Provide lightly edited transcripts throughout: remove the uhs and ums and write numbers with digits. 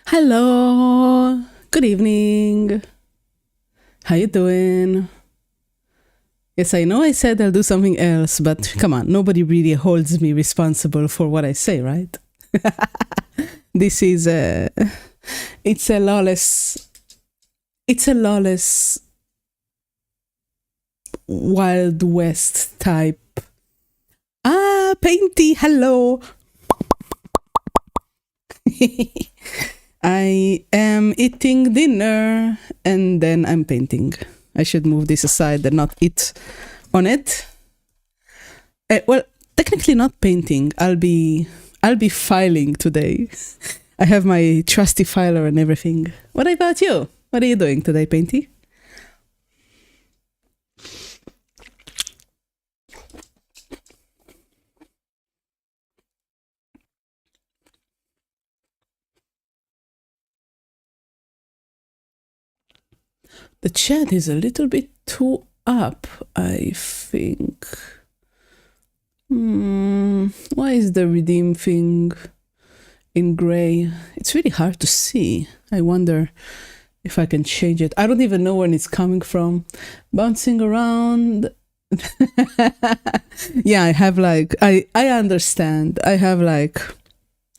Hello. Good evening. How you doing? Yes, I know I said I'll do something else, but come on, nobody really holds me responsible for what I say, right? This is a it's a lawless Wild West type. Ah, Painty, hello. I am eating dinner and then I'm painting. I should move this aside and not eat on it. Well, technically not painting. I'll be filing today. I have my trusty filer and everything. What about you? What are you doing today, Painty? The chat is a little bit too up, I think. Why is the redeem thing in gray? It's really hard to see. I wonder if I can change it. I don't even know where it's coming from. Bouncing around. Yeah, I have I understand. I have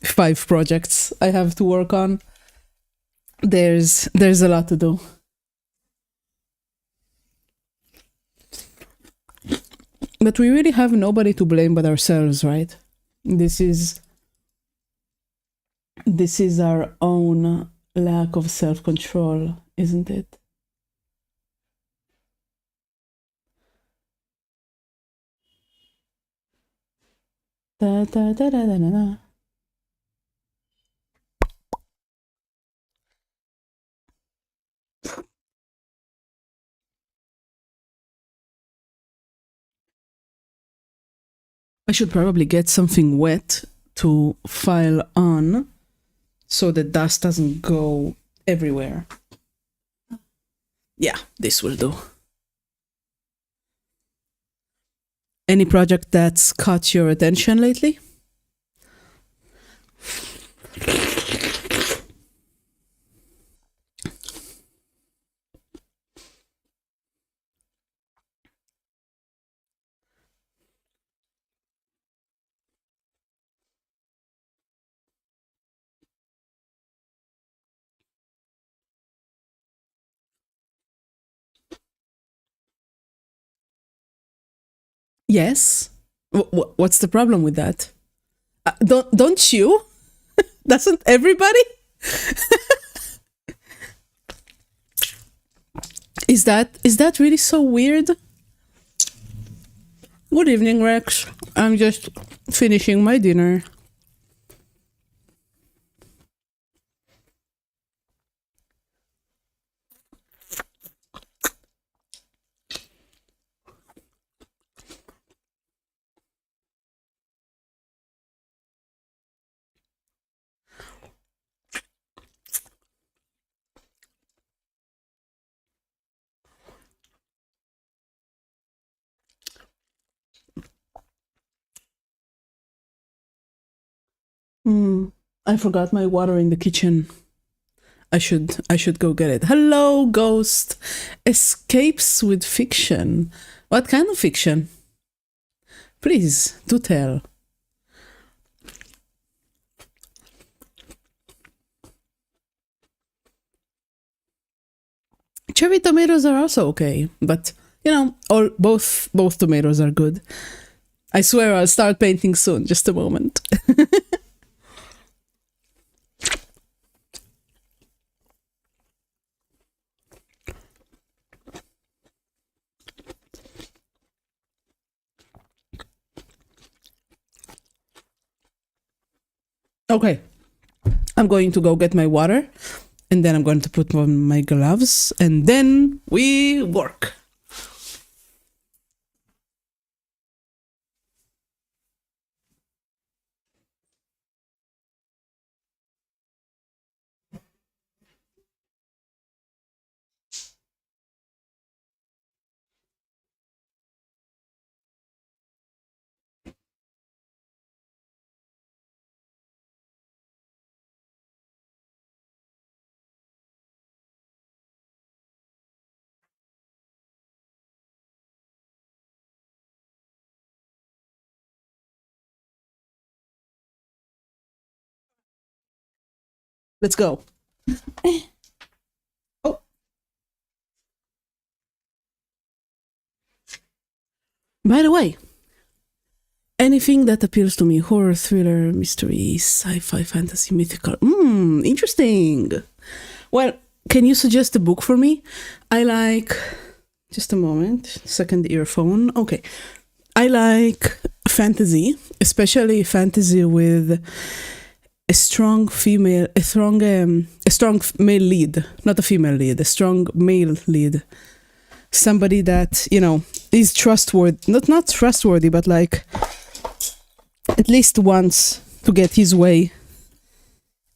5 projects I have to work on. There's a lot to do. But we really have nobody to blame but ourselves, right? This is our own lack of self-control, isn't it? Da, da, da, da, da, da, da. I should probably get something wet to file on so the dust doesn't go everywhere. Yeah, this will do. Any project that's caught your attention lately? Yes. What's the problem with that? Don't you? Doesn't everybody? Is that really so weird? Good evening, Rex. I'm just finishing my dinner. I forgot my water in the kitchen. I should go get it. Hello, ghost. Escapes with fiction. What kind of fiction? Please, do tell. Cherry tomatoes are also okay, but both tomatoes are good. I swear I'll start painting soon. Just a moment. Okay, I'm going to go get my water, and then I'm going to put on my gloves, and then we work. Let's go. Oh. By the way, anything that appeals to me: horror, thriller, mystery, sci-fi, fantasy, mythical. Interesting. Well, can you suggest a book for me? I like... Just a moment. Second earphone. Okay. I like fantasy, especially fantasy with a strong male lead, not a female lead, a strong male lead. Somebody that, is trustworthy, not trustworthy, but like at least wants to get his way.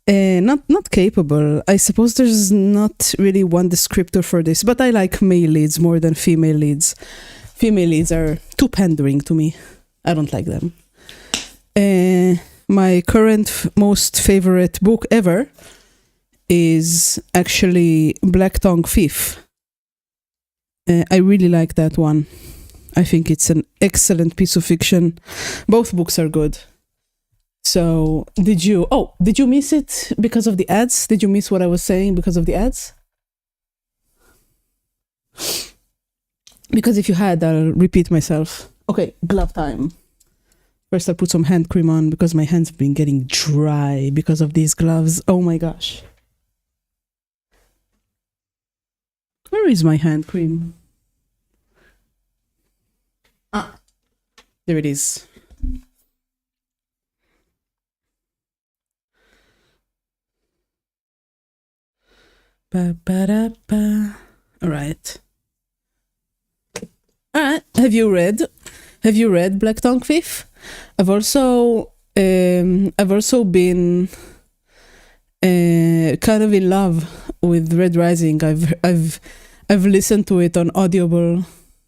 Not capable. I suppose there's not really one descriptor for this, but I like male leads more than female leads. Female leads are too pandering to me. I don't like them. My current most favorite book ever is actually Black Tongue Thief. I really like that one. I think it's an excellent piece of fiction. Both books are good. So, did you miss it because of the ads? Did you miss what I was saying because of the ads? Because if you had, I'll repeat myself. Okay, glove time. First, I'll put some hand cream on because my hands have been getting dry because of these gloves. Oh my gosh. Where is my hand cream? Ah, there it is. Ba-ba-da-ba. All right. Have you read Black Tongue Thief? I've also been kind of in love with Red Rising. I've listened to it on Audible.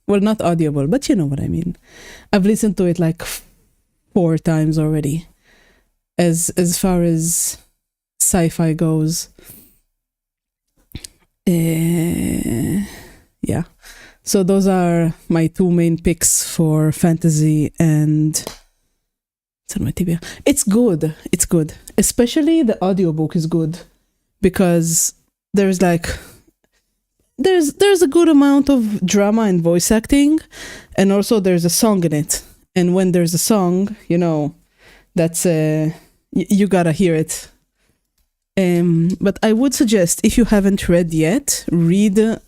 Well, not Audible, but you know what I mean. I've listened to it like 4 times already. As far as sci-fi goes. Yeah. So those are my 2 main picks for fantasy, and it's on my tibia. It's good. Especially the audiobook is good because there's a good amount of drama and voice acting, and also there's a song in it. And when there's a song, that's you gotta hear it. But I would suggest, if you haven't read yet, read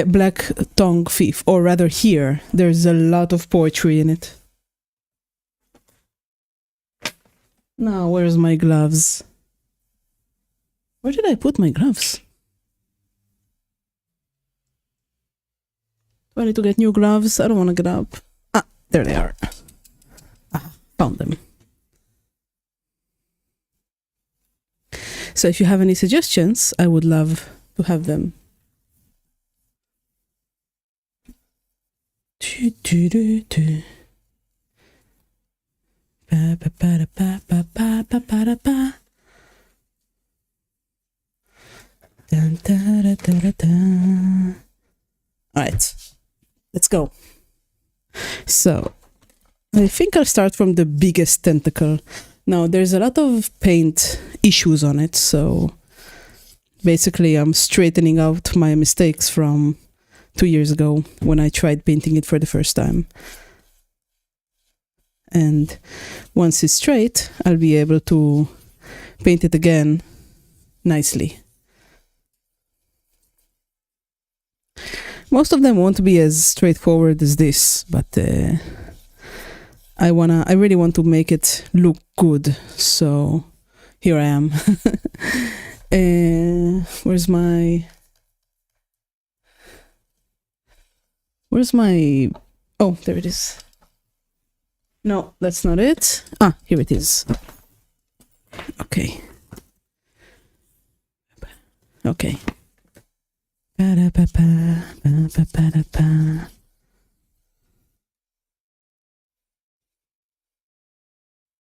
Black Tongue Thief, or rather here. There's a lot of poetry in it. Now, where's my gloves? Where did I put my gloves? Do I need to get new gloves? I don't want to get up. Ah, there they are. Found them. So if you have any suggestions, I would love to have them. Alright, let's go. So, I think I'll start from the biggest tentacle. Now, there's a lot of paint issues on it, so basically I'm straightening out my mistakes from 2 years ago when I tried painting it for the first time. And once it's straight, I'll be able to paint it again nicely. Most of them won't be as straightforward as this, but I really want to make it look good, so here I am. Where's my... Oh, there it is. No, that's not it. Ah, here it is. Okay. Okay.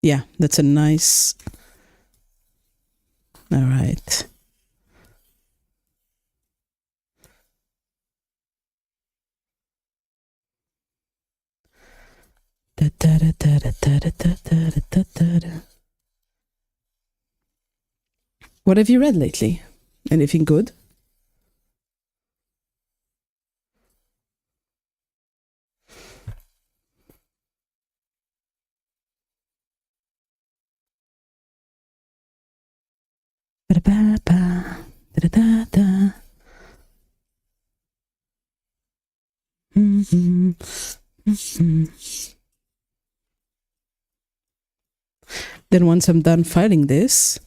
Yeah, that's a nice... All right. What have you read lately? Anything good? Ba-da-ba-ba, da-da-da-da. Mm-hmm. Mm-hmm. Then once I'm done filing this,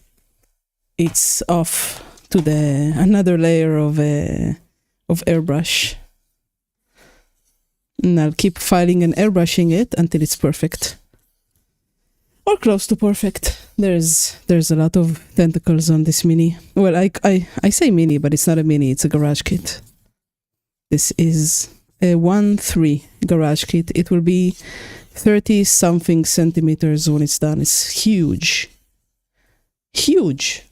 it's off to the another layer of airbrush. And I'll keep filing and airbrushing it until it's perfect. Or close to perfect. There's a lot of tentacles on this mini. Well, I say mini, but it's not a mini, it's a garage kit. This is a 1-3 garage kit. It will be 30 something centimeters when it's done. It's huge. Huge.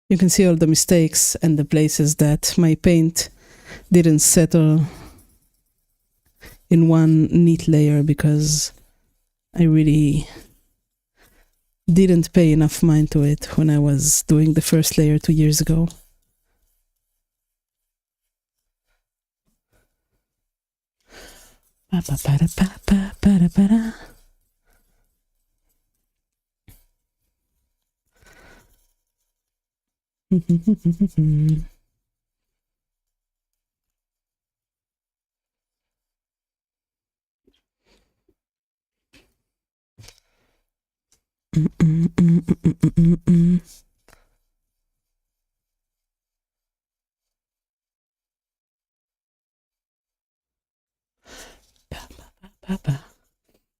You can see all the mistakes and the places that my paint didn't settle in one neat layer because I really didn't pay enough mind to it when I was doing the first layer 2 years ago.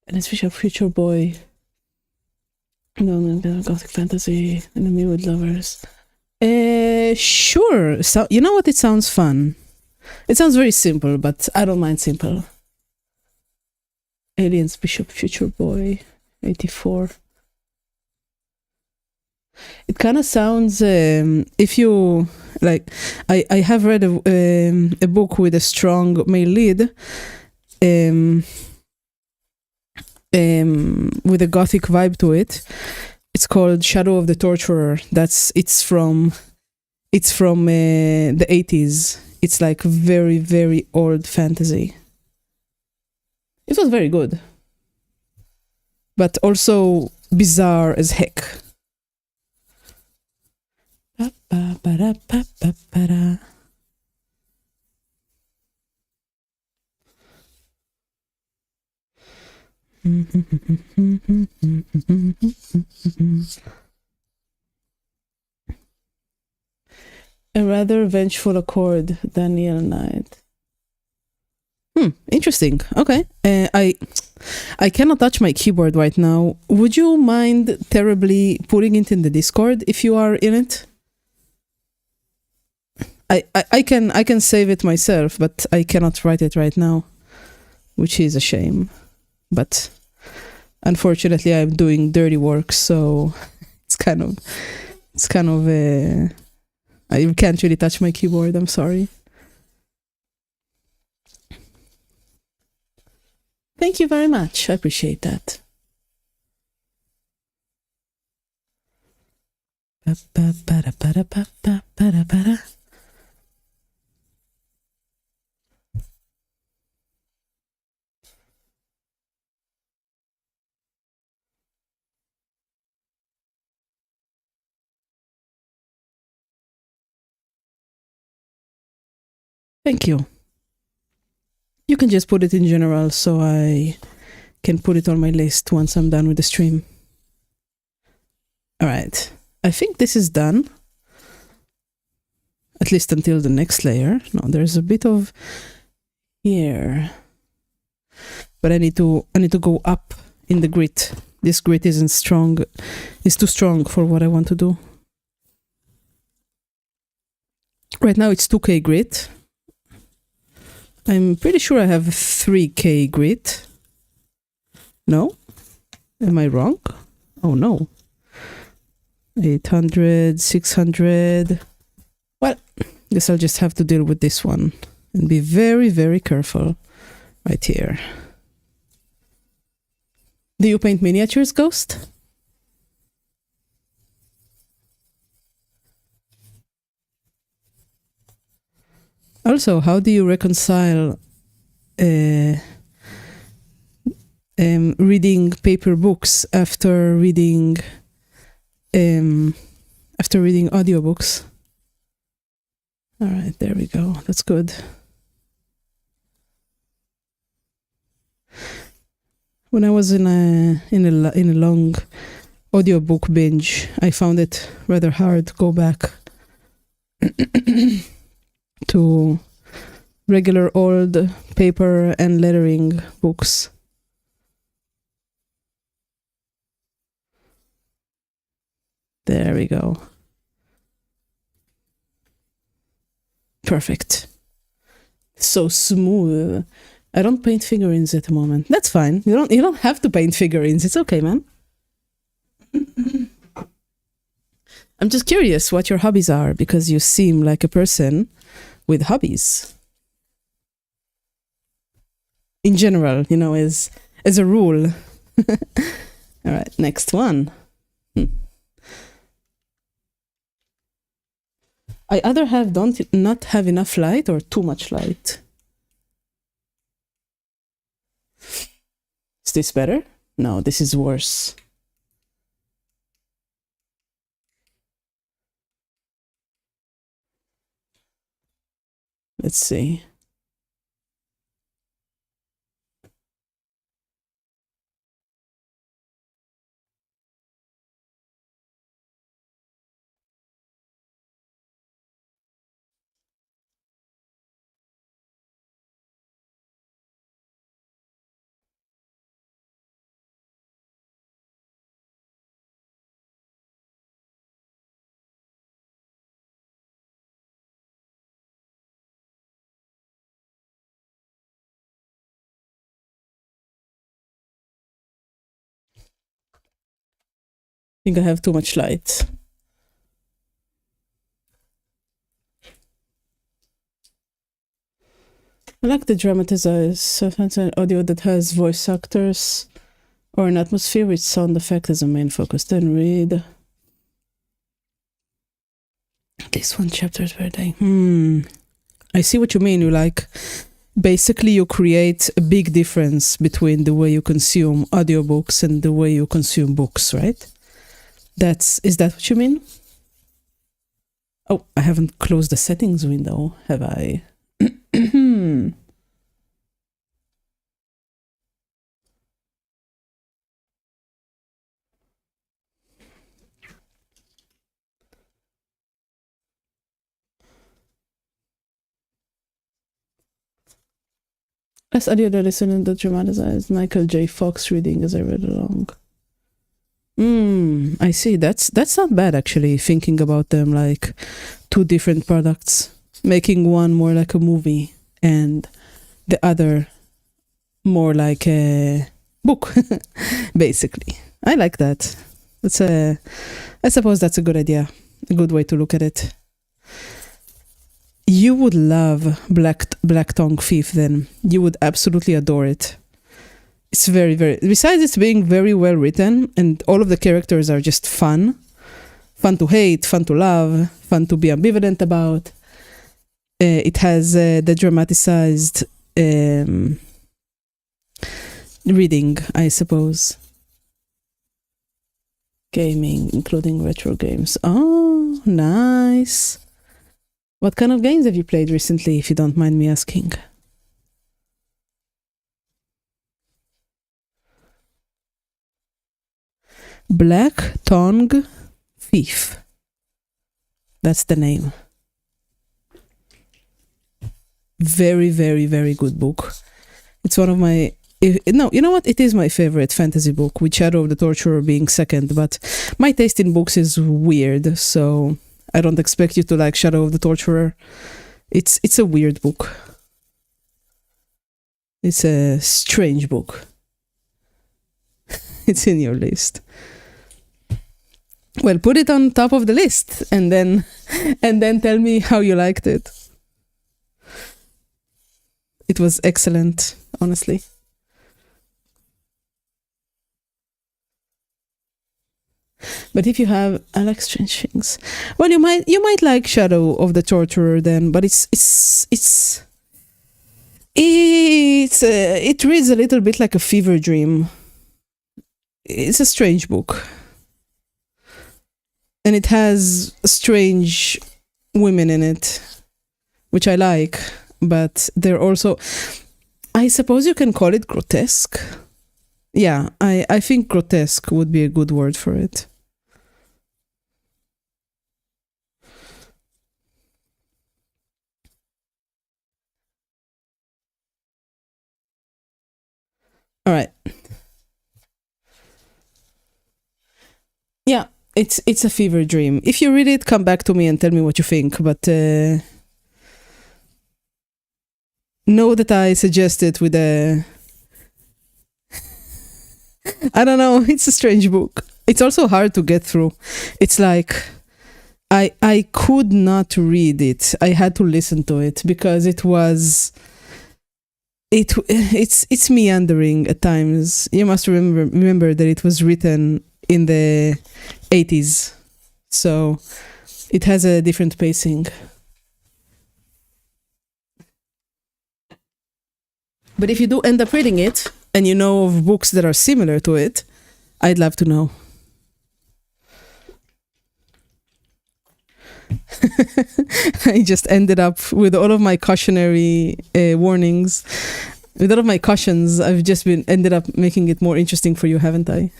And it's Future Boy. No, Gothic Fantasy, Enemy with Lovers. Sure. So, you know what? It sounds fun. It sounds very simple, but I don't mind simple. Aliens Bishop Future Boy, 84. It kind of sounds, if you, like, I have read a book with a strong male lead, with a gothic vibe to it. It's called Shadow of the Torturer. It's from the 80s. It's like very, very old fantasy. It was very good, but also bizarre as heck. A rather vengeful accord, Daniel Knight. Interesting. Okay. I cannot touch my keyboard right now. Would you mind terribly putting it in the Discord if you are in it? I can save it myself, but I cannot write it right now, which is a shame. But unfortunately, I'm doing dirty work, so it's kind of I can't really touch my keyboard. I'm sorry. Thank you very much. I appreciate that. Thank you. You can just put it in general so I can put it on my list once I'm done with the stream. All right. I think this is done. At least until the next layer. No, there's a bit of here. But I need to go up in the grit. This grit isn't strong. It's too strong for what I want to do. Right now it's 2K grit. I'm pretty sure I have 3K grit. No? Am I wrong? Oh no. 800, 600. Well, Guess I'll just have to deal with this one and be very, very careful right here. Do you paint miniatures, Ghost? Also, how do you reconcile reading paper books after reading audiobooks? All right, there we go. That's good. When I was in a long audiobook binge, I found it rather hard to go back to regular old paper and lettering books. There we go. Perfect. So smooth. I don't paint figurines at the moment. That's fine. You don't have to paint figurines. It's okay, man. I'm just curious what your hobbies are, because you seem like a person with hobbies. In general, as a rule. All right, next one. I either not have enough light or too much light. Is this better? No, this is worse. Let's see. I think I have too much light. I like the dramatized audio that has voice actors or an atmosphere with sound effect as a main focus. Then read this one chapter per day. I see what you mean. Basically you create a big difference between the way you consume audiobooks and the way you consume books, right? Is that what you mean? Oh, I haven't closed the settings window, have I? Last audio that listened to dramatized Michael J. Fox reading as I read along. I see. That's not bad, actually, thinking about them like two different products, making one more like a movie and the other more like a book, basically. I like that. I suppose that's a good idea, a good way to look at it. You would love Black Tongue Thief, then. You would absolutely adore it. It's very, very... Besides it's being very well written, and all of the characters are just fun. Fun to hate, fun to love, fun to be ambivalent about. It has the dramatized reading, I suppose. Gaming, including retro games. Oh, nice. What kind of games have you played recently, if you don't mind me asking? Black Tongue Thief. That's the name. Very, very, very good book. It's one of my... No, you know what? It is my favorite fantasy book, with Shadow of the Torturer being second, but my taste in books is weird, so I don't expect you to like Shadow of the Torturer. It's a weird book. It's a strange book. It's in your list. Well, put it on top of the list and then tell me how you liked it. It was excellent, honestly. But if you have, I like strange things. Well, you might like Shadow of the Torturer then, but it reads a little bit like a fever dream. It's a strange book, and it has strange women in it, which I like. But they're also, I suppose you can call it grotesque. Yeah, I think grotesque would be a good word for it. All right. Yeah, it's a fever dream. If you read it, come back to me and tell me what you think. But know that I suggest it with a. I don't know. It's a strange book. It's also hard to get through. It's like I could not read it. I had to listen to it because it's meandering at times. You must remember that it was written in the 80s, so it has a different pacing. But if you do end up reading it and you know of books that are similar to it, I'd love to know. I just ended up with all of my cautionary warnings. With all of my cautions, I've just ended up making it more interesting for you, haven't I?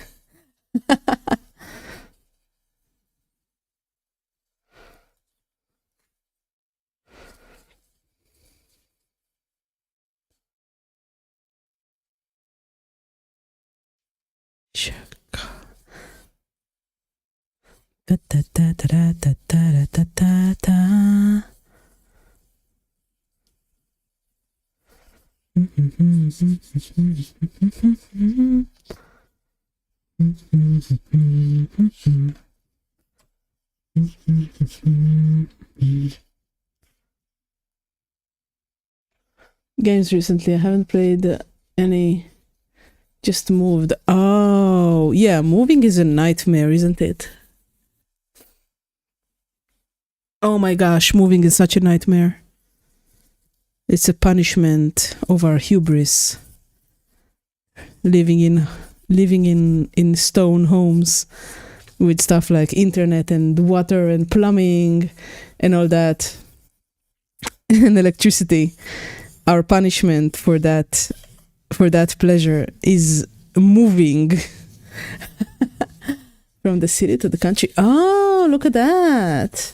Games recently, I haven't played any. Just moved. Oh, yeah, moving is a nightmare, isn't it? Oh my gosh, moving is such a nightmare. It's a punishment of our hubris. Living in stone homes with stuff like internet and water and plumbing and all that and electricity. Our punishment for that pleasure is moving from the city to the country. Oh, look at that.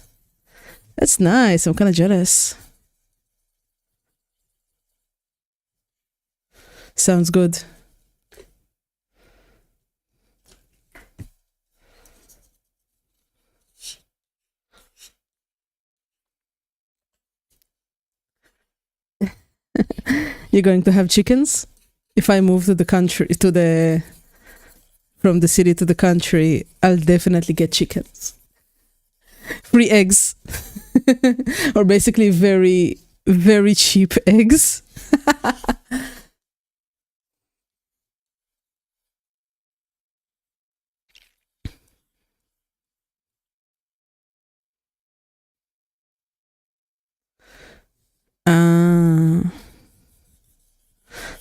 That's nice. I'm kind of jealous. Sounds good. You're going to have chickens? If I move to the country, from the city to the country, I'll definitely get chickens. Free eggs. Or basically very, very cheap eggs.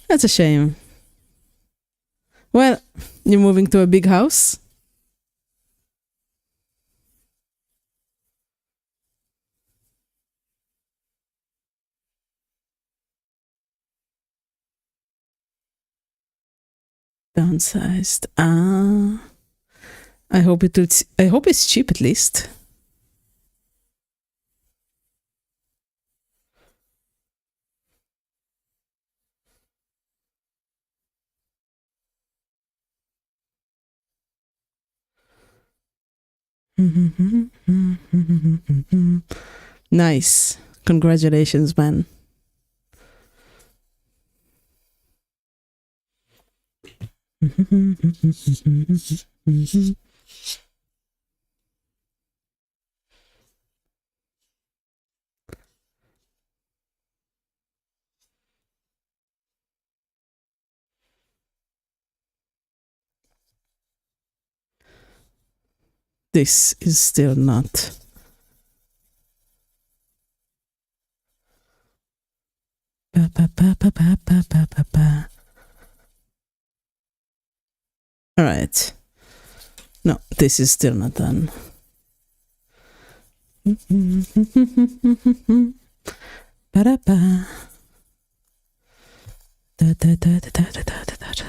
That's a shame. Well, you're moving to a big house? Downsized. I hope it's cheap at least. Nice. Congratulations, man. this is still not. Ba, ba, ba, ba, ba, ba, ba, ba, ba. All right. No, this is still not done. Ba-da-ba. Da, da, da, da, da, da, da, da, da.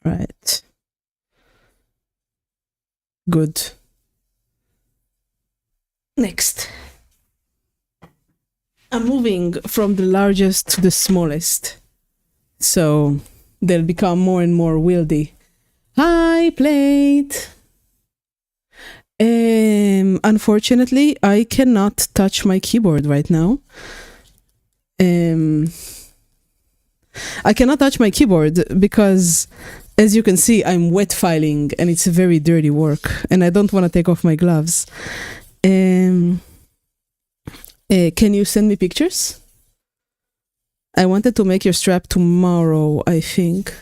Right. Good. Next. I'm moving from the largest to the smallest. So they'll become more and more wieldy. Hi, plate. Unfortunately, I cannot touch my keyboard right now. I cannot touch my keyboard because, as you can see, I'm wet filing and it's very dirty work and I don't want to take off my gloves. Can you send me pictures? I wanted to make your strap tomorrow, I think.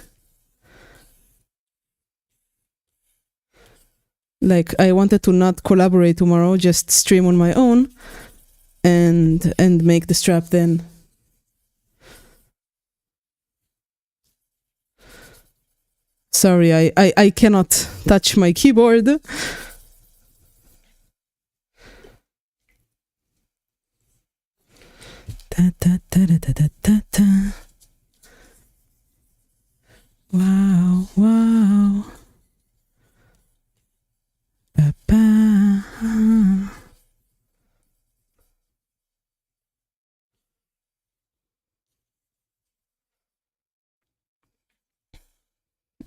Like, I wanted to not collaborate tomorrow, just stream on my own and make the strap then. Sorry, I cannot touch my keyboard. Da, da, da, da, da, da, da. Wow, wow. Ba, ba.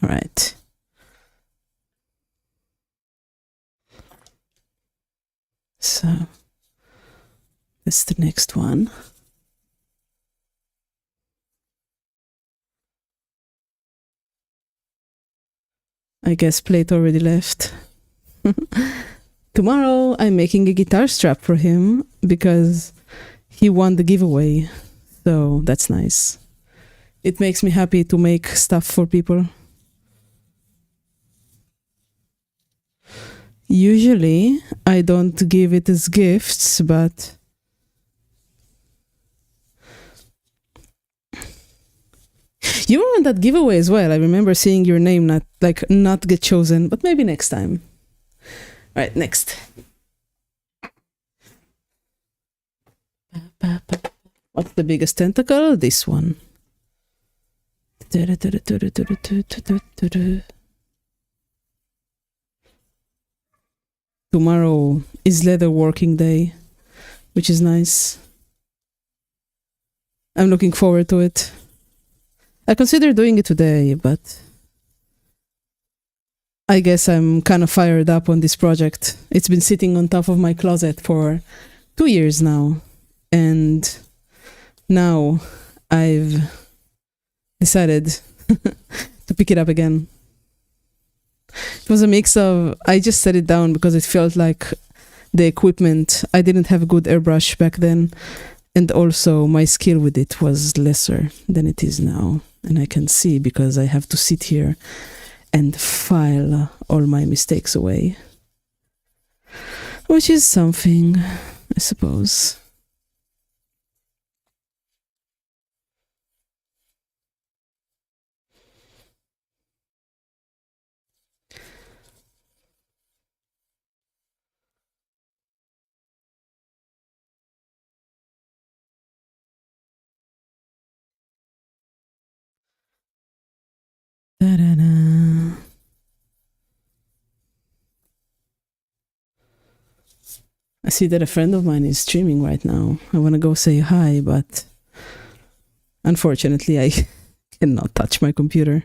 All right. So that's the next one. I guess Plate already left. Tomorrow I'm making a guitar strap for him because he won the giveaway. So that's nice. It makes me happy to make stuff for people. Usually I don't give it as gifts, but you were on that giveaway as well. I remember seeing your name not get chosen, but maybe next time. All right, next. What's the biggest tentacle? This one. Tomorrow is leather working day, which is nice. I'm looking forward to it. I considered doing it today, but I guess I'm kind of fired up on this project. It's been sitting on top of my closet for 2 years now, and now I've decided to pick it up again. It was a mix of, I just set it down because it felt like the equipment, I didn't have a good airbrush back then, and also my skill with it was lesser than it is now. And I can see because I have to sit here and file all my mistakes away. Which is something, I suppose. Da-da-da. I see that a friend of mine is streaming right now. I want to go say hi, but unfortunately I cannot touch my computer.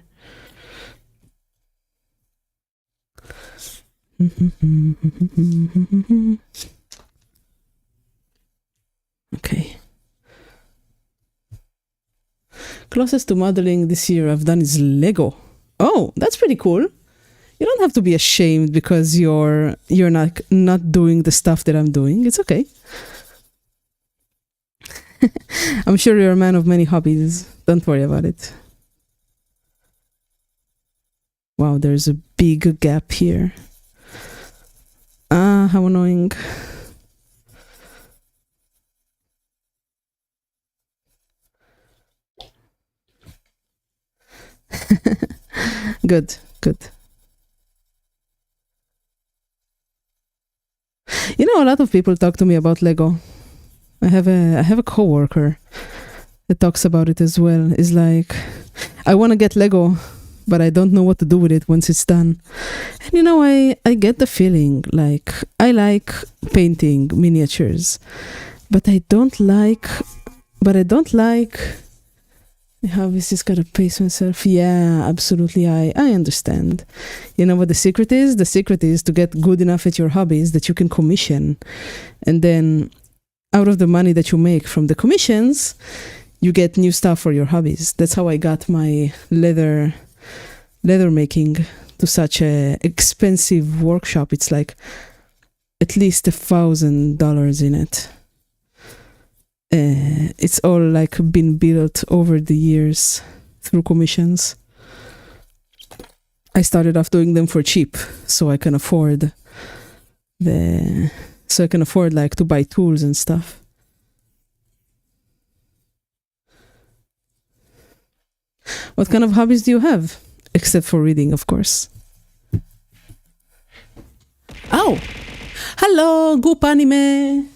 Okay. closest to modeling this year I've done is Lego. Oh, that's pretty cool. You don't have to be ashamed because you're not doing the stuff that I'm doing. It's okay. I'm sure you're a man of many hobbies. Don't worry about it. Wow, there's a big gap here. Ah, how annoying. Good. You know, a lot of people talk to me about Lego. I have a coworker that talks about it as well. It's like, I want to get Lego, but I don't know what to do with it once it's done. And you know, I get the feeling like I like painting miniatures, but I don't like how is this gotta pace myself? Yeah, absolutely. I understand. You know what the secret is? The secret is to get good enough at your hobbies that you can commission. And then out of the money that you make from the commissions, you get new stuff for your hobbies. That's how I got my leather making to such a expensive workshop. It's like at least $1,000 in it. It's all like been built over the years through commissions. I started off doing them for cheap, so I can afford like to buy tools and stuff. What kind of hobbies do you have? Except for reading, of course. Oh! Hello, Goop Anime!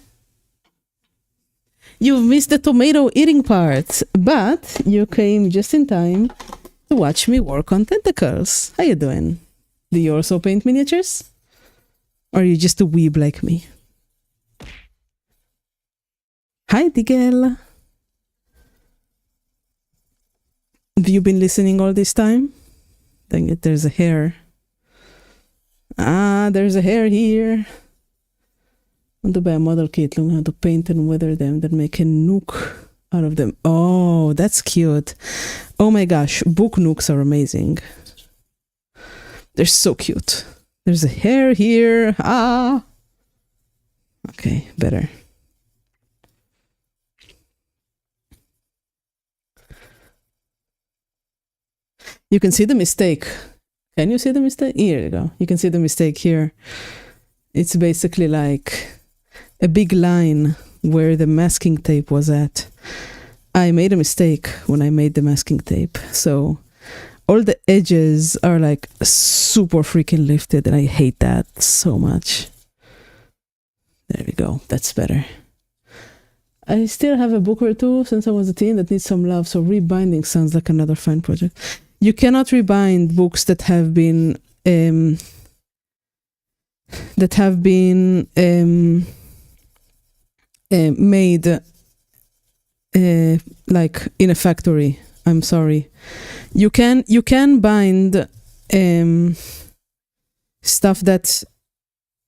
You've missed the tomato eating part, but you came just in time to watch me work on tentacles. How you doing? Do you also paint miniatures? Or are you just a weeb like me? Hi, Digel. Have you been listening all this time? Dang it, there's a hair. Ah, there's a hair here. I want to buy a model kit, learn how to paint and weather them, then make a nook out of them. Oh, that's cute. Oh my gosh, book nooks are amazing. They're so cute. There's a hair here. Ah. Okay, better. You can see the mistake. Can you see the mistake? Here you go. You can see the mistake here. It's basically like a big line where the masking tape was at. I made a mistake when I made the masking tape. So all the edges are like super freaking lifted, and I hate that so much. There we go. That's better. I still have a book or two since I was a teen that needs some love, so rebinding sounds like another fun project. You cannot rebind books that have been made like in a factory. I'm sorry. You can bind stuff that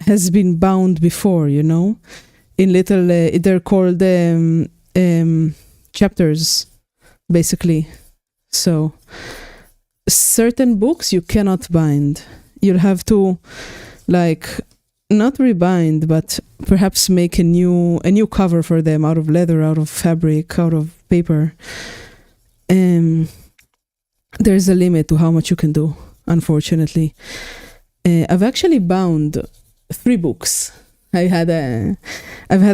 has been bound before, you know, in little they're called chapters, basically. So certain books you cannot bind. You'll have to like not rebind, but perhaps make a new cover for them out of leather, out of fabric, out of paper. There's a limit to how much you can do, unfortunately. I've actually bound 3 books. I've had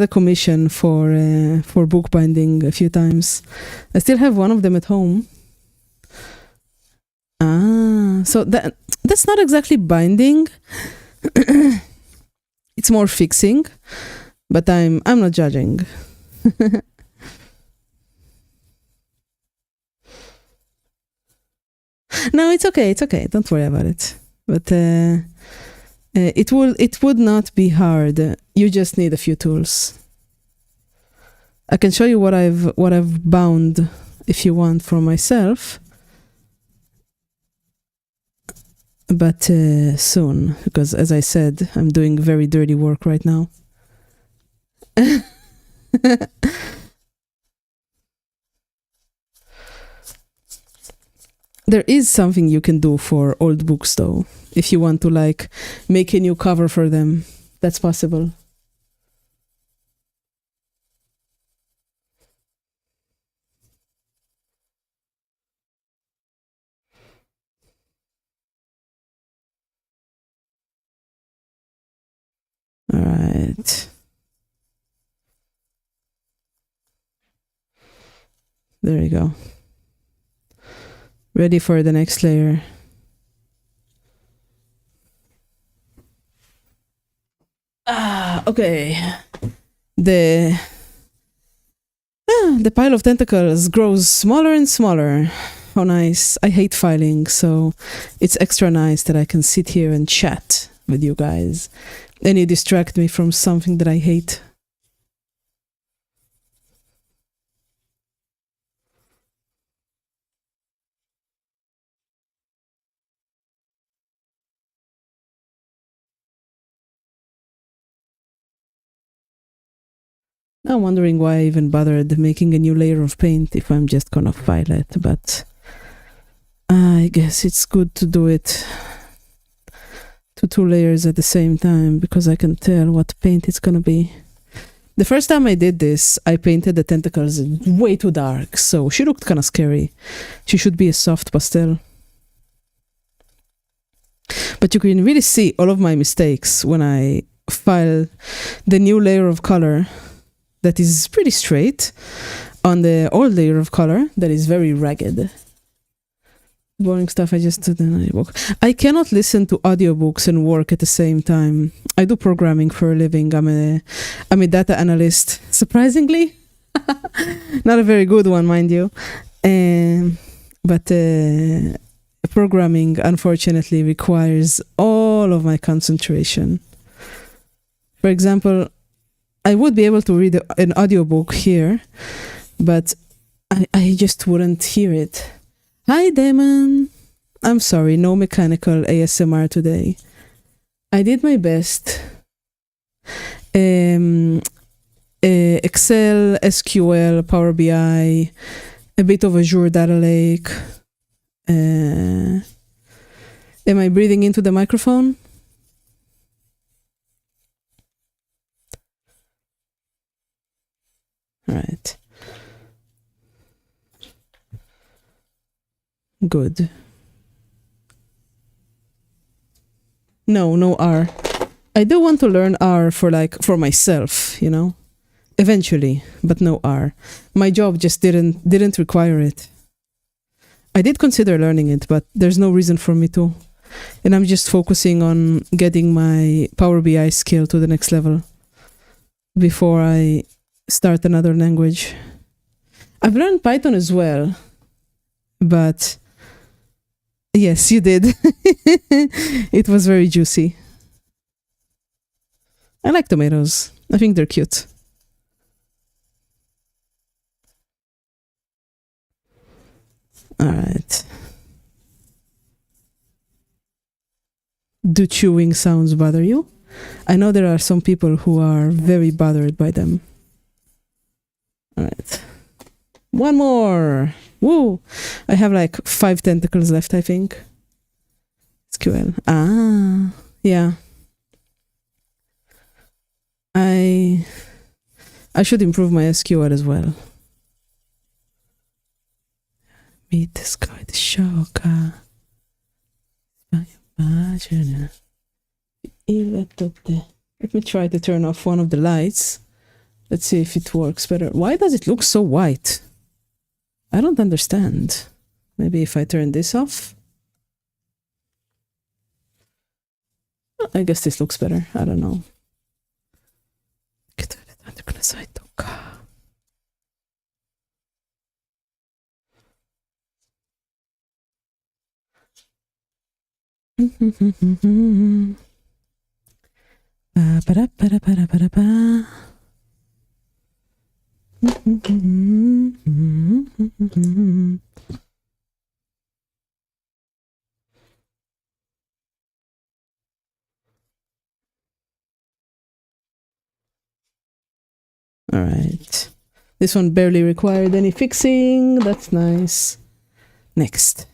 a commission for book binding a few times. I still have one of them at home. Ah, so that's not exactly binding. It's more fixing, but I'm not judging. No, it's okay. Don't worry about it. But it would not be hard. You just need a few tools. I can show you what I've bound if you want for myself. But soon, because as I said, I'm doing very dirty work right now. There is something you can do for old books, though. If you want to, like, make a new cover for them, that's possible. All right. There you go. Ready for the next layer. Okay. The pile of tentacles grows smaller and smaller. Oh, nice. I hate filing, so it's extra nice that I can sit here and chat with you guys. And you distract me from something that I hate. I'm wondering why I even bothered making a new layer of paint if I'm just gonna file it, but I guess it's good to do it to 2 layers at the same time because I can tell what paint it's gonna be. The first time I did this, I painted the tentacles way too dark, so she looked kind of scary. She should be a soft pastel. But you can really see all of my mistakes when I file the new layer of color that is pretty straight on the old layer of color that is very ragged. Boring stuff I just did in an audiobook. I cannot listen to audiobooks and work at the same time. I do programming for a living. I'm a data analyst. Surprisingly, not a very good one, mind you. But programming, unfortunately, requires all of my concentration. For example, I would be able to read an audiobook here, but I just wouldn't hear it. Hi, Damon. I'm sorry, no mechanical ASMR today. I did my best. Excel, SQL, Power BI, a bit of Azure Data Lake. Am I breathing into the microphone? All right. Good. No R. I do want to learn R for myself, you know, eventually, but no R. My job just didn't require it. I did consider learning it, but there's no reason for me to. And I'm just focusing on getting my Power BI skill to the next level before I start another language. I've learned Python as well, but yes, you did. It was very juicy. I like tomatoes. I think they're cute. All right. Do chewing sounds bother you? I know there are some people who are very bothered by them. All right. One more. Woo! I have like 5 tentacles left, I think. SQL. Ah, yeah. I should improve my SQL as well. Meet the sky, the shocker. Let me try to turn off one of the lights. Let's see if it works better. Why does it look so white? I don't understand. Maybe if I turn this off? I guess this looks better. I don't know. All right. This one barely required any fixing. That's nice. Next.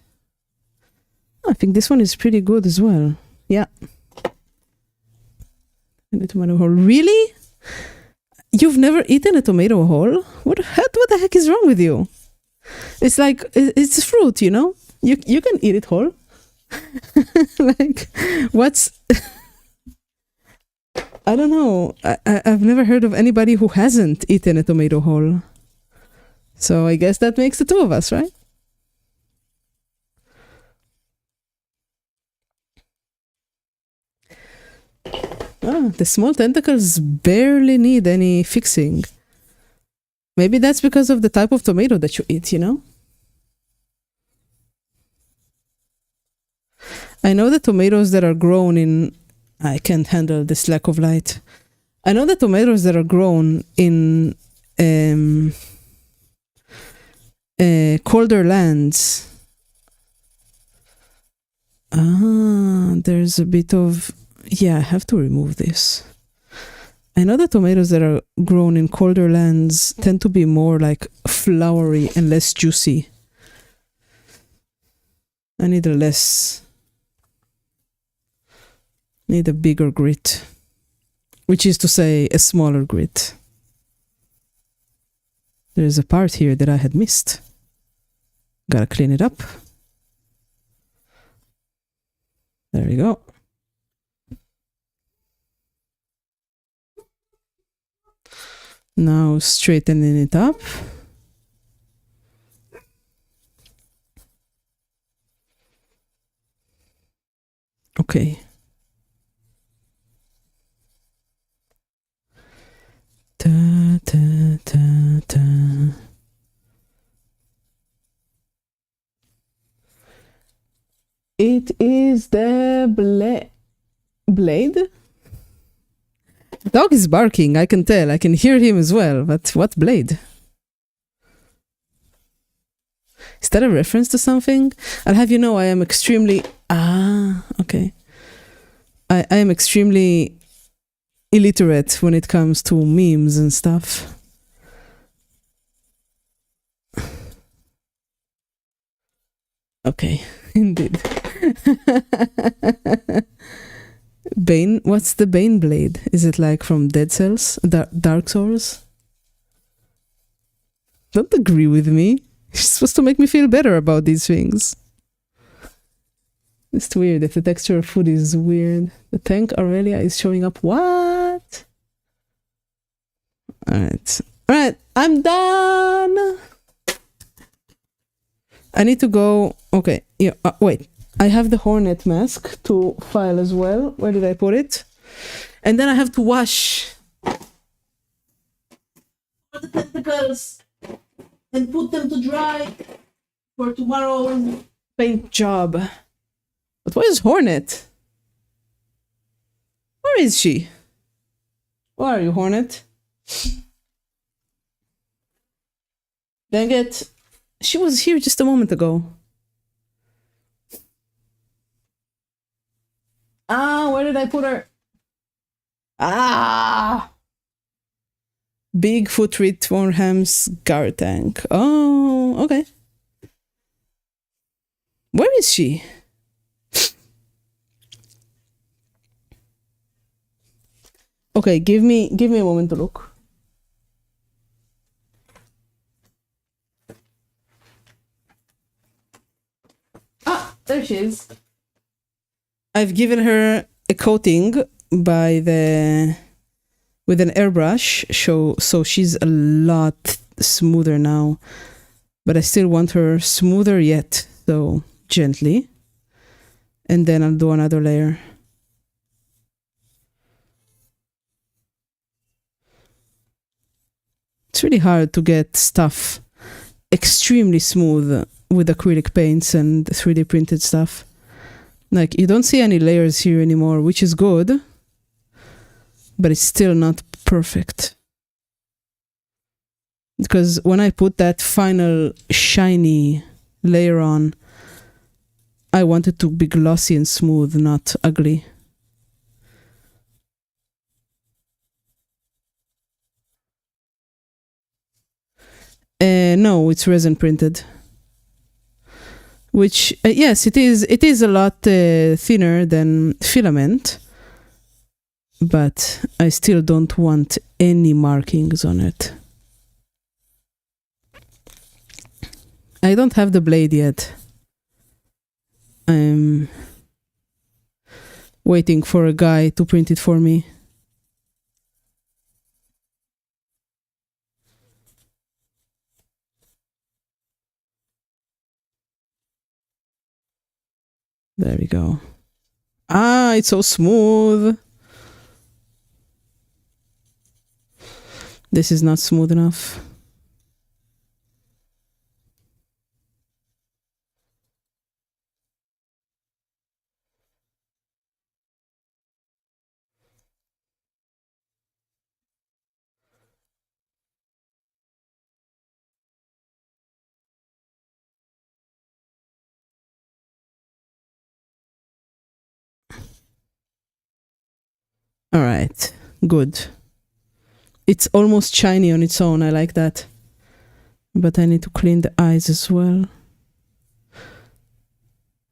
I think this one is pretty good as well. Yeah. And a tomato whole. Really? You've never eaten a tomato whole? What the heck is wrong with you? It's like, it's a fruit, you know? You can eat it whole. Like, what's... I don't know. I've never heard of anybody who hasn't eaten a tomato whole. So I guess that makes the two of us, right? Ah, the small tentacles barely need any fixing. Maybe that's because of the type of tomato that you eat, you know? I know the tomatoes that are grown in... I can't handle this lack of light. I know the tomatoes that are grown in colder lands. Ah, there's a bit of... Yeah, I have to remove this. I know the tomatoes that are grown in colder lands tend to be more like flowery and less juicy. I need a bigger grit, which is to say a smaller grit. There's a part here that I had missed. Gotta clean it up. There we go. Now straightening it up. Okay. Ta, ta, ta, ta. It is the blade? The dog is barking, I can tell. I can hear him as well, but what blade? Is that a reference to something? I'll have you know I am extremely... Ah, okay. I am extremely illiterate when it comes to memes and stuff. Okay, indeed. Bane? What's the Bane blade? Is it like from Dead Cells? Dark Souls? Don't agree with me. You're supposed to make me feel better about these things. It's weird if the texture of food is weird. The tank Aurelia is showing up. What? Alright. Alright, I'm done! I need to go... Okay, yeah, wait. I have the hornet mask to file as well. Where did I put it? And then I have to wash the tentacles and put them to dry for tomorrow's paint job. But where is Hornet? Where is she? Where are you, Hornet? Dang it. She was here just a moment ago. Ah, where did I put her? Ah! Bigfoot Ritvorham's Gar tank. Oh, okay. Where is she? Okay, give me a moment to look. Ah, there she is. I've given her a coating with an airbrush, so she's a lot smoother now. But I still want her smoother yet, so gently. And then I'll do another layer. It's really hard to get stuff extremely smooth with acrylic paints and 3D printed stuff. Like, you don't see any layers here anymore, which is good, but it's still not perfect. Because when I put that final shiny layer on, I want it to be glossy and smooth, not ugly. No, it's resin printed. which yes, it is. It is a lot thinner than filament, but I still don't want any markings on it. I don't have the blade yet. I'm waiting for a guy to print it for me. There we go. Ah, it's so smooth. This is not smooth enough. All right, good. It's almost shiny on its own. I like that. But I need to clean the eyes as well.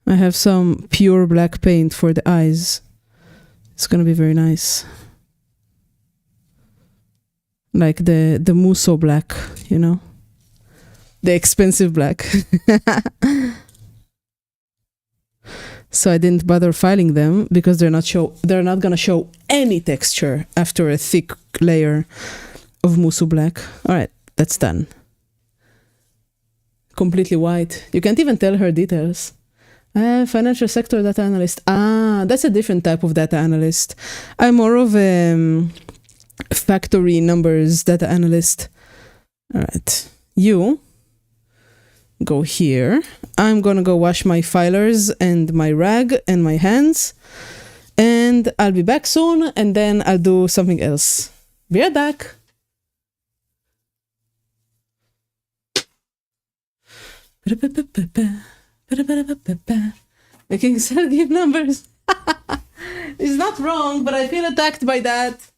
I have some pure black paint for the eyes. It's gonna be very nice. Like the Musso black, you know? The expensive black. So I didn't bother filing them because they're not gonna show any texture after a thick layer of Musso black. All right, that's done. Completely white. You can't even tell her details. Financial sector data analyst. Ah, that's a different type of data analyst. I'm more of a factory numbers data analyst. All right, you go here. I'm gonna go wash my filers and my rag and my hands, and I'll be back soon, and then I'll do something else. Be right back. Making cell give numbers. It's not wrong, but I feel attacked by that.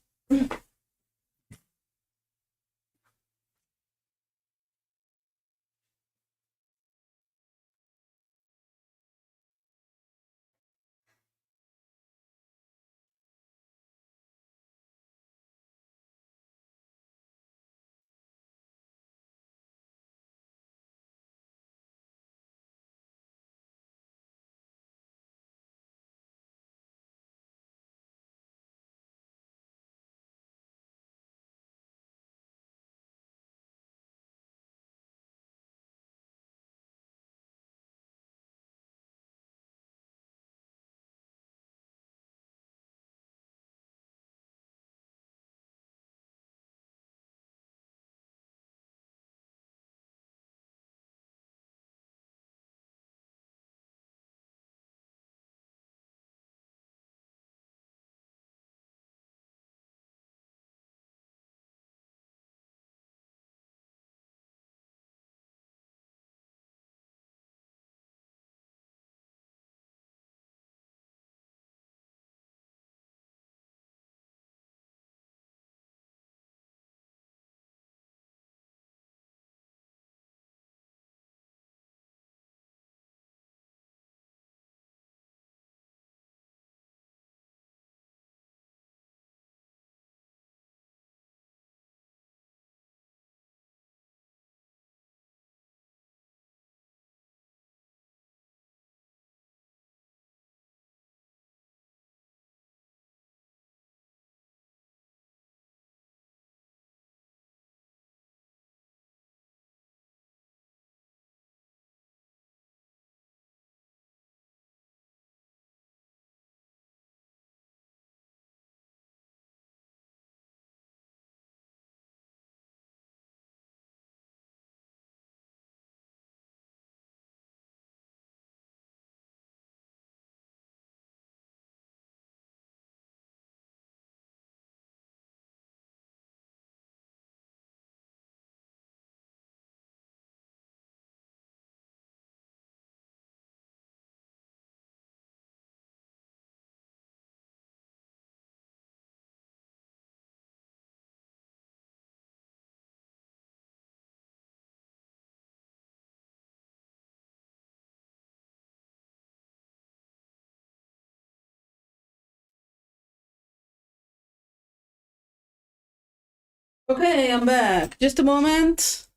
Okay, I'm back. Just a moment.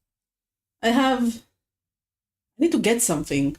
I need to get something.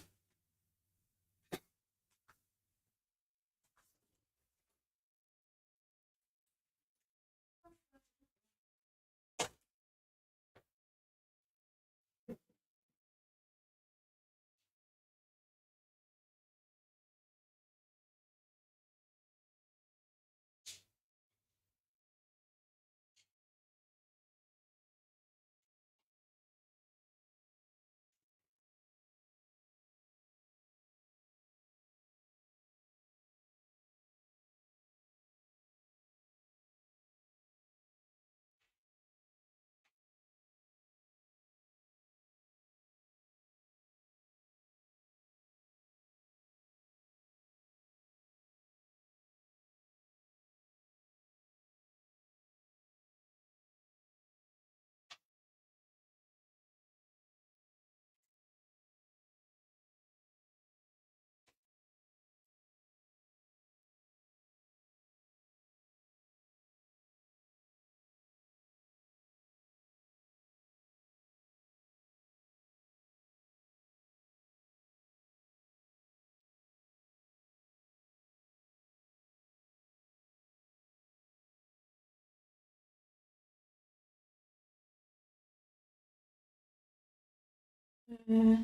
Uh,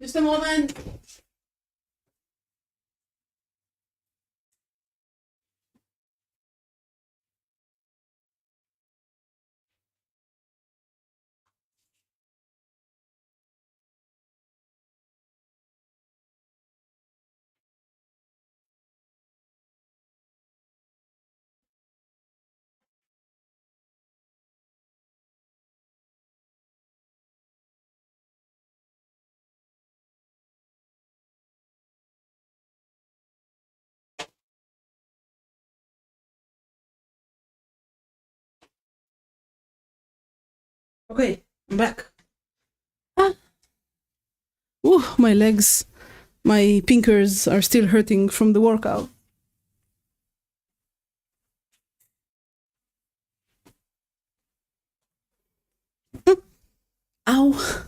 just a moment. Okay, I'm back. Ah. Ooh, my legs, my pinkers are still hurting from the workout. Ow.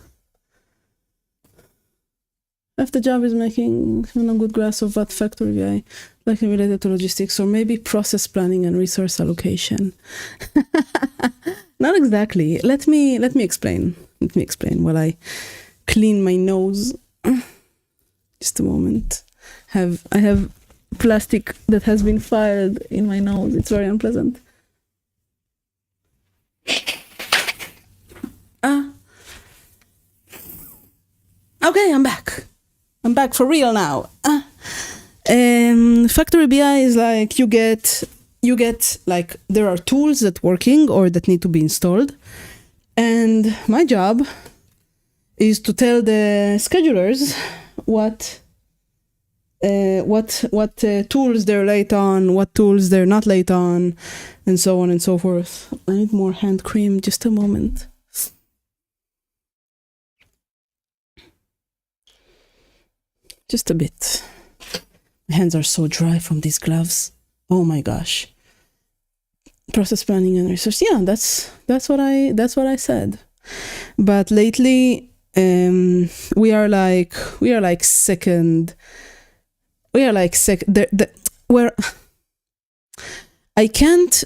If the job is making a good grasp of what factory BI, likely related to logistics, or maybe process planning and resource allocation. Not exactly. Let me explain. Let me explain while I clean my nose. Just a moment. I have plastic that has been filed in my nose. It's very unpleasant. Okay, I'm back. I'm back for real now. Factory BI is like you get like there are tools that working or that need to be installed, and my job is to tell the schedulers what tools they're late on, what tools they're not late on, and so on and so forth. I need more hand cream. Just a moment. Just a bit. My hands are so dry from these gloves. Oh my gosh. Process planning and research. Yeah, that's what I said. But lately, we are like second. Where I can't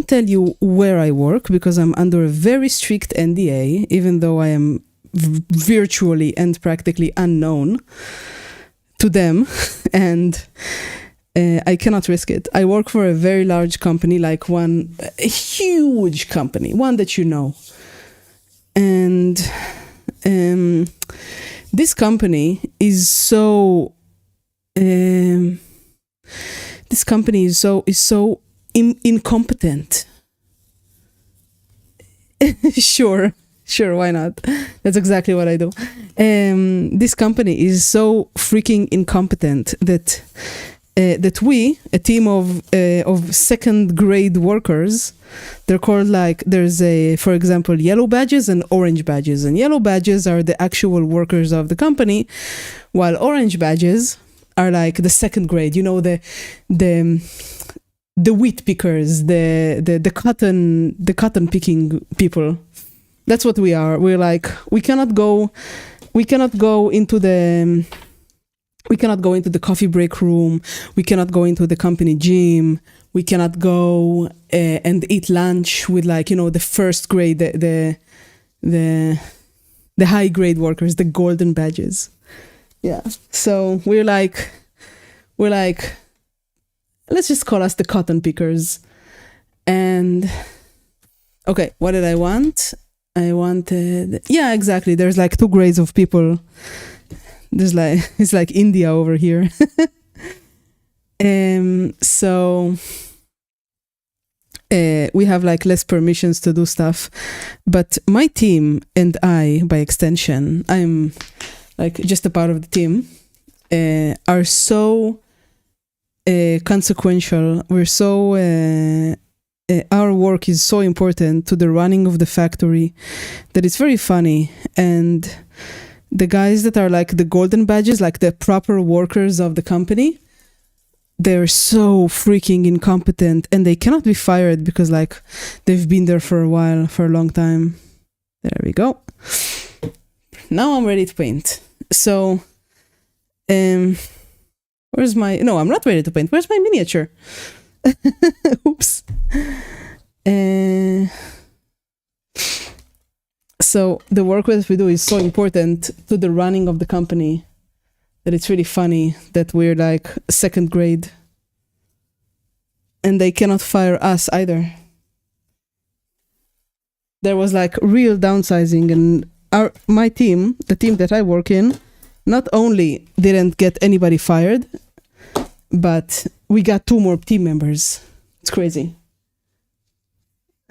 tell you where I work because I'm under a very strict NDA, even though I am virtually and practically unknown to them, and I cannot risk it. I work for a very large company, like a huge company, one that you know. And this company is so incompetent. Sure, why not? That's exactly what I do. This company is so freaking incompetent that we, a team of second grade workers, they're called like, there's for example, yellow badges and orange badges. And yellow badges are the actual workers of the company, while orange badges are like the second grade, the the wheat pickers, the cotton picking people. That's what we are. We're like, we cannot go into the coffee break room. We cannot go into the company gym. We cannot go and eat lunch with, like, you know, the first grade, the high grade workers, the golden badges. Yeah. So we're like, let's just call us the cotton pickers. And okay, what did I want? I wanted, yeah, exactly. There's like 2 grades of people. There's like, it's like India over here. So we have like less permissions to do stuff, but my team and I, by extension, I'm like just a part of the team, are so consequential. We're so our work is so important to the running of the factory that it's very funny. And the guys that are like the golden badges, like the proper workers of the company, they're so freaking incompetent and they cannot be fired because like they've been there for a while, for a long time. There we go. Now I'm ready to paint. So, where's my, no, I'm not ready to paint. Where's my miniature? Oops. So the work that we do is so important to the running of the company that it's really funny that we're like 2nd grade and they cannot fire us either. There was like real downsizing, and my team, the team that I work in, not only didn't get anybody fired, but we got 2 more team members. It's crazy.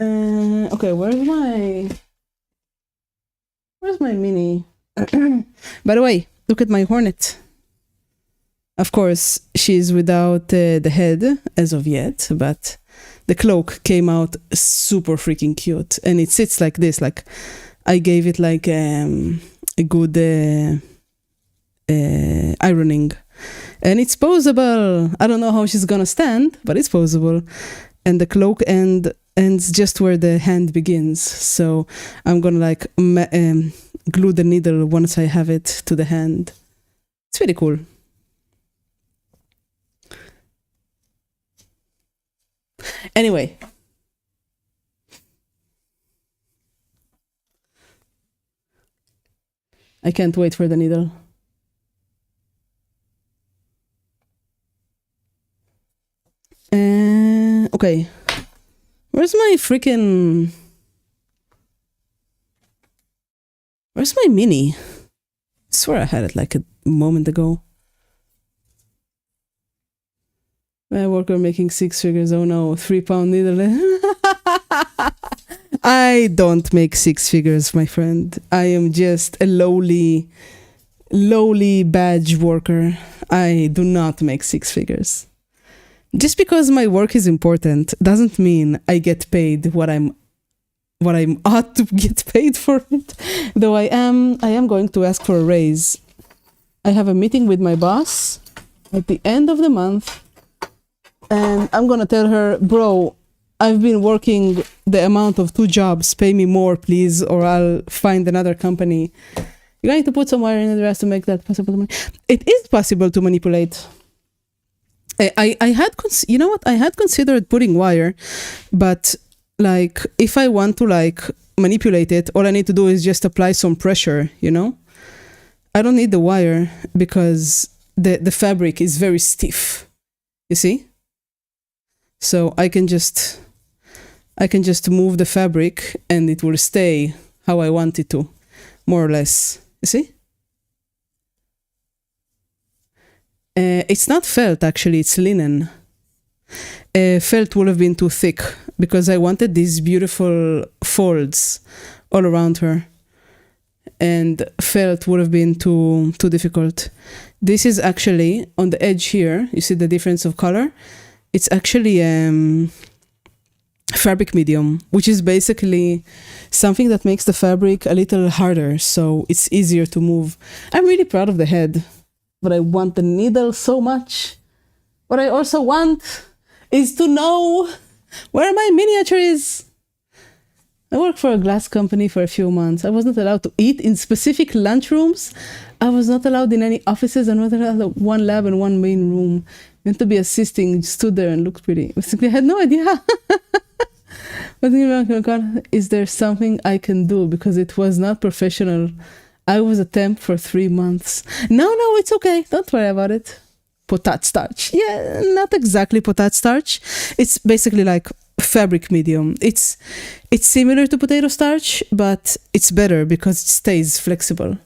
Okay, where's my mini? By the way, look at my hornet. Of course, she's without the head as of yet, but the cloak came out super freaking cute, and it sits like this. Like I gave it like a good ironing, and it's posable. I don't know how she's gonna stand, but it's posable. And the cloak ends just where the hand begins. So I'm gonna like glue the needle once I have it to the hand. It's really cool. Anyway. I can't wait for the needle. Okay. Where's my mini? I swear I had it like a moment ago. My worker making 6 figures. Oh no, 3-pound needle. I don't make 6 figures, my friend. I am just a lowly badge worker. I do not make 6 figures. Just because my work is important doesn't mean I get paid what I'm ought to get paid for it. Though I am going to ask for a raise. I have a meeting with my boss at the end of the month, and I'm gonna tell her, bro, I've been working the amount of 2 jobs, pay me more please, or I'll find another company. You're going to put some wire in the dress to make that possible. It is possible to manipulate. I had considered putting wire, but like if I want to like manipulate it, all I need to do is just apply some pressure, you know? I don't need the wire because the fabric is very stiff, you see? So I can just move the fabric and it will stay how I want it to, more or less, you see? It's not felt, actually, it's linen. Felt would have been too thick because I wanted these beautiful folds all around her. And felt would have been too difficult. This is actually, on the edge here, you see the difference of color? It's actually fabric medium, which is basically something that makes the fabric a little harder, so it's easier to move. I'm really proud of the head. But I want the needle so much. What I also want is to know where my miniature is. I worked for a glass company for a few months. I was not allowed to eat in specific lunchrooms. I was not allowed in any offices. I was not allowed one lab and one main room. Meant to be assisting, stood there and looked pretty. Basically, I had no idea. But oh God, is there something I can do? Because it was not professional. I was a temp for 3 months. No, it's okay. Don't worry about it. Potato starch. Yeah, not exactly potato starch. It's basically like fabric medium. It's similar to potato starch, but it's better because it stays flexible.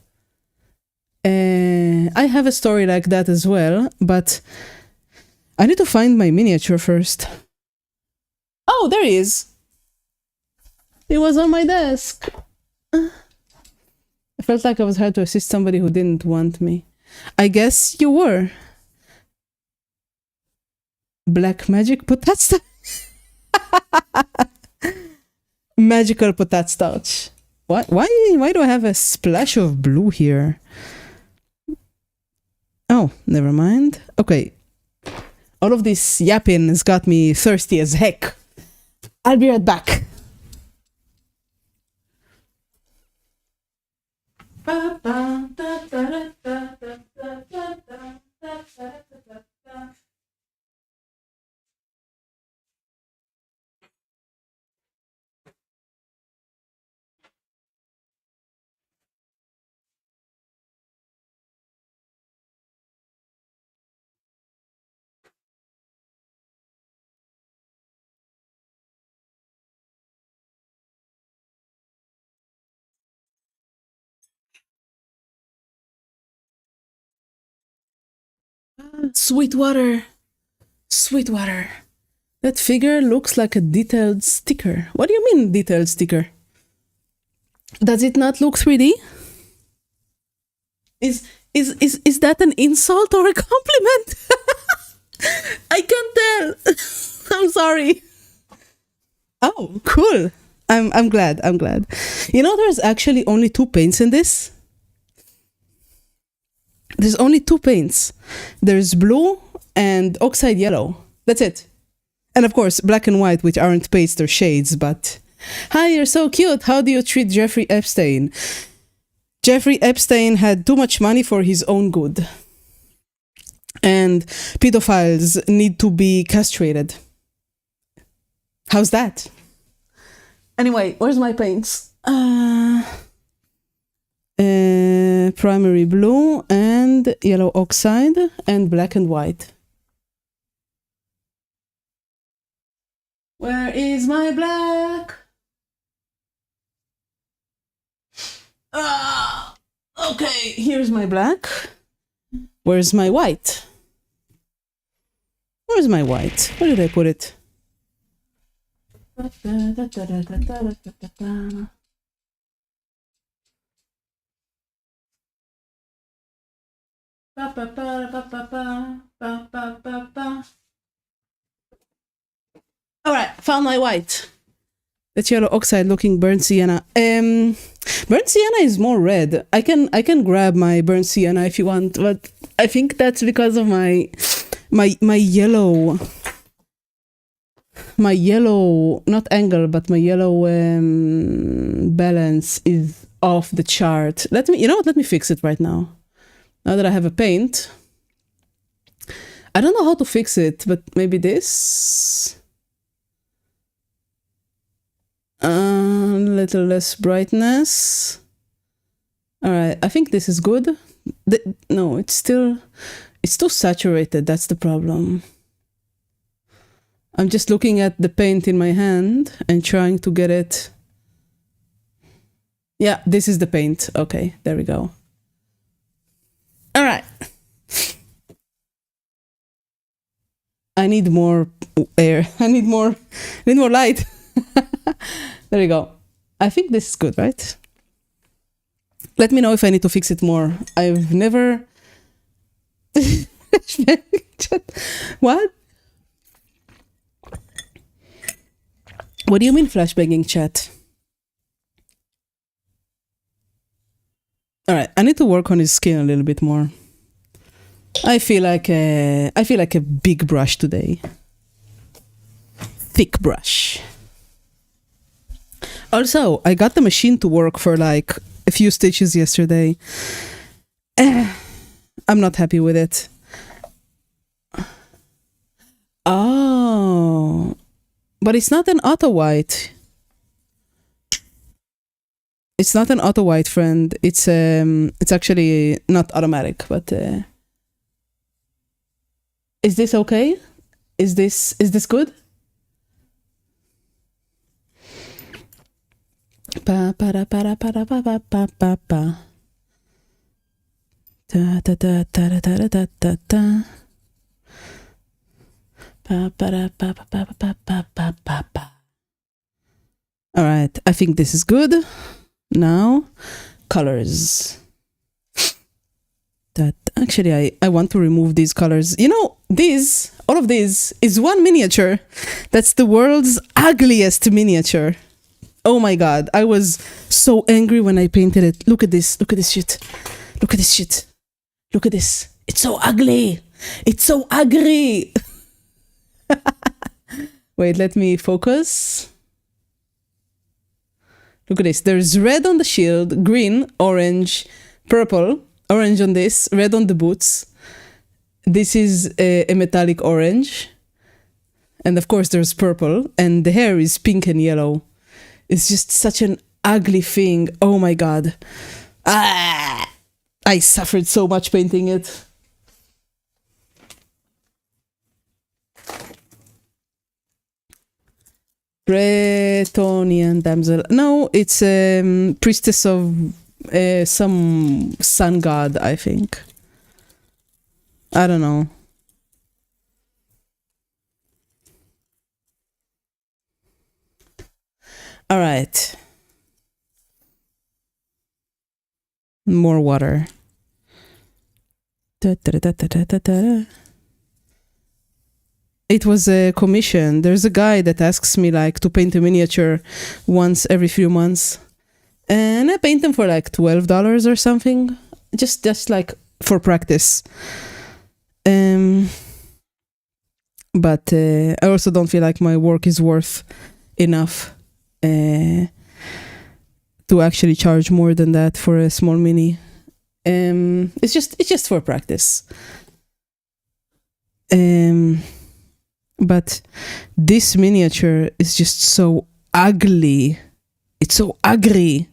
I have a story like that as well, but I need to find my miniature first. Oh, there he is. It was on my desk. I felt like I was hired to assist somebody who didn't want me. I guess you were. Black magic potato starch. Magical potato starch. Why do I have a splash of blue here? Oh, never mind. Okay. All of this yapping has got me thirsty as heck. I'll be right back. Sweetwater. That figure looks like a detailed sticker. What do you mean, detailed sticker? Does it not look 3D? Is that an insult or a compliment? I can't tell. I'm sorry. Oh, cool. I'm glad. You know, there's actually only 2 paints in this. There's only 2 paints. There's blue and oxide yellow. That's it. And of course, black and white, which aren't paints, they're shades, but... Hi, you're so cute. How do you treat Jeffrey Epstein? Jeffrey Epstein had too much money for his own good. And pedophiles need to be castrated. How's that? Anyway, where's my paints? Primary blue and yellow oxide and black and white. Where is my black? Okay, here's my black. Where's my white? Where's my white? Where did I put it? All right, found my white. That's yellow oxide looking burnt sienna. Burnt sienna is more red. I can grab my burnt sienna if you want, but I think that's because of my yellow, not angle, but my yellow balance is off the chart. Let me fix it right now. Now that I have a paint. I don't know how to fix it, but maybe this. Little less brightness. All right, I think this is good. No, it's too saturated. That's the problem. I'm just looking at the paint in my hand and trying to get it. Yeah, this is the paint. Okay, there we go. All right. I need more air. I need more light. There we go. I think this is good, right? Let me know if I need to fix it more. I've never... What? What do you mean flashbanging chat? All right, I need to work on his skin a little bit more. I feel like a big brush today. thick brush. Also, I got the machine to work for like a few stitches yesterday. I'm not happy with it. Oh, but it's not an auto white. It's not an auto white, friend. It's actually not automatic. But is this okay? Is this good? Pa pa da pa da pa da pa pa pa pa pa. Da da da da da da da da da. Pa pa da pa pa pa pa pa pa pa pa. All right, I think this is good. Now, colors. That actually, I want to remove these colors. You know, all of these is one miniature. That's the world's ugliest miniature. Oh my god, I was so angry when I painted it. Look at this shit. Look at this shit. Look at this. It's so ugly. It's so ugly. Wait, let me focus. Look at this. There's red on the shield, green, orange, purple, orange on this, red on the boots. This is a metallic orange. And of course there's purple, and the hair is pink and yellow. It's just such an ugly thing. Oh my god. I suffered so much painting it. Bretonian damsel. No, it's priestess of some sun god, I think. I don't know. All right. More water. Da, da, da, da, da, da, da. It was a commission. There's a guy that asks me like to paint a miniature once every few months. And I paint them for like $12 or something. Just like for practice. But I also don't feel like my work is worth enough to actually charge more than that for a small mini. It's just for practice. But this miniature is just so ugly. It's so ugly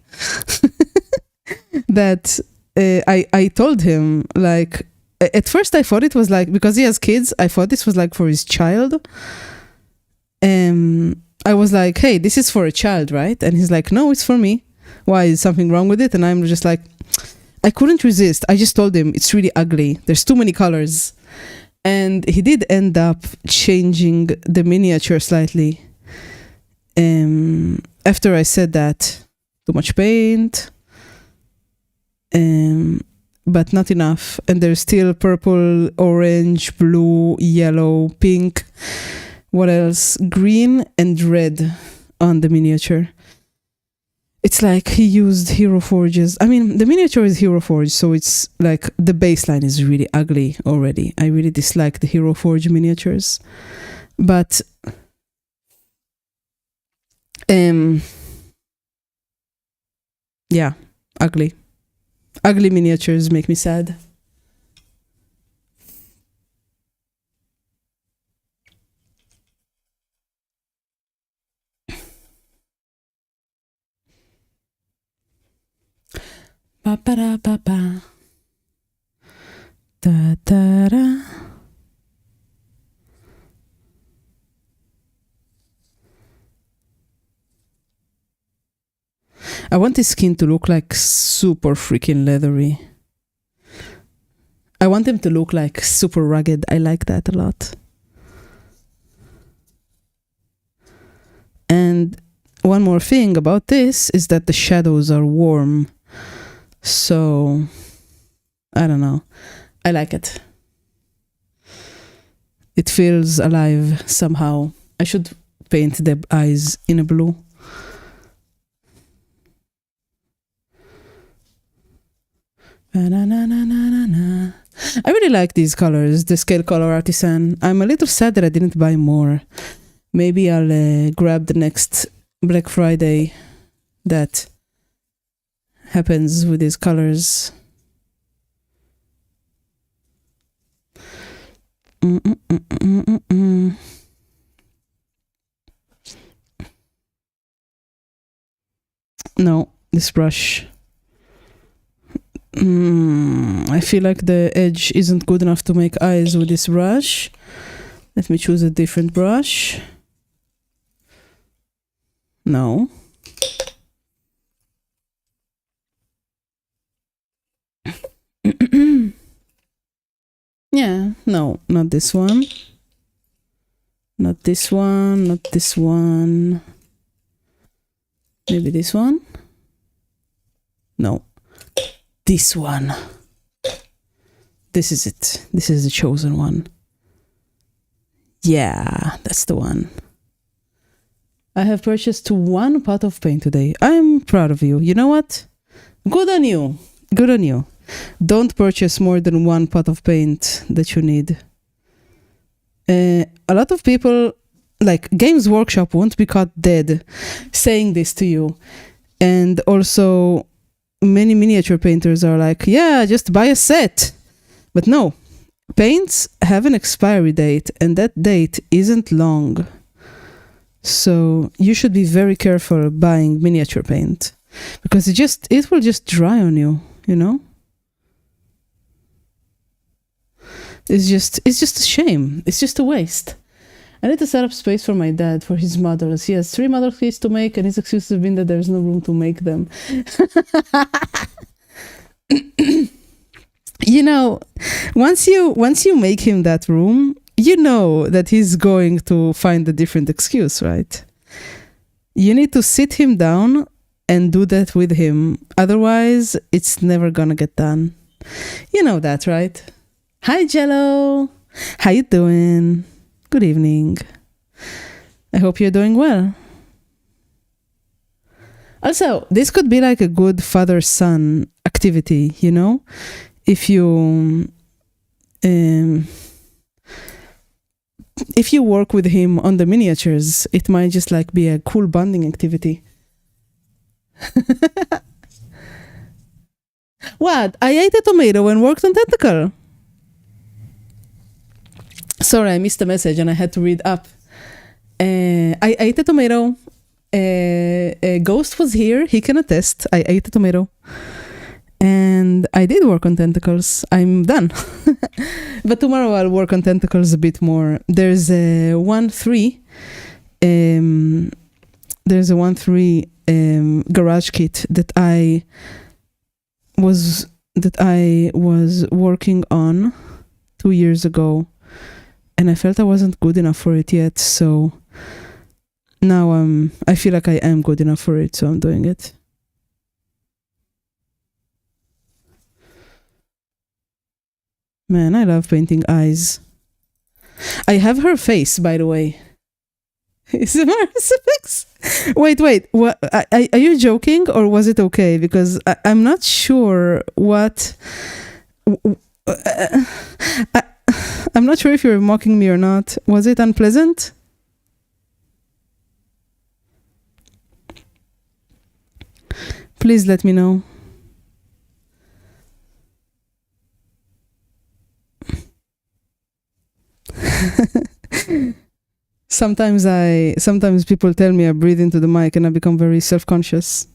that I told him, like, at first I thought it was like, because he has kids, I thought this was like for his child. I was like, hey, this is for a child, right? And he's like, no, it's for me. Why, is something wrong with it? And I'm just like, I couldn't resist. I just told him it's really ugly. There's too many colors. And he did end up changing the miniature slightly. After I said that, too much paint, but not enough. And there's still purple, orange, blue, yellow, pink. What else? Green and red on the miniature. It's like he used Hero Forges. I mean, the miniature is Hero Forge, so it's like the baseline is really ugly already. I really dislike the Hero Forge miniatures. But yeah, ugly. Ugly miniatures make me sad. Ba ba da ba ba. Da da da. I want his skin to look like super freaking leathery. I want him to look like super rugged. I like that a lot. And one more thing about this is that the shadows are warm. So, I don't know. I like it. It feels alive somehow. I should paint the eyes in a blue. I really like these colors, the Scale Color Artisan. I'm a little sad that I didn't buy more. Maybe I'll grab the next Black Friday that happens with these colors. No, this brush. I feel like the edge isn't good enough to make eyes with this brush. Let me choose a different brush. No. Yeah, no, not this one. Not this one, not this one. Maybe this one? No. This one. This is it. This is the chosen one. Yeah, that's the one. I have purchased 1 pot of paint today. I'm proud of you. You know what? Good on you. Good on you. Don't purchase more than 1 pot of paint that you need. A lot of people, like Games Workshop, won't be caught dead saying this to you. And also, many miniature painters are like, yeah, just buy a set. But no, paints have an expiry date, and that date isn't long. So you should be very careful buying miniature paint, because it will just dry on you, you know? It's just a shame. It's just a waste. I need to set up space for my dad for his models. He has 3 model kits to make, and his excuse has been that there's no room to make them. You know, once you make him that room, you know that he's going to find a different excuse, right? You need to sit him down and do that with him. Otherwise, it's never gonna get done. You know that, right? Hi, Jello. How you doing? Good evening. I hope you're doing well. Also, this could be like a good father-son activity, you know? If you work with him on the miniatures, it might just like be a cool bonding activity. What? I ate a tomato and worked on Tentacle. Sorry, I missed the message and I had to read up. I ate a tomato. A Ghost was here. He can attest. I ate a tomato. And I did work on Tentacles. I'm done. But tomorrow I'll work on Tentacles a bit more. There's a 1-3. There's a 1-3 garage kit that I was working on 2 years ago. And I felt I wasn't good enough for it yet, so now I feel like I am good enough for it, so I'm doing it. Man, I love painting eyes. I have her face, by the way. Is it Marcifix? Wait. What? Are you joking, or was it okay? Because I'm not sure what... I'm not sure if you're mocking me or not. Was it unpleasant? Please let me know. Sometimes people tell me I breathe into the mic and I become very self-conscious.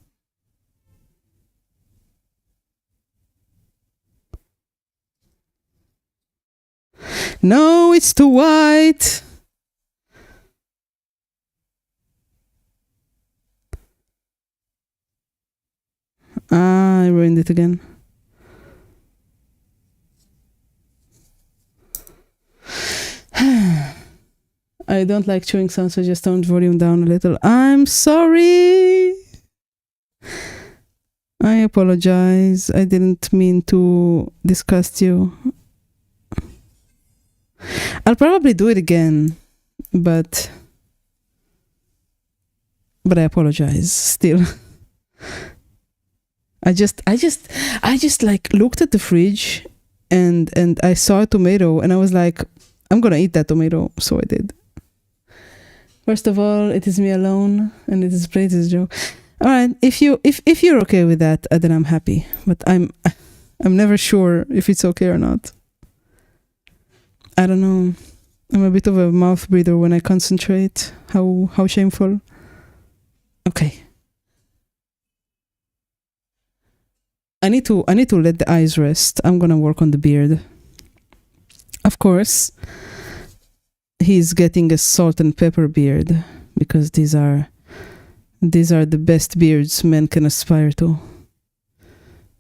No, it's too white. I ruined it again. I don't like chewing sounds, so just turn volume down a little. I'm sorry. I apologize. I didn't mean to disgust you. I'll probably do it again, but I apologize still. I just like looked at the fridge and I saw a tomato and I was like, I'm gonna eat that tomato, so I did. First of all, it is me alone, and it is Praise's joke. All right, if you're okay with that, then I'm happy. But I'm never sure if it's okay or not. I don't know. I'm a bit of a mouth breather when I concentrate. How shameful. Okay. I need to let the eyes rest. I'm gonna work on the beard. Of course, he's getting a salt and pepper beard because these are the best beards men can aspire to.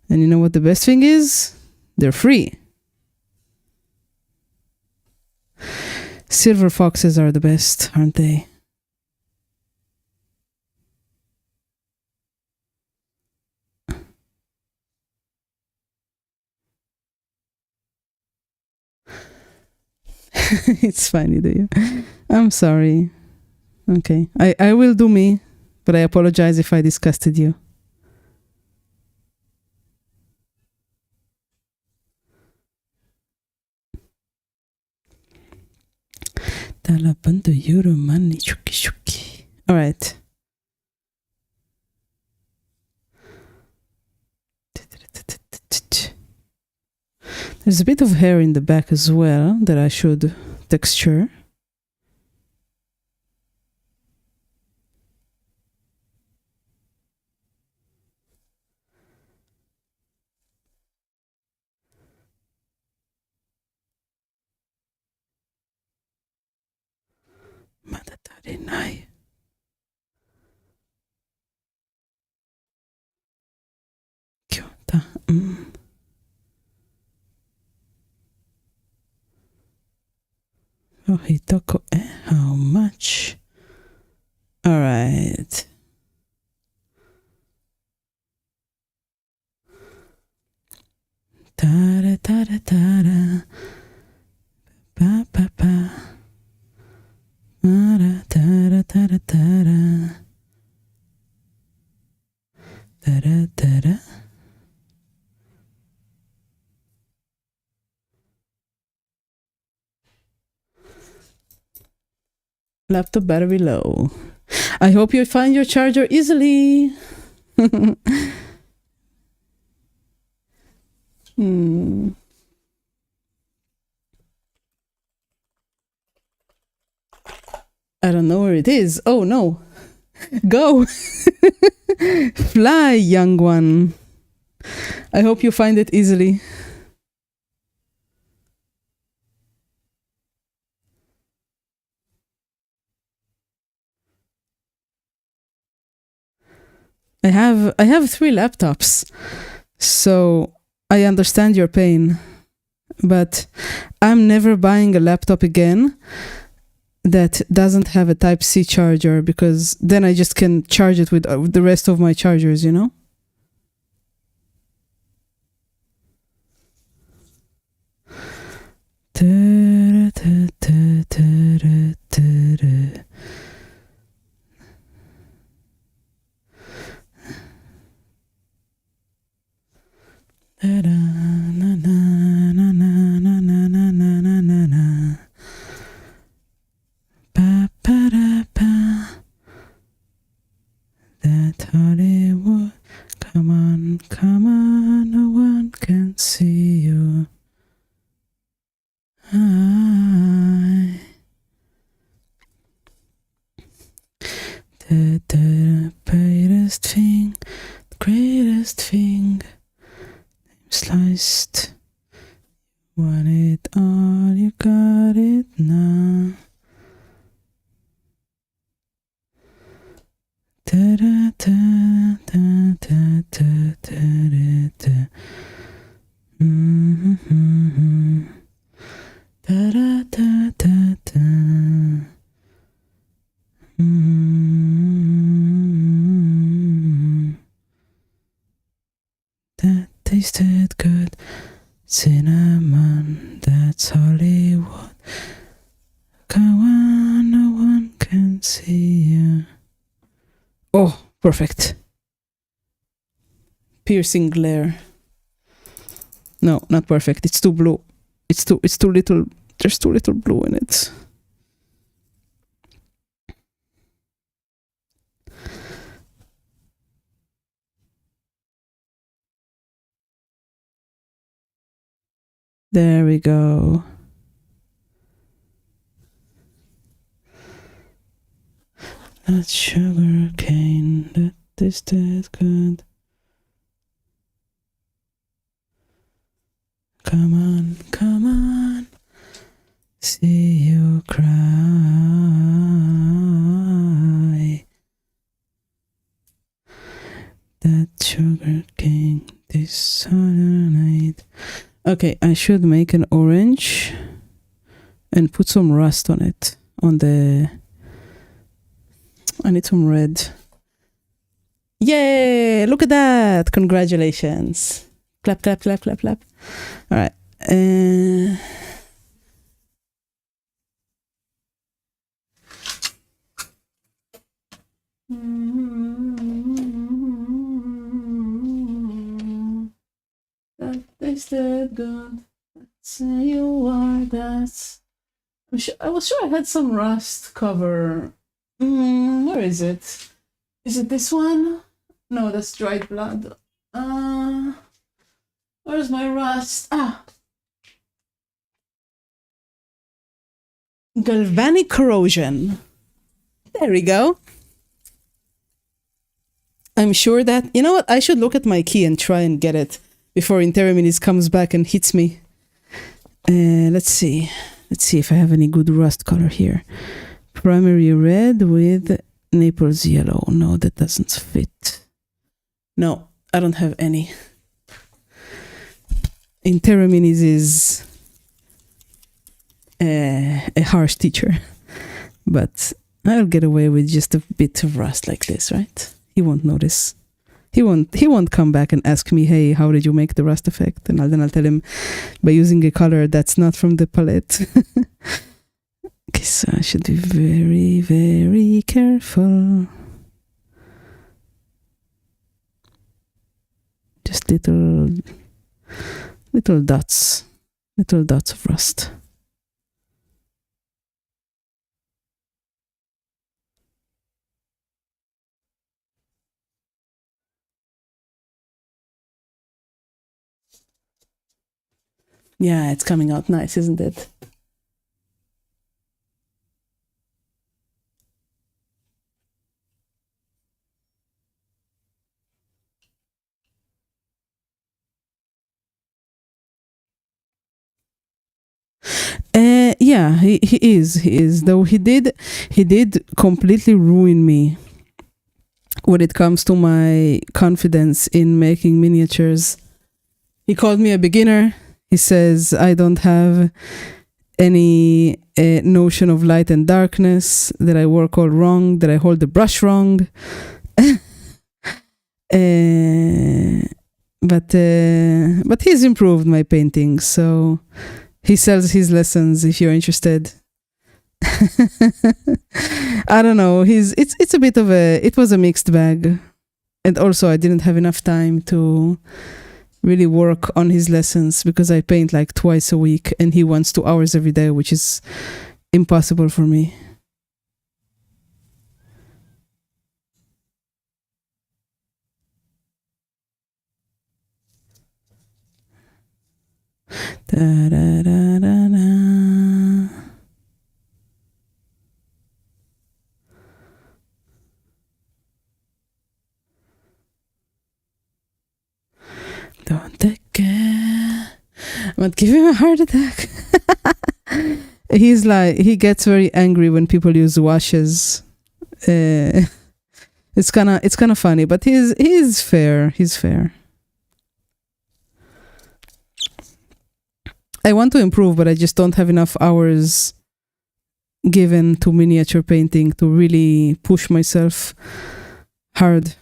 And you know what the best thing is? They're free. Silver foxes are the best, aren't they? It's funny, do you? I'm sorry. Okay. I will do me, but I apologize if I disgusted you. All right. There's a bit of hair in the back as well that I should texture. Madatarinai. Kyota. Oh, hitoko. How much? All right. Tara tara tara. Pa pa pa. Tara tara tara tara. Tara tara. Laptop battery low. I hope you find your charger easily. I don't know where it is. Oh no. Go. Fly, young one. I hope you find it easily. I have 3 laptops, so I understand your pain, but I'm never buying a laptop again that doesn't have a Type-C charger, because then I just can charge it with the rest of my chargers, you know? That Hollywood, come on, no one can see you. The greatest thing, sliced. Want it all, you got it now. Da da da da da da da da. Da da da da da. That tasted good. Cinnamon, that's Hollywood. Come on, no one can see you. Oh, perfect. Piercing glare. No, not perfect. It's too blue. It's too little. There's too little blue in it. There we go. That sugar cane that tasted good. Come on, come on. See you cry. That sugar cane this other night. Okay, I should make an orange and put some rust on it. I need some red. Yay! Look at that! Congratulations. Clap, clap, clap, clap, clap. All right. That tasted good. That's you are that. I was sure I had some rust cover. Where is it? Is it this one? No, that's dried blood. Where's my rust? Galvanic corrosion. There we go. I'm sure that, you know what, I should look at my key and try and get it before Interminis comes back and hits me. Let's see. Let's see if I have any good rust color here. Primary red with Naples yellow. No, that doesn't fit. No, I don't have any. Interminis is a harsh teacher, but I'll get away with just a bit of rust like this, right? He won't notice. He won't come back and ask me, hey, how did you make the rust effect? And then I'll tell him by using a color that's not from the palette. Okay, so I should be very, very careful. Just little dots of rust. Yeah, it's coming out nice, isn't it? Yeah, he is. Though he did completely ruin me when it comes to my confidence in making miniatures. He called me a beginner. He says I don't have any notion of light and darkness, that I work all wrong, that I hold the brush wrong. But he's improved my painting, so he sells his lessons if you're interested. I don't know. It's a bit of it was a mixed bag, and also I didn't have enough time to really work on his lessons because I paint like twice a week, and he wants 2 hours every day, which is impossible for me. Da, da, da, da, da. Don't take care. I'm not giving him a heart attack. He gets very angry when people use washes. It's kind of funny, but he's fair. He's fair. I want to improve, but I just don't have enough hours given to miniature painting to really push myself hard,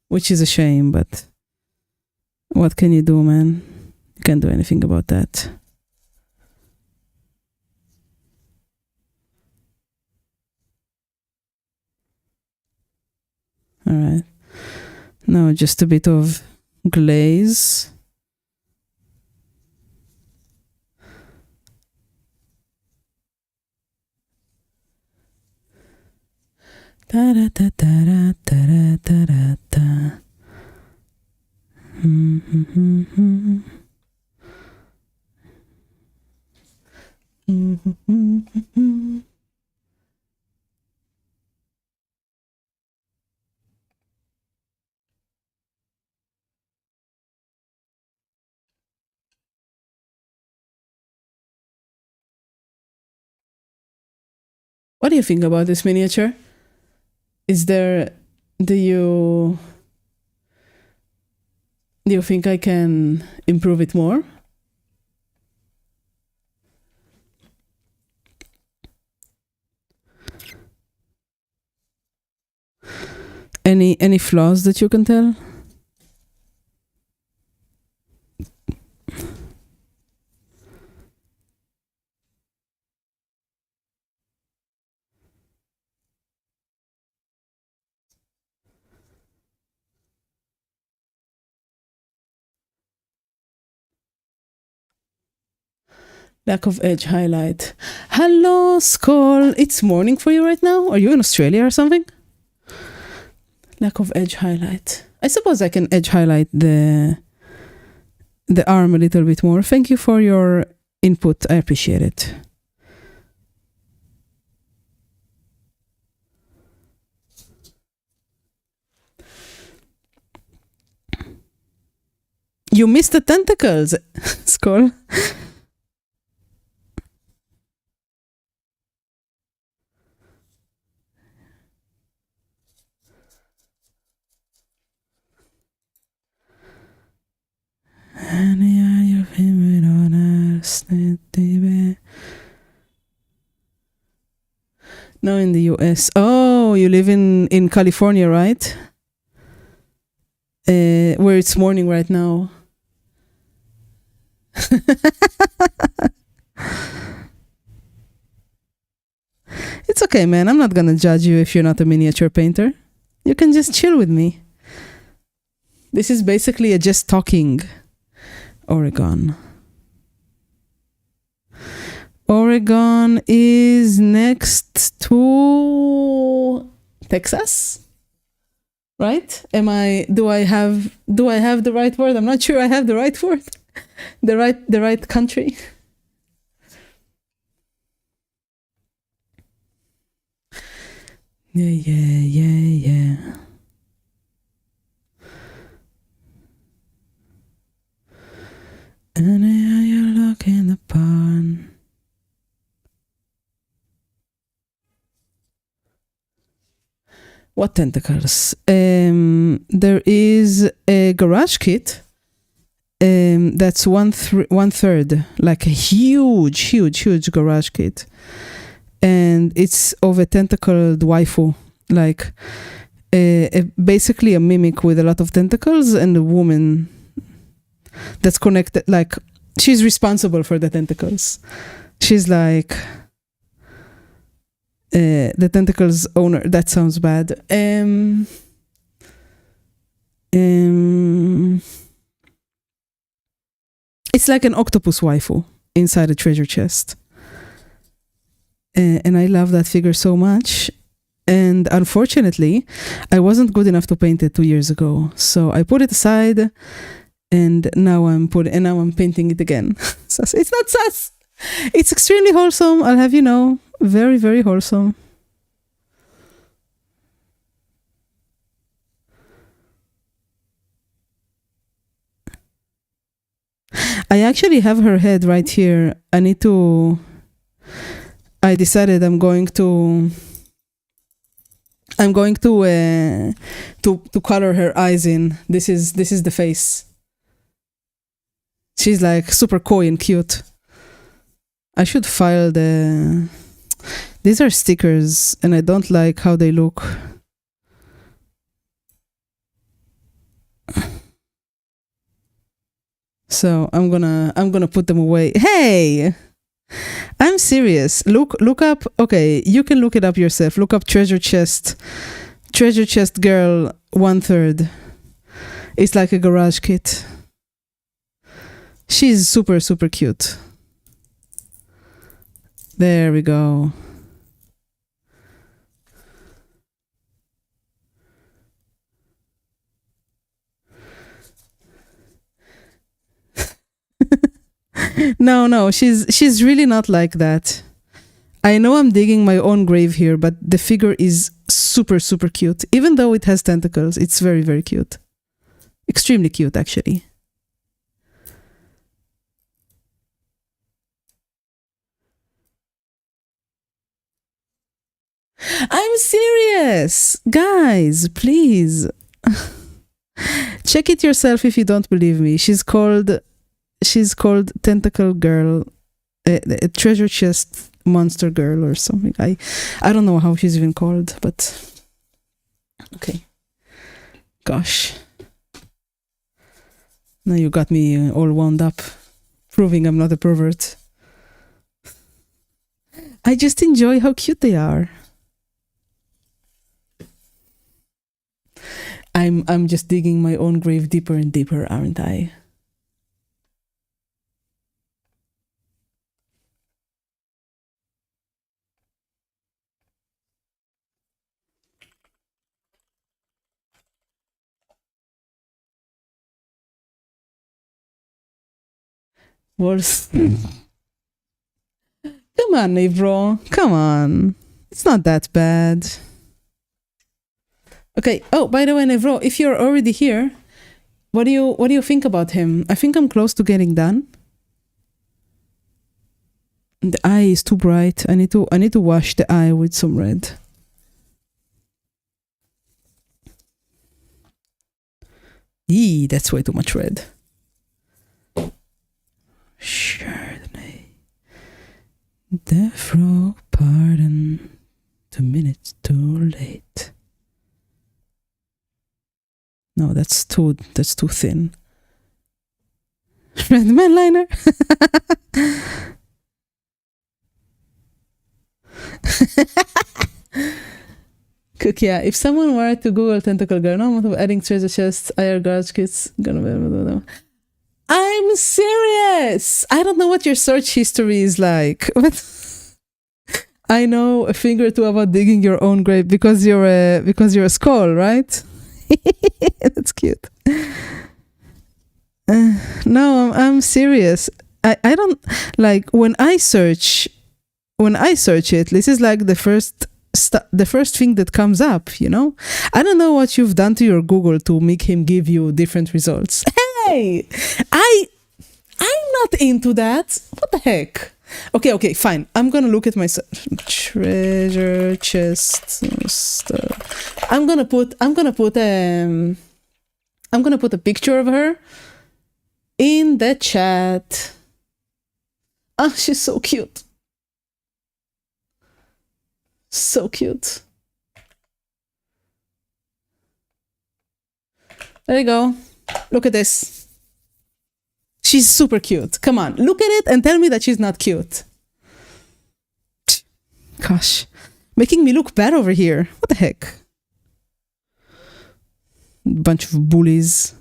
which is a shame, but what can you do, man? You can't do anything about that. All right. Now just a bit of glaze. Da da da da da da da da. What do you think about this miniature? Is there, do you think I can improve it more? Any flaws that you can tell? Lack of edge highlight. Hello, Skull. It's morning for you right now? Are you in Australia or something? Lack of edge highlight. I suppose I can edge highlight the arm a little bit more. Thank you for your input. I appreciate it. You missed the tentacles, Skull. No, in the US. Oh, you live in California, right? Where it's morning right now. It's okay, man. I'm not gonna judge you if you're not a miniature painter. You can just chill with me. This is basically a just talking Oregon. Oregon is next to Texas, right? Do I have the right word? I'm not sure I have the right word. The right country. Yeah. And now you look in the pond. What tentacles? There is a garage kit. That's one third, like a huge garage kit, and it's of a tentacled waifu, like basically a mimic with a lot of tentacles and a woman that's connected, like she's responsible for the tentacles. She's like the tentacles owner. That sounds bad. It's like an octopus waifu inside a treasure chest. And I love that figure so much. And unfortunately, I wasn't good enough to paint it 2 years ago. So I put it aside, and now I'm painting it again. It's not sus. It's extremely wholesome, I'll have you know. Very, very wholesome. I actually have her head right here. I decided I'm going to color her eyes in. This is the face. She's like super coy and cute. I should file the... These are stickers and I don't like how they look. So I'm gonna put them away. Hey! I'm serious. Look up. Okay, you can look it up yourself. Look up treasure chest girl 1/3. It's like a garage kit. She's super, super cute. There we go. No, she's really not like that. I know I'm digging my own grave here, but the figure is super, super cute. Even though it has tentacles, it's very, very cute. Extremely cute, actually. I'm serious. Guys, please. Check it yourself if you don't believe me. She's called Tentacle Girl, a treasure chest monster girl or something. I don't know how she's even called, but okay. Gosh. Now you got me all wound up, proving I'm not a pervert. I just enjoy how cute they are. I'm just digging my own grave deeper and deeper, aren't I? Worse. Come on, Navro. Come on. It's not that bad. Okay. Oh, by the way, Navro, if you're already here, what do you think about him? I think I'm close to getting done. The eye is too bright. I need to wash the eye with some red. Yee, that's way too much red. Chardonnay. Death row, pardon. 2 minutes too late. No, that's too thin. Red man liner. Cook, yeah. If someone were to Google Tentacle Girl, no amount of adding treasure chests, IR garage kits, gonna be. I'm serious. I don't know what your search history is like, but I know a thing or two about digging your own grave because you're a skull, right? That's cute. No, I'm serious. I don't like when I search it. This is like the first thing that comes up. You know, I don't know what you've done to your Google to make him give you different results. Hey, I'm not into that. What the heck? Okay, fine. I'm gonna look at my treasure chest stuff. I'm gonna put a picture of her in the chat. Oh, she's so cute. So cute. There you go. Look at this. She's super cute. Come on, look at it and tell me that she's not cute. Gosh, making me look bad over here. What the heck? Bunch of bullies.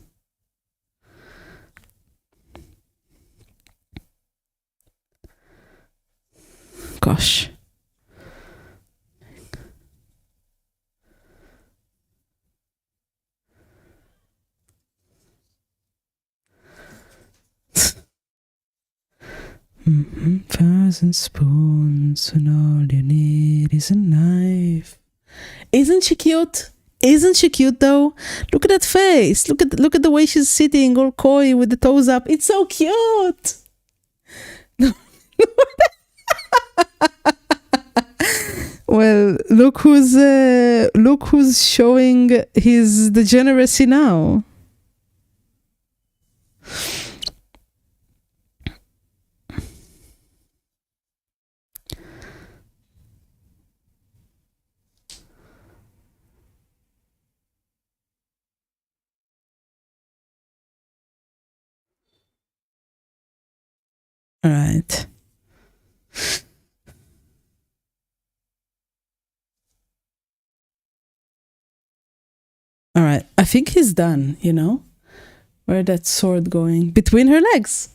Gosh. Thousand spoons and all you need is a knife. Isn't she cute? Isn't she cute though? Look at that face. Look at the way she's sitting all coy with the toes up. It's so cute. Well, look who's showing his degeneracy now. All right. All right. I think he's done, you know? Where's that sword going? Between her legs.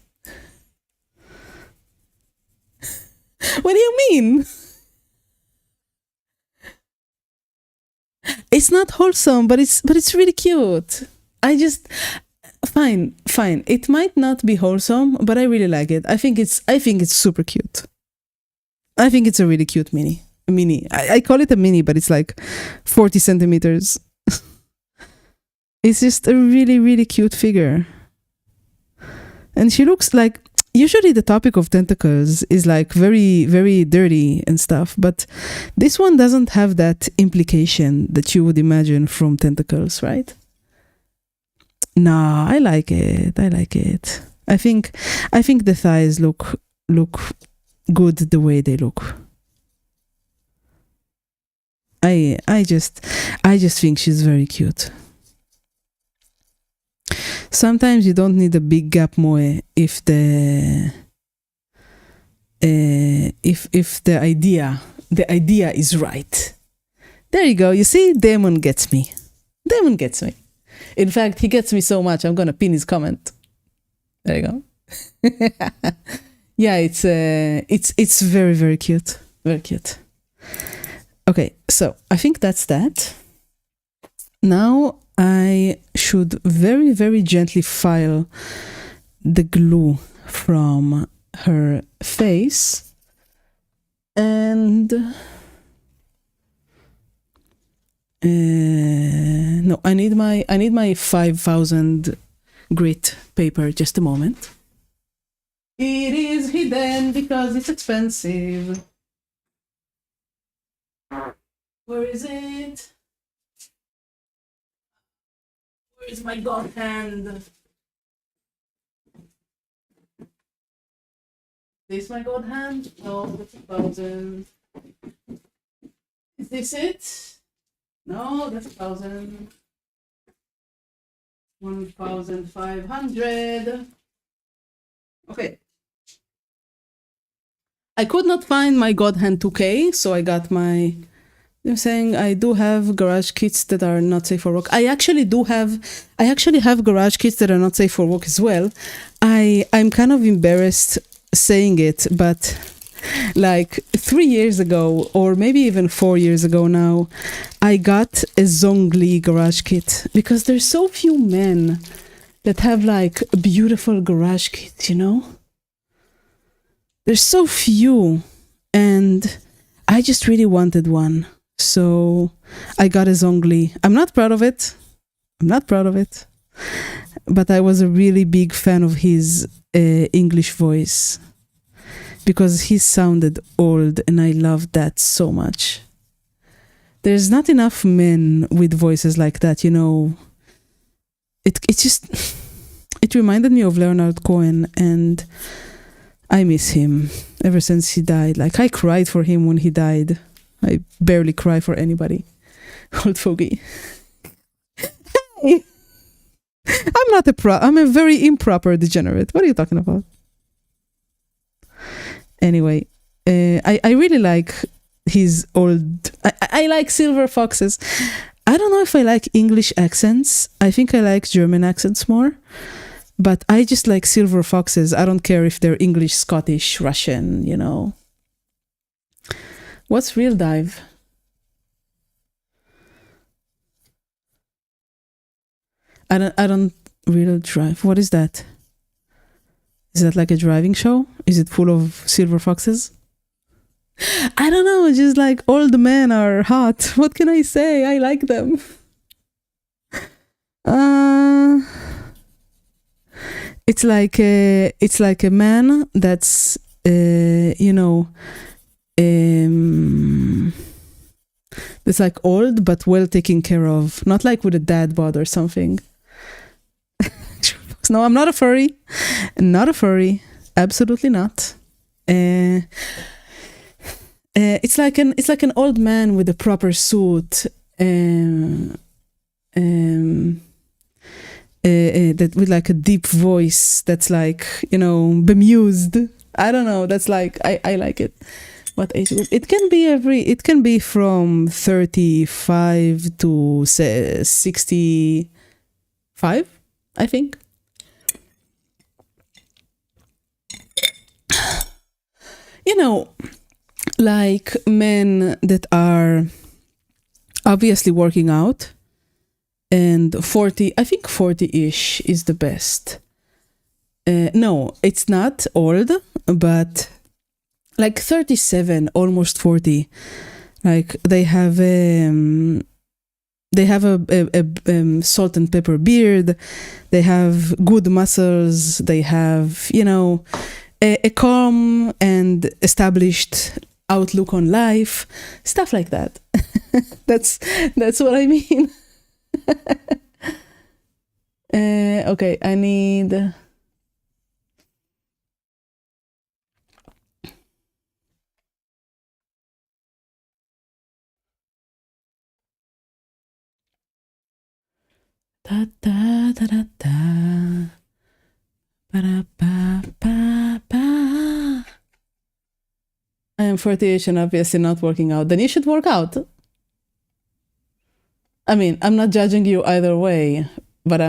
What do you mean? It's not wholesome, but it's really cute. Fine. It might not be wholesome, but I really like it. I think it's super cute. I think it's a really cute mini. I call it a mini, but it's like 40 centimeters. It's just a really, really cute figure. And she looks like, usually the topic of tentacles is like very, very dirty and stuff, but this one doesn't have that implication that you would imagine from tentacles, right? No, I like it. I like it. I think the thighs look good the way they look. I just think she's very cute. Sometimes you don't need a big gap moe if the idea is right. There you go. You see, Damon gets me. Damon gets me. In fact, he gets me so much, I'm gonna pin his comment. There you go. Yeah, it's very, very cute. Very cute. Okay, so I think that's that. Now I should very, very gently file the glue from her face. And no, I need my 5,000 grit paper. Just a moment. It is hidden because it's expensive. Where is it? Where is my god hand? This my god hand? No, that's 1,000. Is this it? No, that's 1,000. 1,500. Okay. I could not find my God Hand 2K, so I got my... I'm saying I do have garage kits that are not safe for work. I actually have garage kits that are not safe for work as well. I'm kind of embarrassed saying it, but like 3 years ago, or maybe even 4 years ago now, I got a Zongli garage kit because there's so few men that have like beautiful garage kits, you know? There's so few, and I just really wanted one. So I got a Zongli. I'm not proud of it. But I was a really big fan of his English voice because he sounded old, and I loved that so much. There's not enough men with voices like that, you know. It reminded me of Leonard Cohen, and I miss him ever since he died. Like, I cried for him when he died. I barely cry for anybody. Old fogey. Hey! I'm a very improper degenerate. What are you talking about? Anyway, I really like his old... I like Silver Foxes. I don't know if I like English accents. I think I like German accents more. But I just like Silver Foxes. I don't care if they're English, Scottish, Russian, you know. What's Real Dive? I don't real drive. What is that? Is that like a driving show? Is it full of silver foxes? I don't know. Just like all the men are hot. What can I say? I like them. It's like a man that's you know, it's like old but well taken care of, not like with a dad bod or something. No, I'm not a furry. Not a furry. Absolutely not. It's like an old man with a proper suit. That with like a deep voice that's like, you know, bemused. I don't know. That's like I like it. What age group? It can be from 35 to 65, I think. You know, like men that are obviously working out, and 40, I think 40-ish is the best. No, it's not old, but like 37, almost 40. Like they have a salt and pepper beard. They have good muscles. They have, you know, a calm and established outlook on life, stuff like that. That's what I mean. Okay, I need. Da da da da da. Ba da ba ba ba. I am 48 and obviously not working out. Then you should work out. I mean, I'm not judging you either way, but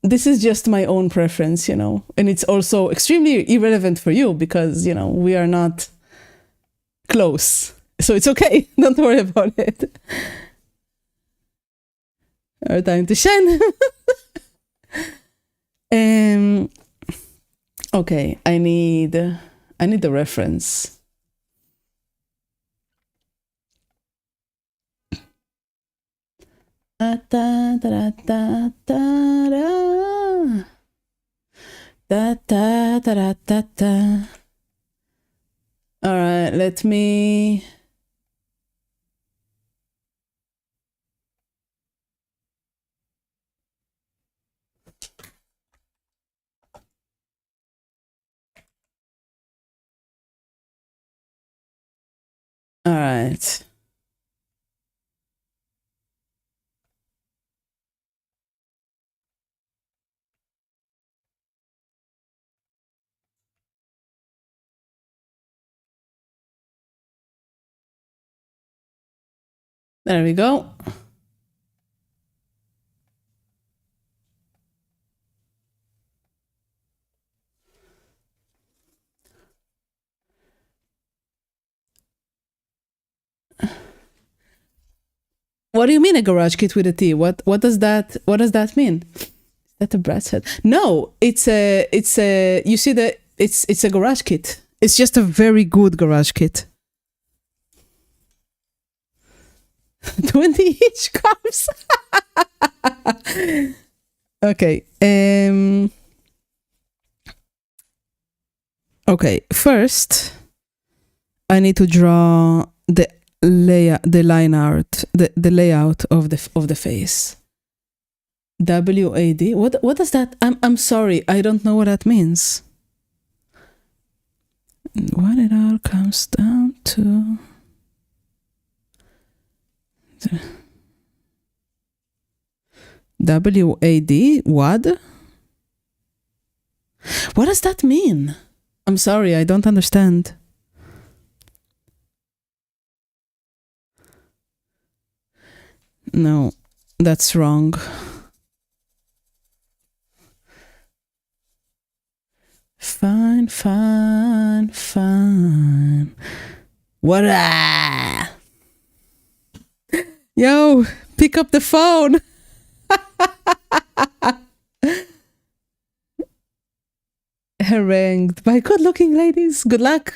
this is just my own preference, and it's also extremely irrelevant for you because, we are not close. So it's okay. Don't worry about it. Our time to shine. Okay, I need the reference. Da da da da da da da da da da da. All right, let me. All right. There we go. What do you mean a garage kit with a T? What does that mean? Is that a brass head? No, it's a you see that it's a garage kit. It's just a very good garage kit. 20 each cups. Okay. Okay, first I need to draw the layout of the face. WAD. What does that? I'm sorry, I don't know what that means. What it all comes down to. WAD? What? What does that mean? I'm sorry, I don't understand. No, that's wrong. Fine. What? Yo, pick up the phone. Harangued by good-looking ladies. Good luck.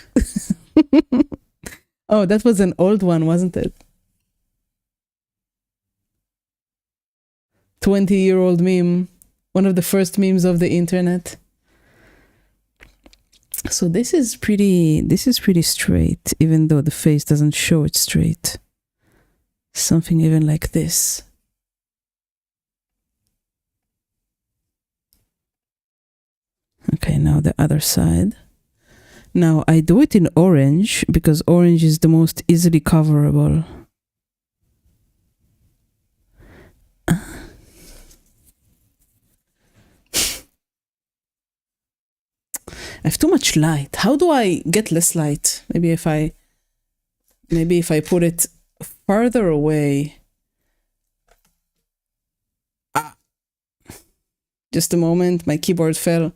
Oh, that was an old one, wasn't it? 20-year-old meme. One of the first memes of the internet. So this is pretty straight, even though the face doesn't show it straight. Something even like this. Okay, now the other side. Now I do it in orange because orange is the most easily coverable. I have too much light. How do I get less light? Maybe if I put it farther away. Just a moment, my keyboard fell.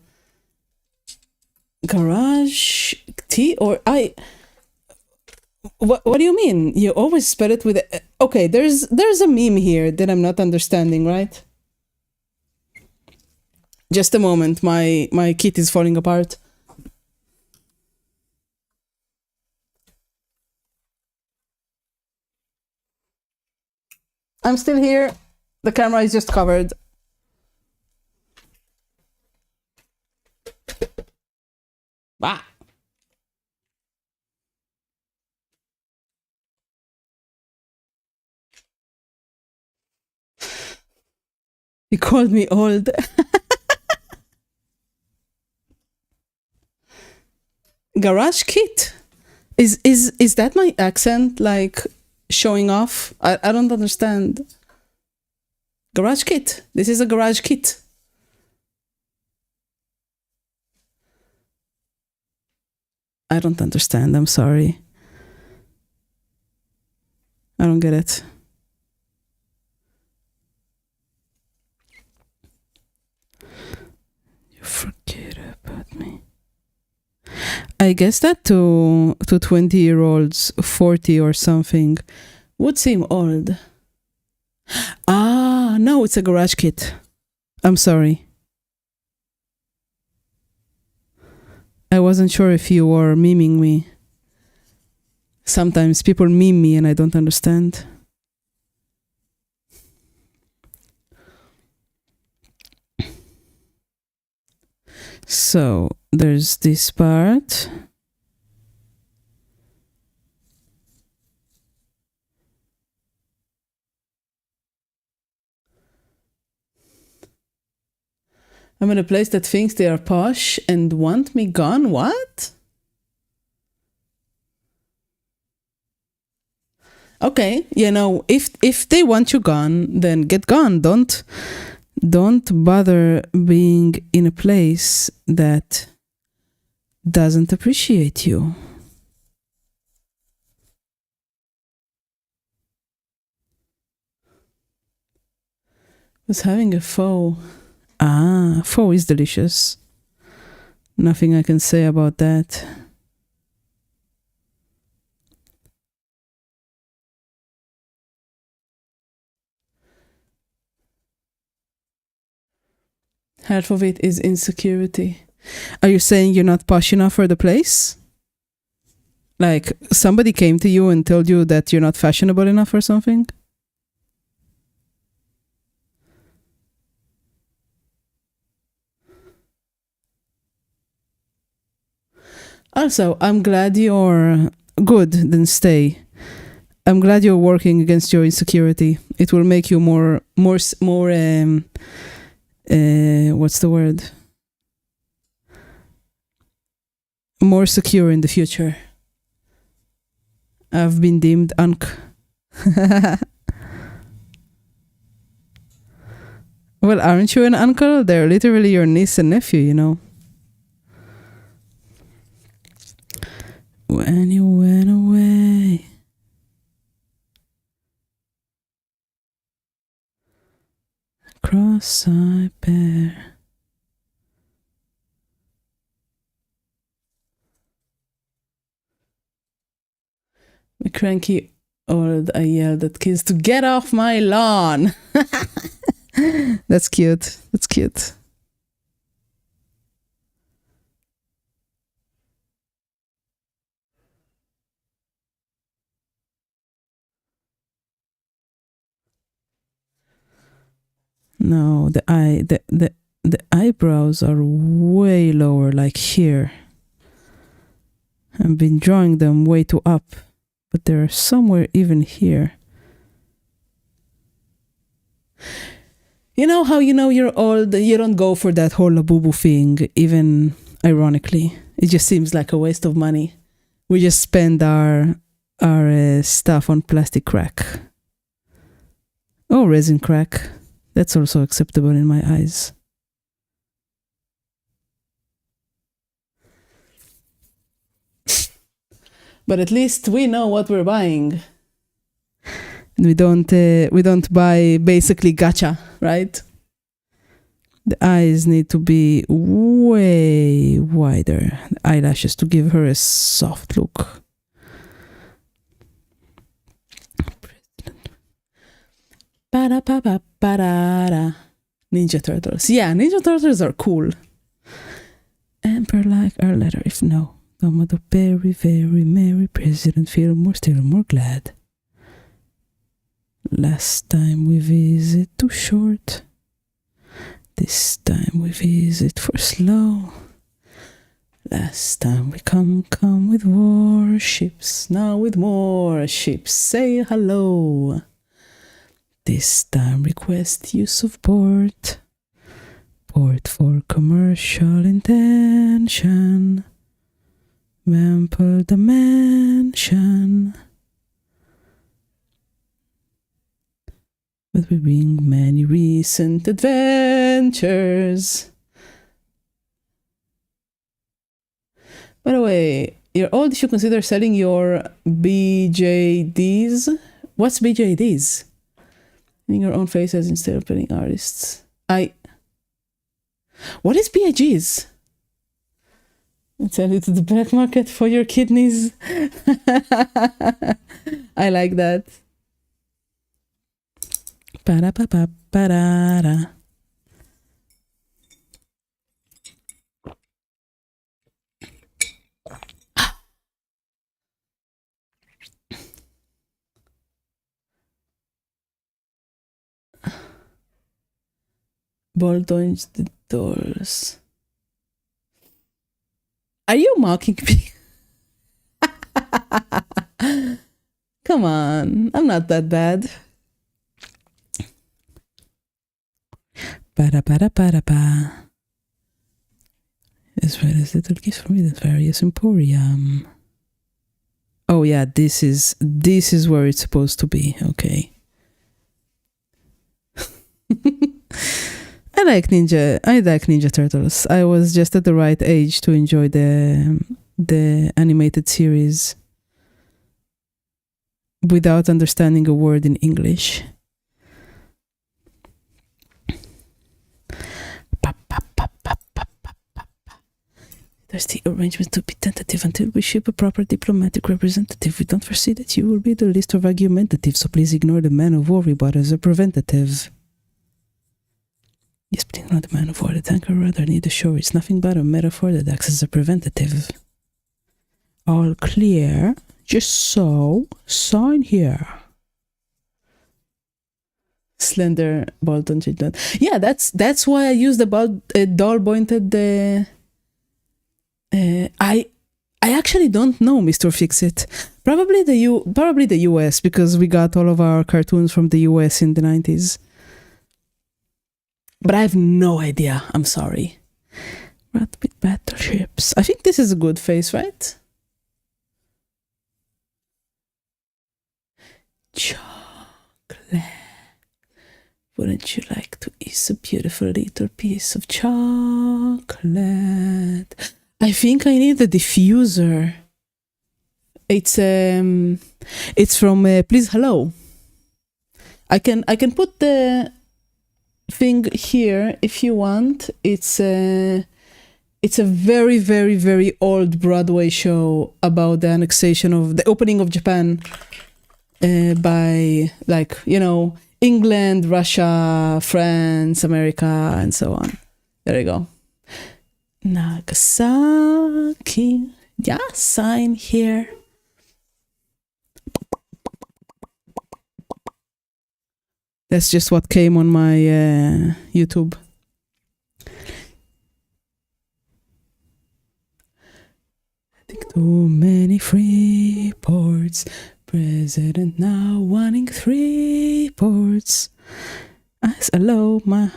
Garage T or I. What do you mean? You always spell it with a, okay, there's a meme here that I'm not understanding, right? Just a moment, my kit is falling apart. I'm still here. The camera is just covered. Ah. He called me old. Garage kit. Is that my accent, like showing off? I don't understand. Garage kit. This is a garage kit. I don't understand. I'm sorry. I don't get it. You forget about me. I guess that to 20-year-olds, 40 or something, would seem old. Ah, no, it's a garage kit. I'm sorry. I wasn't sure if you were memeing me. Sometimes people meme me and I don't understand. So there's this part. I'm in a place that thinks they are posh and want me gone. What? Okay, you know, if they want you gone, then get gone. Don't bother being in a place that doesn't appreciate you. Was having a pho. Ah, pho is delicious. Nothing I can say about that. Half of it is insecurity. Are you saying you're not posh enough for the place? Like somebody came to you and told you that you're not fashionable enough or something? Also, I'm glad you're good, then stay. I'm glad you're working against your insecurity. It will make you more what's the word? More secure in the future. I've been deemed Well, aren't you an uncle? They're literally your niece and nephew, you know. When you went away. Cross-eyed bear. A cranky old, I yelled at kids to get off my lawn. That's cute. That's cute. No, the eyebrows are way lower, like here. I've been drawing them way too up, but they're somewhere even here. You know how you know you're old? You don't go for that whole labubu thing, even ironically. It just seems like a waste of money. We just spend our stuff on plastic crack. Oh, resin crack. That's also acceptable in my eyes. But at least we know what we're buying. We don't buy basically gacha, right? The eyes need to be way wider. The eyelashes to give her a soft look. Ninja Turtles. Yeah, Ninja Turtles are cool. Emperor like our letter. If no, Commodore very, very merry. President Fillmore still more glad. Last time we visit too short. This time we visit for slow. Last time we come with warships, now with more ships. Say hello. This time request use of port. Port for commercial intention. Ample dimension. But we bring many recent adventures. By the way, you're old if you consider selling your BJDs. What's BJDs? In your own faces instead of paying artists. What is BIGs? Sell it to the black market for your kidneys. I like that. Ba-da-ba-ba-ba-da-da. Ball dodge the doors. Are you mocking me? Come on, I'm not that bad. Ba-da-ba-da-ba-da-ba. As well as little gifts from the various emporium. Oh yeah, this is where it's supposed to be. Okay. I like Ninja Turtles. I was just at the right age to enjoy the animated series without understanding a word in English. There's the arrangement to be tentative until we ship a proper diplomatic representative. We don't foresee that you will be the least of argumentative, so please ignore the man of war we bought as a preventative. Yes, but ignore the man of war. The tanker rather need the shore. It's nothing but a metaphor that acts as a preventative. All clear. Just so. Sign here. Slender Bolton Chitland. Yeah, that's why I used the doll pointed. I actually don't know, Mr. Fix-It. Probably the US, because we got all of our cartoons from the US in the 90s. But I have no idea. I'm sorry. Rat with battleships. I think this is a good face, right? Chocolate. Wouldn't you like to eat a beautiful little piece of chocolate? I think I need a diffuser. It's from Please Hello. I can put the thing here if you want. It's a very, very, very old Broadway show about the annexation of the opening of Japan by, like, you know, England, Russia, France, America, and so on. There you go. Nagasaki. Yeah, sign here. That's just what came on my YouTube. I think too many free ports. President now wanting 3 ports. As hello, my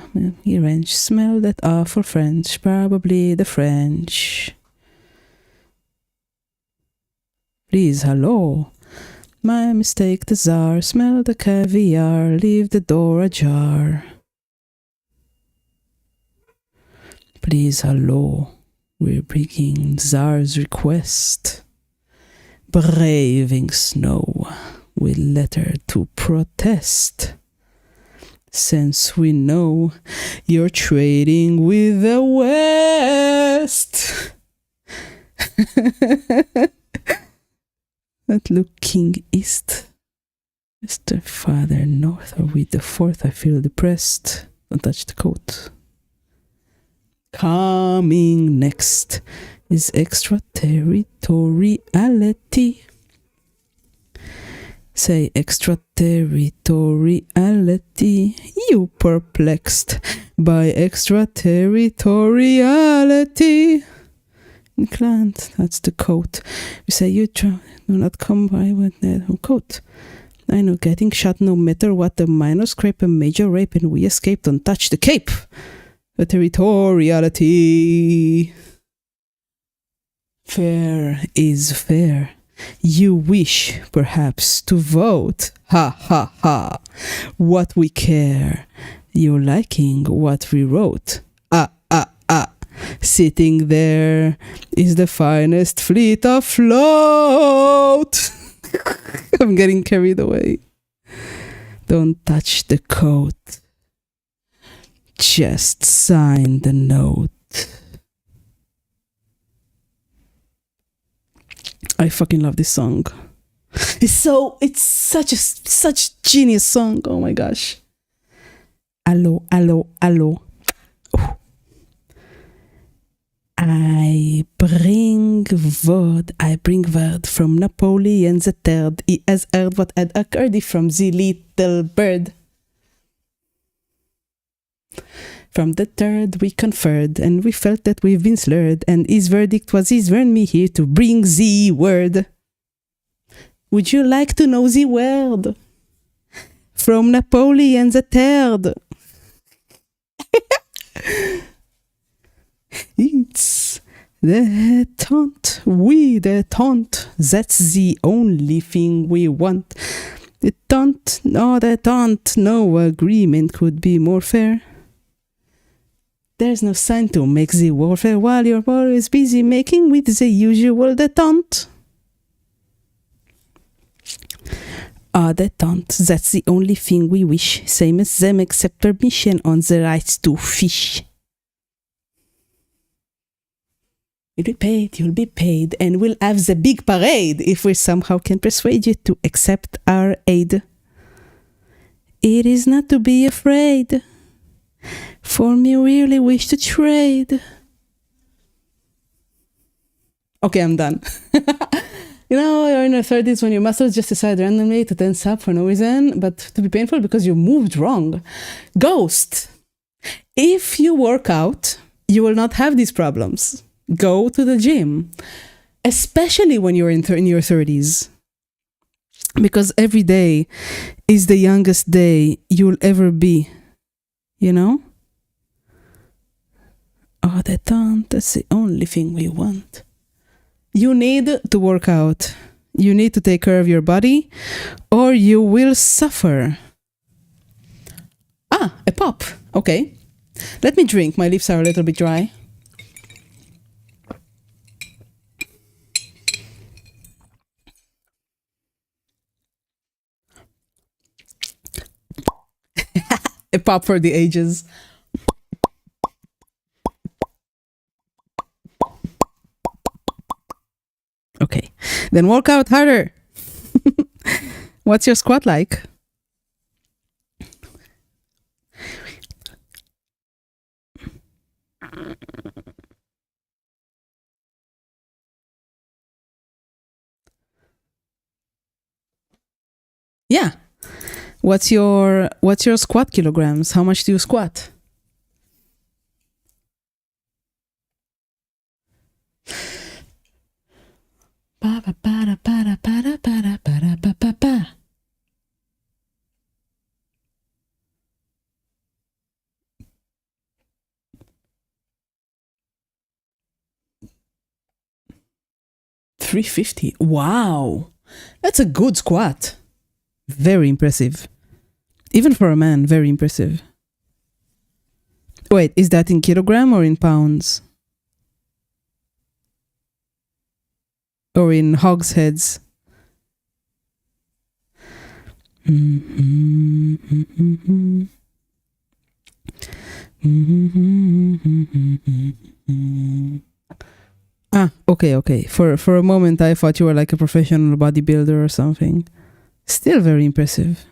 wrench. Smell that awful French. Probably the French. Please, hello. My mistake, the czar. Smell the caviar. Leave the door ajar. Please, hello. We're bringing czar's request. Braving snow with letter to protest. Since we know you're trading with the West. Not looking east. Mr. Father North, or with the 4th, I feel depressed. Don't touch the coat. Coming next is extraterritoriality. Say extraterritoriality. You perplexed by extraterritoriality. Client, that's the coat. We say you do not come by with that coat. I know getting shot no matter what, a minor scrape, a major rape, and we escaped. Don't touch the cape. The territoriality. Fair is fair. You wish, perhaps, to vote. Ha ha ha. What we care. You're liking what we wrote. Ah ah ah. Sitting there is the finest fleet afloat. I'm getting carried away. Don't touch the coat. Just sign the note. I fucking love this song. It's such genius song. Oh my gosh. Allo, allo, allo. I bring word from Napoleon the Third. He has heard what had occurred from the little bird. From the third we conferred, and we felt that we've been slurred, and his verdict was he's warned me here to bring the word. Would you like to know the word? From Napoleon the Third. It's the taunt, we the taunt, that's the only thing we want. The taunt, no agreement could be more fair. There's no sign to make the warfare while you're always busy making with the usual detente. Detente, that's the only thing we wish. Same as them except permission on the rights to fish. You'll be paid, and we'll have the big parade if we somehow can persuade you to accept our aid. It is not to be afraid. For me, really wish to trade. Okay, I'm done. You know, you're in your 30s when your muscles just decide randomly to tense up for no reason, but to be painful because you moved wrong. Ghost. If you work out, you will not have these problems. Go to the gym, especially when you're in your 30s. Because every day is the youngest day you'll ever be. You know? Oh, that's the only thing we want. You need to work out. You need to take care of your body, or you will suffer. Ah, a pop. Okay. Let me drink. My lips are a little bit dry. A pop for the ages. Okay, then work out harder. What's your squat like? Yeah. What's your squat kilograms? How much do you squat? Ba ba ba da ba da ba da ba da ba da ba ba ba. $350. Wow, that's a good squat. Very impressive. Even for a man, very impressive. Wait, is that in kilogram or in pounds? Or in hogsheads? Ah, okay. For a moment, I thought you were like a professional bodybuilder or something. Still very impressive.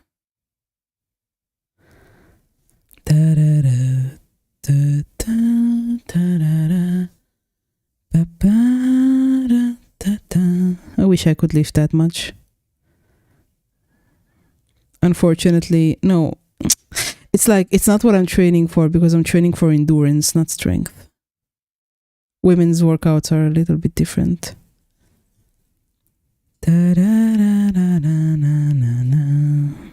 I wish I could lift that much. Unfortunately, no. It's like, it's not what I'm training for, because I'm training for endurance, not strength. women's workouts are a little bit different. Da, da, da, da, da, na, na, na.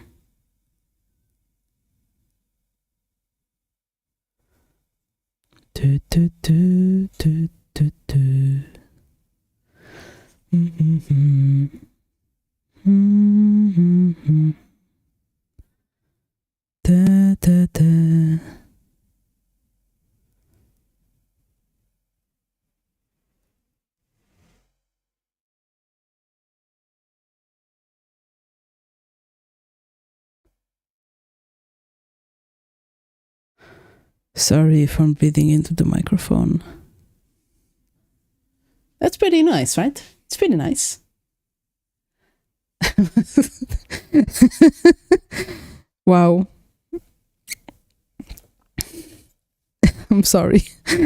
Do, do, do, do, do, do. Mm-hmm. Mm-hmm. Da, da, da. Sorry if I'm breathing into the microphone. That's pretty nice, right? It's pretty nice. Wow. I'm sorry.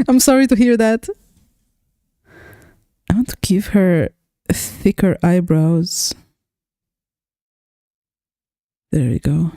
I'm sorry to hear that. I want to give her thicker eyebrows. There we go.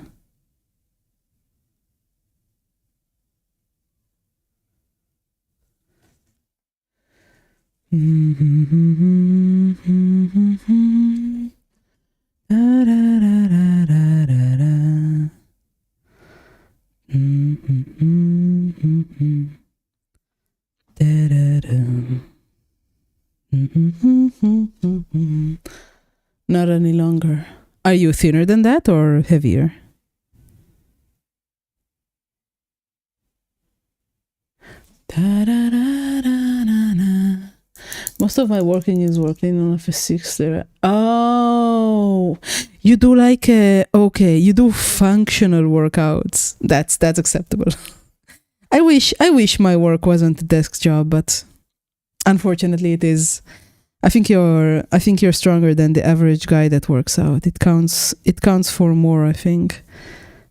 Not any longer. Are you thinner than that or heavier? Most of my working is working on a physics there. Oh, you do like you do functional workouts. That's acceptable. I wish my work wasn't a desk job, but unfortunately it is. I think you're stronger than the average guy that works out. It counts for more, I think.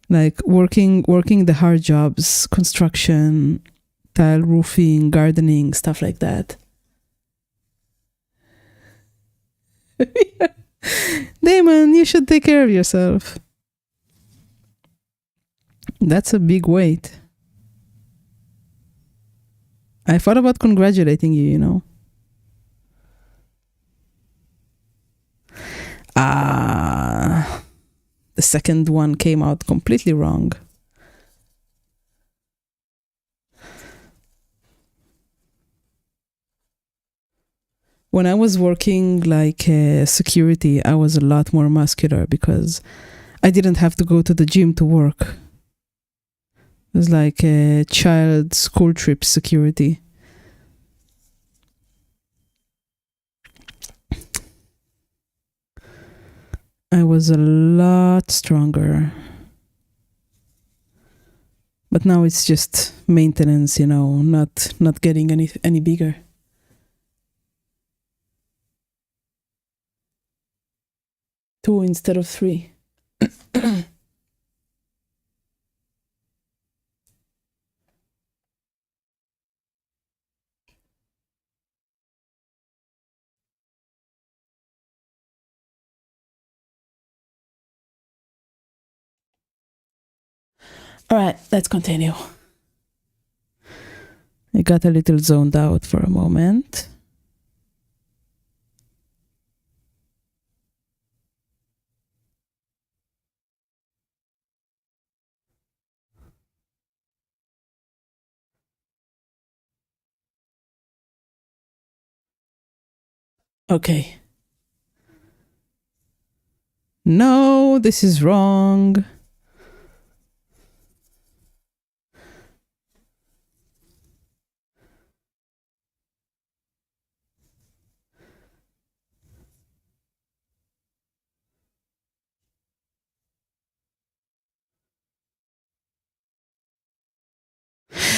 Like working the hard jobs, construction, tile roofing, gardening, stuff like that. Damon, you should take care of yourself. That's a big weight. I thought about congratulating you, you know. The second one came out completely wrong. When I was working like security, I was a lot more muscular because I didn't have to go to the gym to work. It was like a child school trip security. I was a lot stronger. But now it's just maintenance, you know, not getting any bigger. Two instead of three. All right, let's continue. I got a little zoned out for a moment. Okay. No, this is wrong.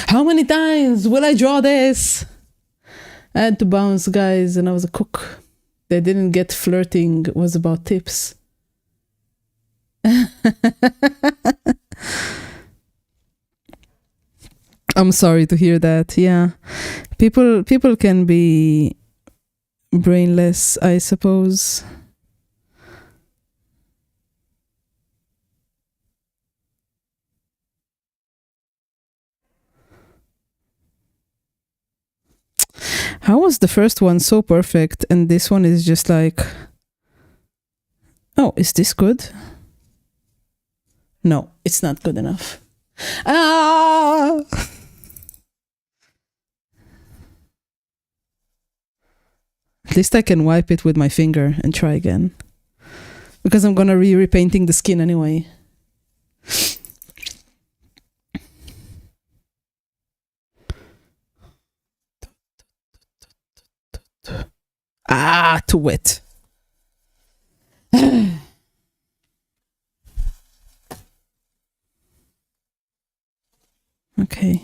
How many times will I draw this? I had to bounce, guys, and I was a cook. They didn't get flirting. It was about tips. I'm sorry to hear that. Yeah. People can be brainless, I suppose. How was the first one so perfect and this one is just like, oh, is this good? No, it's not good enough. Ah! At least I can wipe it with my finger and try again. Because I'm gonna be repainting the skin anyway. Ah, too wet. Okay.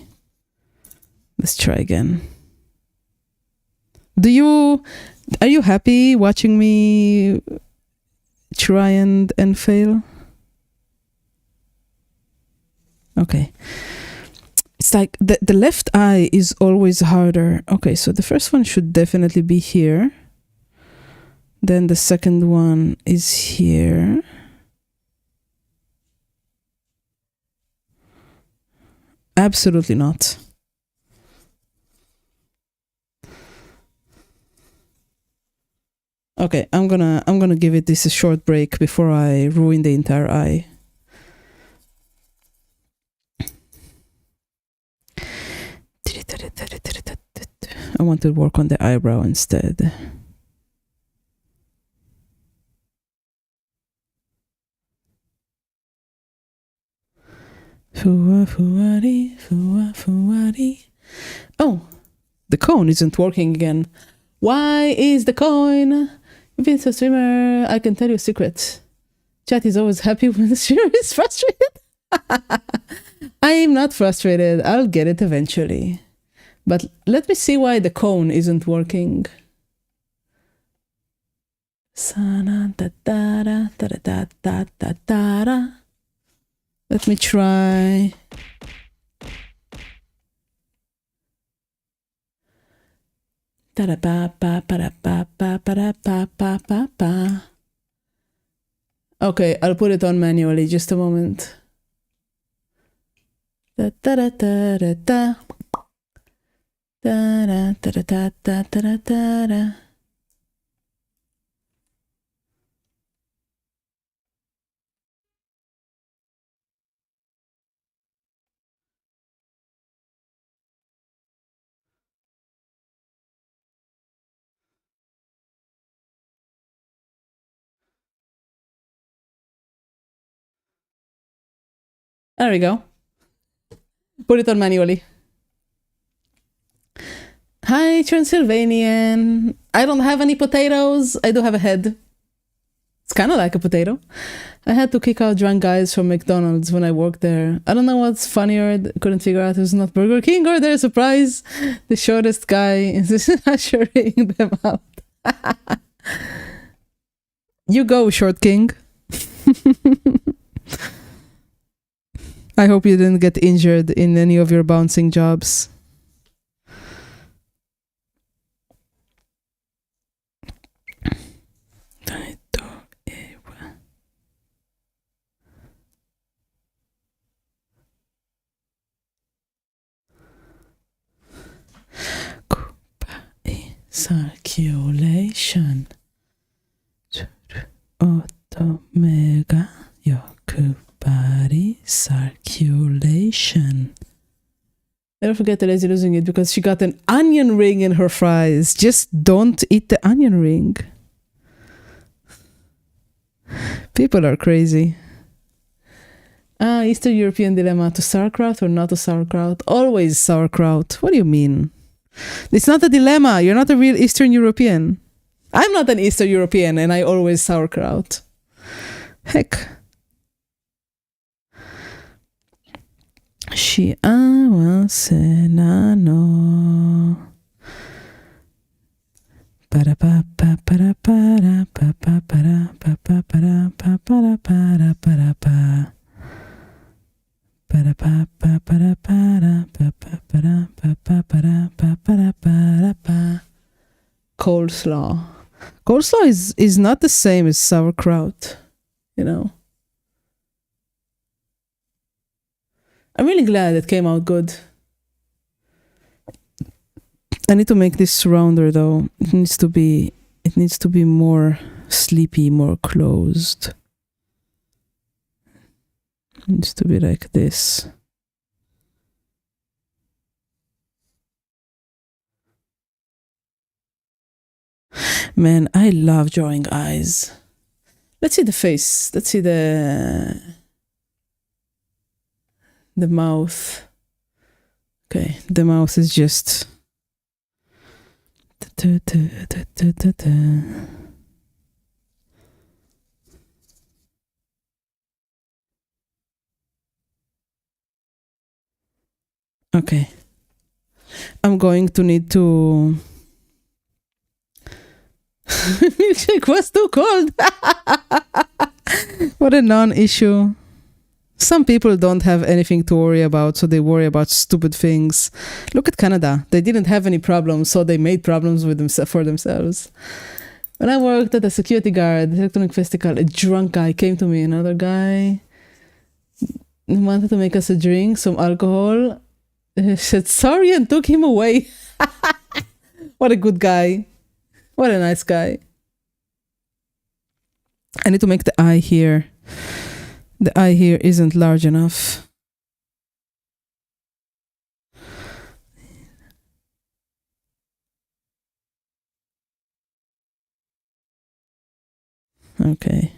Let's try again. Are you happy watching me try and fail? Okay. It's like the left eye is always harder. Okay, so the first one should definitely be here. Then the second one is here. Absolutely not. Okay, I'm gonna give it this a short break before I ruin the entire eye. I want to work on the eyebrow instead. Oh, the cone isn't working again. Why is the coin? You've been a streamer. I can tell you a secret. Chat is always happy when the streamer is frustrated. I'm not frustrated. I'll get it eventually. But let me see why the cone isn't working. Let me try. Okay, I'll put it on manually. Just a moment. There we go. Put it on manually. Hi, Transylvanian. I don't have any potatoes. I do have a head. It's kind of like a potato. I had to kick out drunk guys from McDonald's when I worked there. I don't know what's funnier. Couldn't figure out who's not Burger King or their surprise. The shortest guy is ushering them out. You go, Short King. I hope you didn't get injured in any of your bouncing jobs. Circulation. Omega Yokubari circulation. Never forget the lazy losing it because she got an onion ring in her fries. Just don't eat the onion ring. People are crazy. Eastern European dilemma: to sauerkraut or not to sauerkraut? Always sauerkraut. What do you mean? It's not a dilemma. You're not a real Eastern European. I'm not an Eastern European and I always sauerkraut. Heck. She no. Para pa pa para para pa pa para pa pa para pa para para para pa. Para pa pa para para pa pa para pa pa para pa para para pa. Coleslaw. Coleslaw is not the same as sauerkraut, you know. I'm really glad it came out good. I need to make this rounder though. It needs to be more sleepy, more closed. It needs to be like this. Man, I love drawing eyes. Let's see the face. Let's see the mouth. Okay, the mouth is just okay. I'm going to need to milkshake was too cold. What a non-issue. Some people don't have anything to worry about, so they worry about stupid things. Look at Canada. They didn't have any problems, so they made problems with for themselves. When I worked at a security guard, electronic festival, a drunk guy came to me, another guy wanted to make us a drink, some alcohol. He said sorry and took him away. What a good guy. What a nice guy. I need to make the eye here. The eye here isn't large enough. Okay.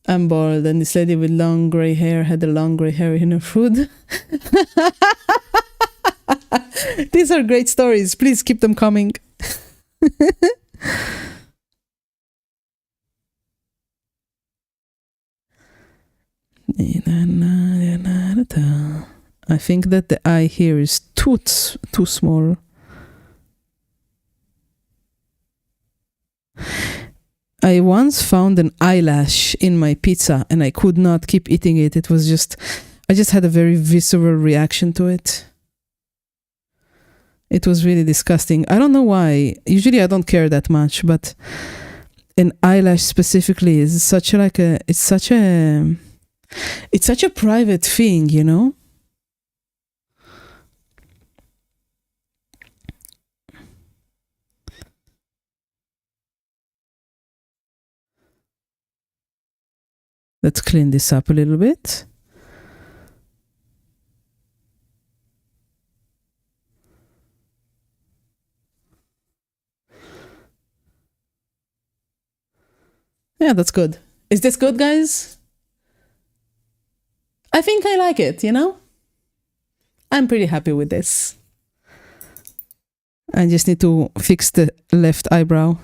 I'm bald, and this lady with long gray hair had a long gray hair in her food. These are great stories. Please keep them coming. I think that the eye here is too small. I once found an eyelash in my pizza and I could not keep eating it. It was just, I just had a very visceral reaction to it. It was really disgusting. I don't know why. Usually I don't care that much, but an eyelash specifically is such a, it's such a private thing, you know? Let's clean this up a little bit. Yeah, that's good. Is this good, guys? I think I like it, you know? I'm pretty happy with this. I just need to fix the left eyebrow.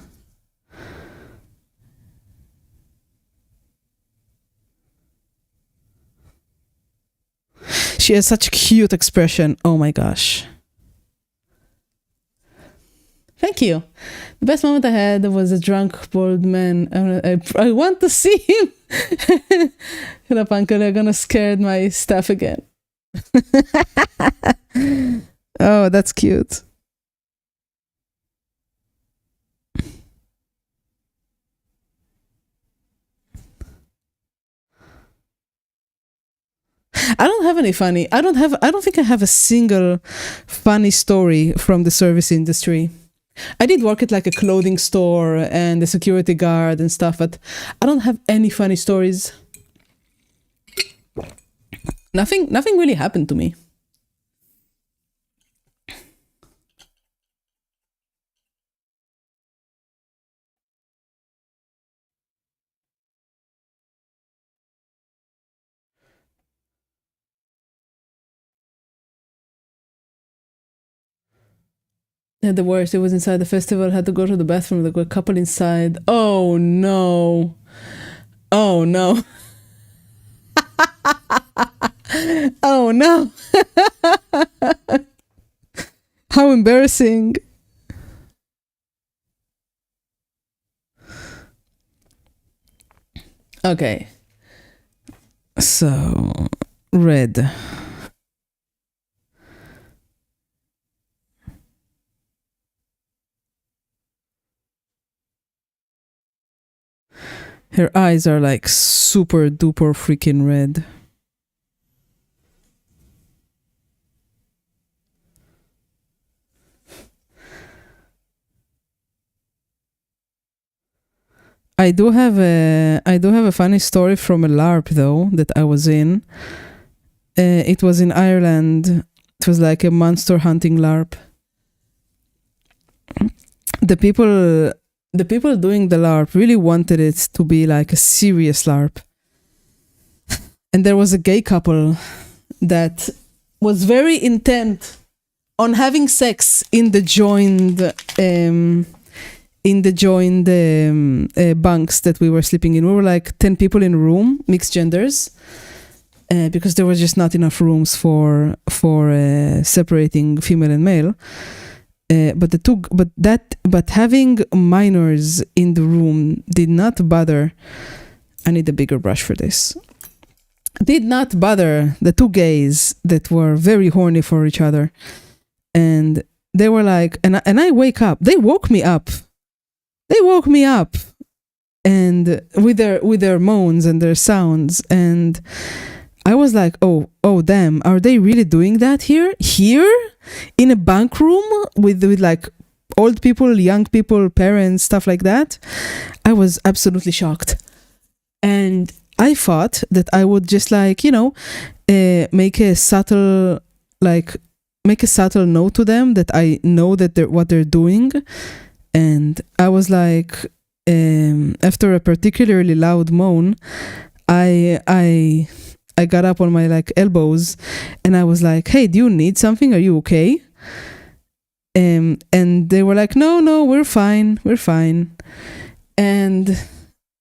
She has such a cute expression. Oh my gosh. Thank you. The best moment I had was a drunk bald man. I want to see him. Shut up, uncle. You're gonna scare my stuff again. Oh, that's cute. I don't have any funny. I don't think I have a single funny story from the service industry. I did work at like a clothing store and a security guard and stuff, but I don't have any funny stories. Nothing really happened to me. Yeah, the worst. It was inside the festival. Had to go to the bathroom. There were a couple inside. Oh no! Oh no! Oh no! How embarrassing! Okay. So, red. Her eyes are like super duper freaking red. I do have a funny story from a LARP though that I was in. It was in Ireland. It was like a monster hunting LARP. The people doing the LARP really wanted it to be like a serious LARP. And there was a gay couple that was very intent on having sex in the joined bunks that we were sleeping in. We were like 10 people in a room, mixed genders, because there was just not enough rooms for separating female and male. But having minors in the room did not bother. I need a bigger brush for this. Did not bother the two gays that were very horny for each other, and they were like, and I wake up. They woke me up. And with their moans and their sounds, and I was like, oh damn, are they really doing that here in a bunk room with like old people, young people, parents, stuff like that? I was absolutely shocked, and I thought that I would just like, make a subtle note to them that I know that what they're doing. And I was like, after a particularly loud moan, I got up on my like elbows, and I was like, hey, do you need something? Are you okay? And they were like, no, we're fine. And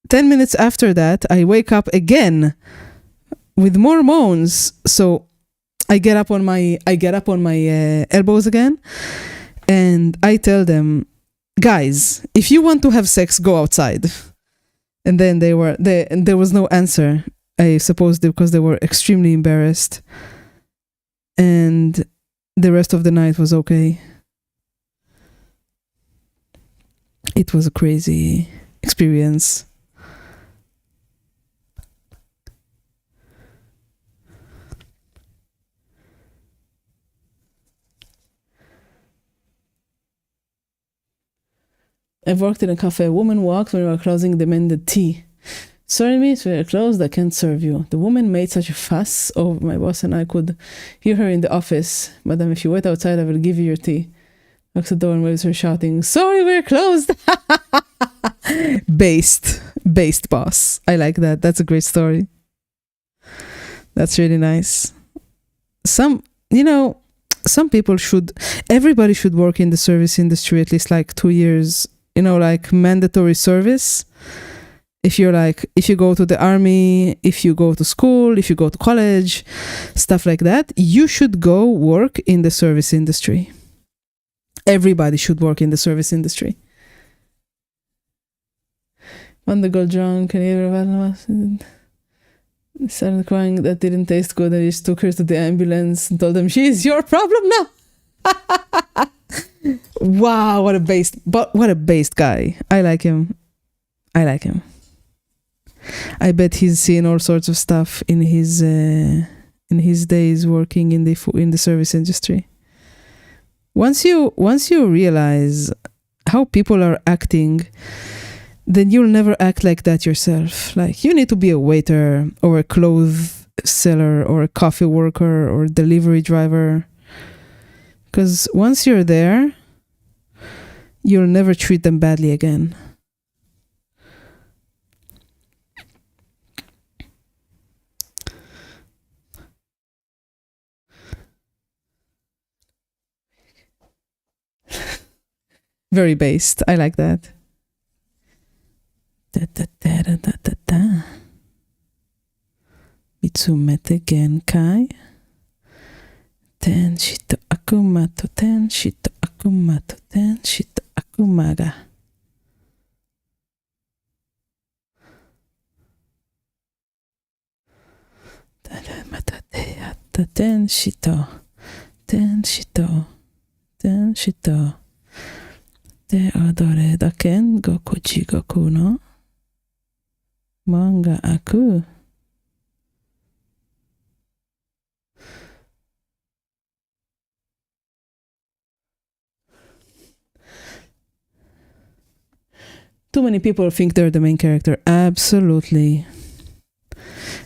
10 minutes after that, I wake up again with more moans. So I get up on my elbows again, and I tell them, guys, if you want to have sex, go outside. And then and there was no answer. I suppose because they were extremely embarrassed. And the rest of the night was okay. It was a crazy experience. I've worked in a cafe. A woman walked when we were closing, demanded tea. Sorry, miss, we are closed. I can't serve you. The woman made such a fuss over my boss, and I could hear her in the office. Madam, if you wait outside, I will give you your tea. Locks the door and waves her, shouting, sorry, we're closed. Based boss. I like that. That's a great story. That's really nice. Everybody should work in the service industry at least like 2 years, like mandatory service. If you go to the army, if you go to school, if you go to college, stuff like that, you should go work in the service industry. Everybody should work in the service industry. When the girl drunk and started crying, that didn't taste good, and I just took her to the ambulance and told them, she's your problem now. Wow, what a based guy. I like him. I bet he's seen all sorts of stuff in his days working in the service industry. Once you realize how people are acting, then you'll never act like that yourself. Like, you need to be a waiter or a clothes seller or a coffee worker or delivery driver. Because once you're there, you'll never treat them badly again. Very based. I like that. Mitsumete genkai. Ten shito akumato, ten shito akumato, ten shito akumaga. Ten shito, ten shito, ten shito. Te adore da ken goku jigoku no manga aku. Too many people think they're the main character. Absolutely.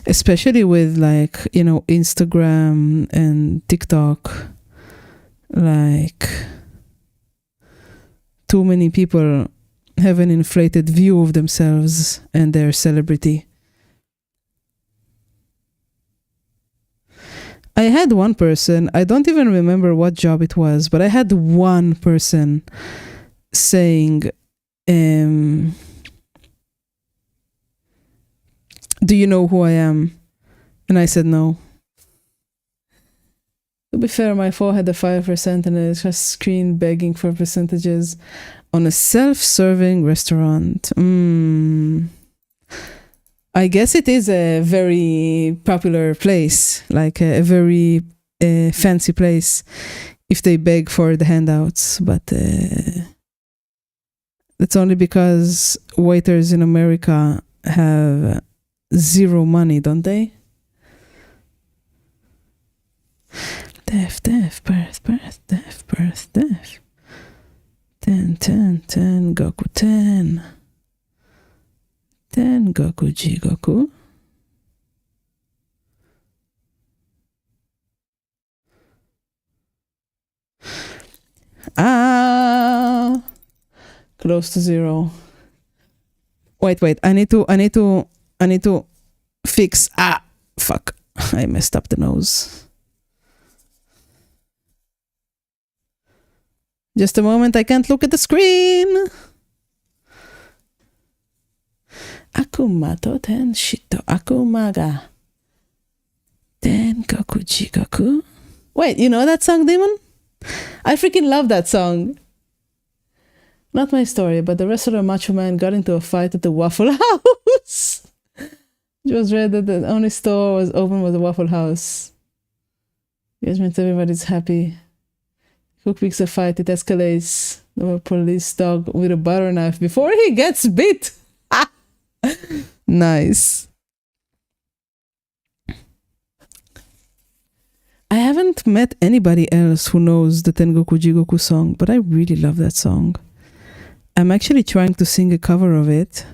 Especially with like, Instagram and TikTok. Like, too many people have an inflated view of themselves and their celebrity. I had one person, I don't even remember what job it was, but I had one person saying, do you know who I am? And I said no. To be fair, my phone had a 5% and it's just screen begging for percentages on a self-serving restaurant. I guess it is a very popular place, like a very fancy place, if they beg for the handouts. But that's only because waiters in America have zero money, don't they? Death, birth, death. 10, Goku 10. 10, Goku, Goku. Close to zero. Wait, I need to fix, fuck. I messed up the nose. Just a moment, I can't look at the screen. Akumato ten shito akumaga. Ten Goku Jigoku. Wait, you know that song, Demon? I freaking love that song. Not my story, but the wrestler Macho Man got into a fight at the Waffle House. It was read that the only store was open was the Waffle House. Yes, means everybody's happy. Cook picks a fight, it escalates. The police dog with a butter knife before he gets bit. Nice. I haven't met anybody else who knows the Tengoku Jigoku song, but I really love that song. I'm actually trying to sing a cover of it.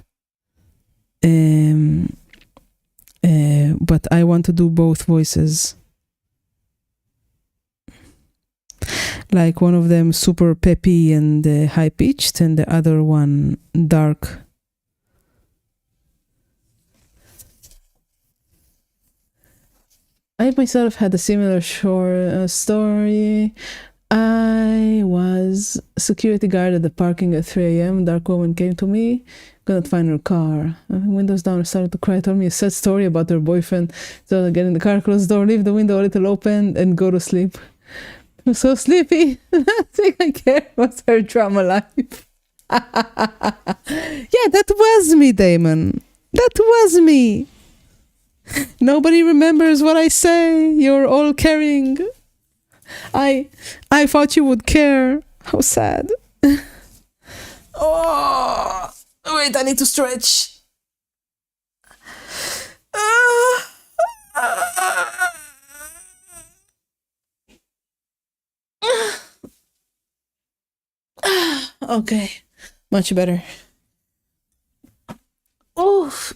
But I want to do both voices. Like one of them super peppy and high pitched, and the other one dark. I myself had a similar story. I was a security guard at the parking at 3 a.m. Dark woman came to me, couldn't find her car. Windows down, started to cry, told me a sad story about her boyfriend. So I get in the car, close the door, leave the window a little open, and go to sleep. I'm so sleepy. I think I care about her drama life. Yeah, that was me, Damon. That was me. Nobody remembers what I say. You're all caring. I thought you would care. How sad. Oh, wait, I need to stretch. Okay, much better. Oh.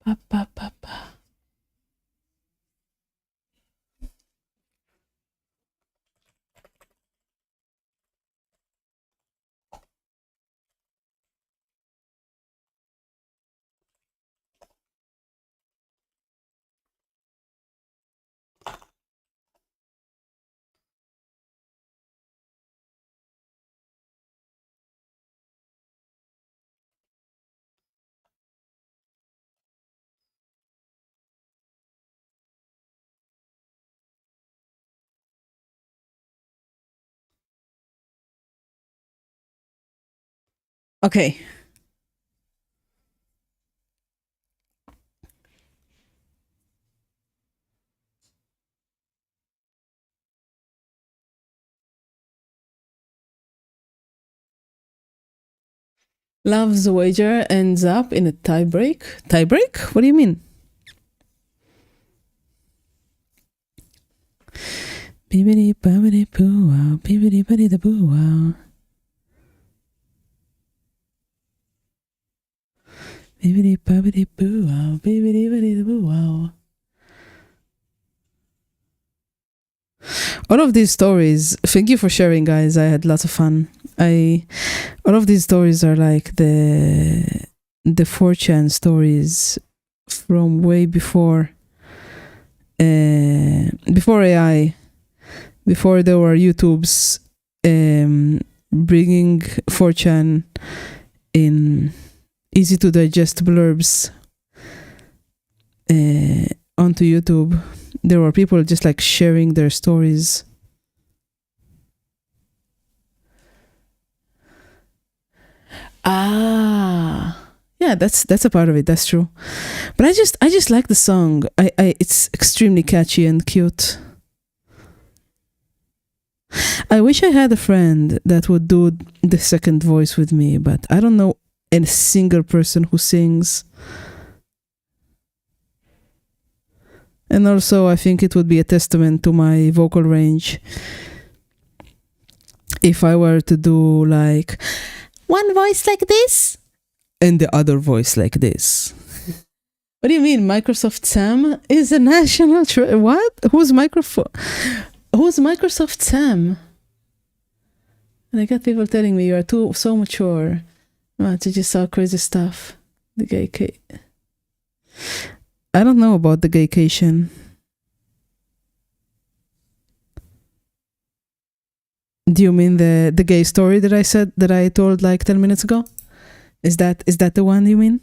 Pa, pa, pa, pa. Okay. Love's wager ends up in a tie-break. Tie-break? What do you mean? Bibbidi bobbidi boo wow, bibbidi buddy the boo wow. Bibbidi bobbidi boo wow, bibbidi buddy the boo wow. All of these stories, thank you for sharing, guys. I had lots of fun. All of these stories are like the 4chan stories from way before AI, before there were YouTubes, bringing 4chan in easy to digest blurbs onto YouTube. There were people just like sharing their stories. Yeah, that's a part of it. That's true. But I just like the song. It's extremely catchy and cute. I wish I had a friend that would do the second voice with me, but I don't know a single person who sings. And also, I think it would be a testament to my vocal range if I were to do like one voice like this and the other voice like this. What do you mean? Microsoft Sam is a national what? Who's Microsoft Sam? And I got people telling me you are so mature. What, you just saw crazy stuff. The gay I don't know about the gaycation. Do you mean the gay story that I told like 10 minutes ago? Is that the one you mean?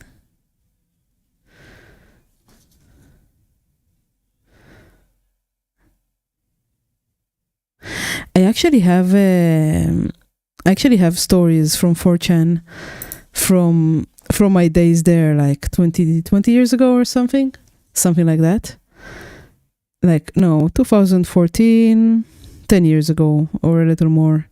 I actually have stories from 4chan from my days there, like 20 years ago or something like that. Like, no, 2014, 10 years ago or a little more.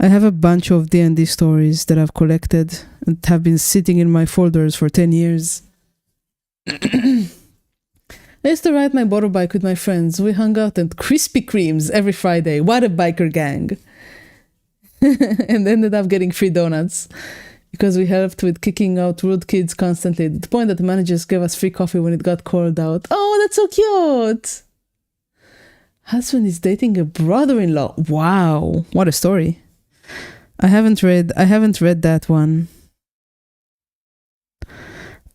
I have a bunch of D&D stories that I've collected and have been sitting in my folders for 10 years. I used to ride my motorbike with my friends. We hung out at Krispy Kremes every Friday. What a biker gang. And ended up getting free donuts because we helped with kicking out rude kids constantly, at the point that the managers gave us free coffee when it got cold out. Oh, that's so cute. Husband is dating a brother-in-law. Wow, what a story. I haven't read that one.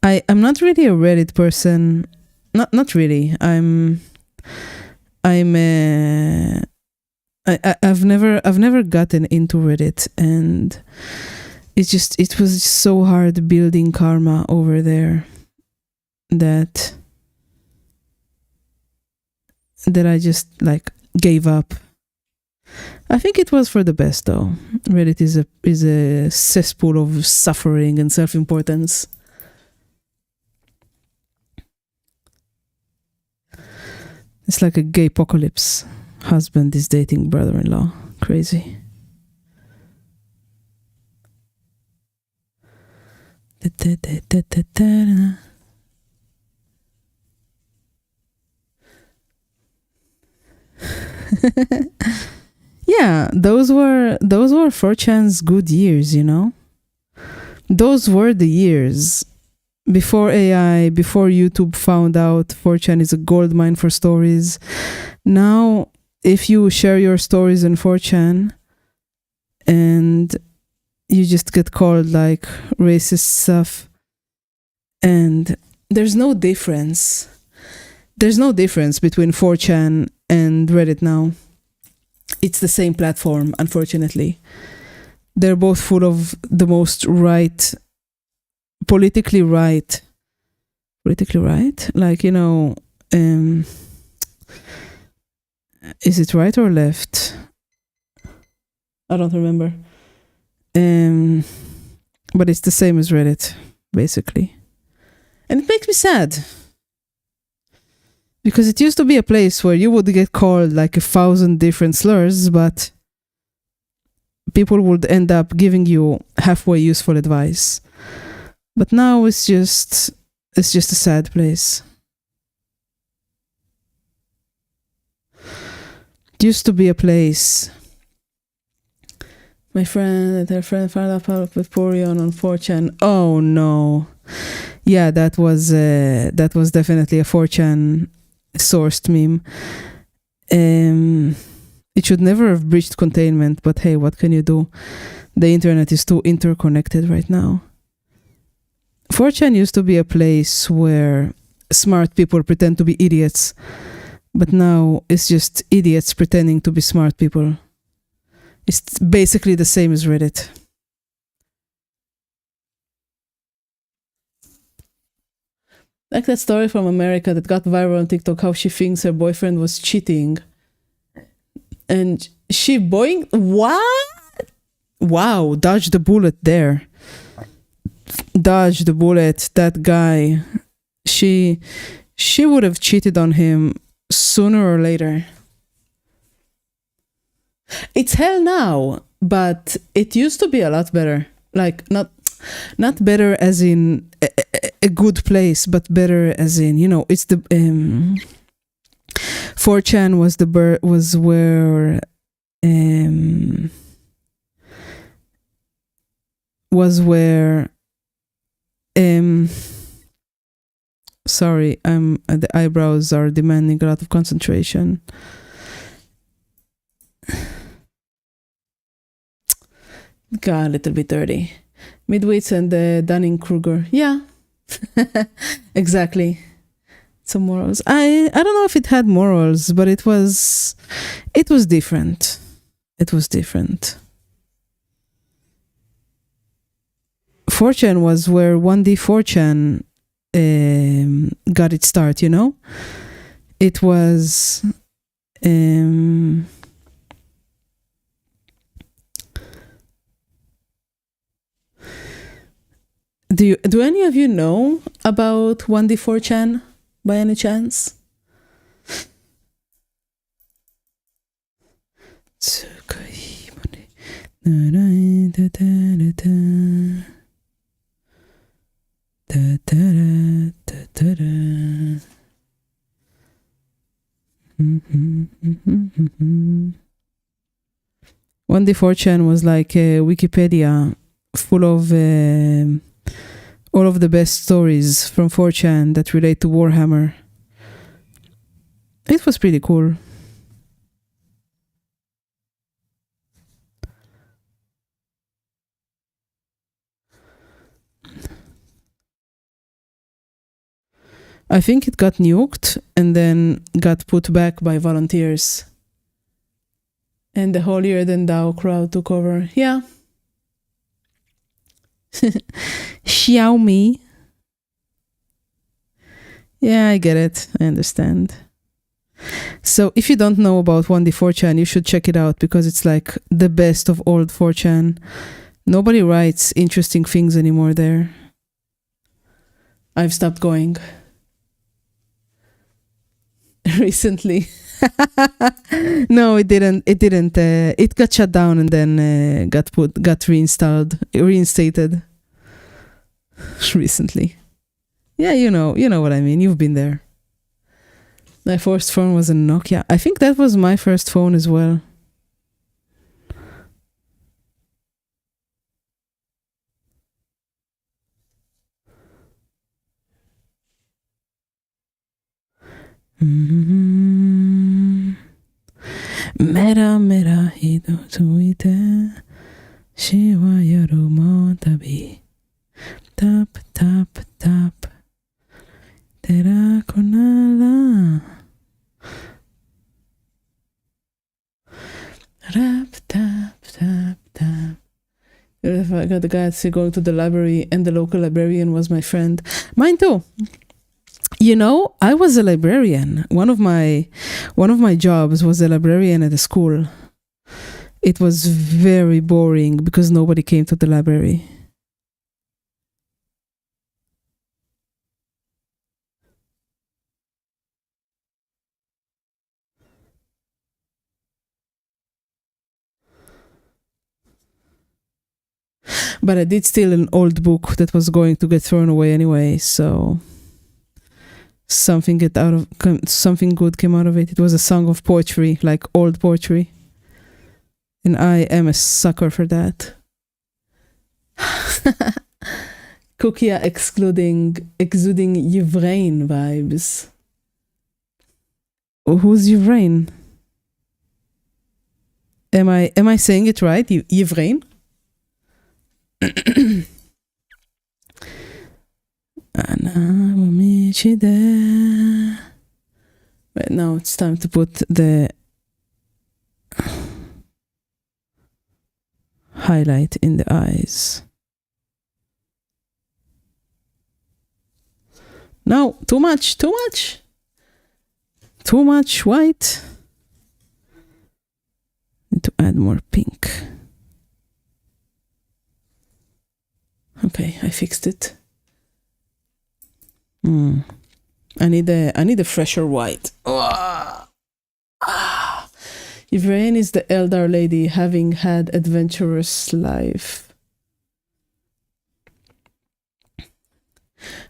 I'm not really a Reddit person. Not really. I've never gotten into Reddit, and it was so hard building karma over there that I just like gave up. I think it was for the best though. Reddit is a cesspool of suffering and self-importance. It's like a gay apocalypse. Husband is dating brother-in-law. Crazy. Yeah, those were 4chan's good years, you know? Those were the years before AI, before YouTube found out 4chan is a gold mine for stories. Now, if you share your stories in 4chan and you just get called like racist stuff, and there's no difference. There's no difference between 4chan and Reddit now. It's the same platform, unfortunately. They're both full of the most politically right, like, you know, is it right or left? I don't remember. But it's the same as Reddit, basically. And it makes me sad. Because it used to be a place where you would get called like 1,000 different slurs, but people would end up giving you halfway useful advice. But now it's just a sad place. used to be a place. My friend and her friend found out with Porion on 4chan. Oh no. Yeah, that was definitely a 4chan sourced meme. It should never have breached containment, but hey, what can you do? The internet is too interconnected right now. 4chan used to be a place where smart people pretend to be idiots, but now it's just idiots pretending to be smart people. It's basically the same as Reddit. Like that story from America that got viral on TikTok, how she thinks her boyfriend was cheating. And she boing, what? Wow, dodge the bullet there. Dodge the bullet, that guy. She would have cheated on him sooner or later. It's hell now, but it used to be a lot better. Like, not better as in a good place, but better as in, you know, it's the 4chan was where sorry, the eyebrows are demanding a lot of concentration. Got a little bit dirty. Midwits and Dunning-Kruger. Yeah. Exactly. Some morals. I don't know if it had morals, but it was different. It was different. 4chan was where 1D 4chan got its start, you know? It was do any of you know about 1D 4chan by any chance? One D 4chan was like a Wikipedia full of all of the best stories from 4chan that relate to Warhammer. It was pretty cool. I think it got nuked and then got put back by volunteers. And the holier than thou crowd took over. Yeah. Xiaomi. Yeah, I get it. I understand. So if you don't know about 1D 4chan, you should check it out because it's like the best of old 4chan. Nobody writes interesting things anymore there. I've stopped going. Recently. No, it didn't. It got shut down and then got reinstated recently. Yeah, you know what I mean. You've been there. My first phone was a Nokia. I think that was my first phone as well. Mera mera hido tuite shiwa yoru mo tabi tap tap tap tera konala rap tap tap tap. I got the guy going to the library and the local librarian was my friend. Mine too. You know, I was a librarian. One of my jobs was a librarian at a school. It was very boring because nobody came to the library. But I did steal an old book that was going to get thrown away anyway, so something good came out of it. It was a song of poetry, like old poetry. And I am a sucker for that. Kukia exuding Yvrain vibes. Oh, who's Yvrain? Am I saying it right? Yvrain? Right now it's time to put the highlight in the eyes. No, too much white. Need to add more pink. Okay, I fixed it. I need a fresher white. Ivrain is the elder lady having had adventurous life.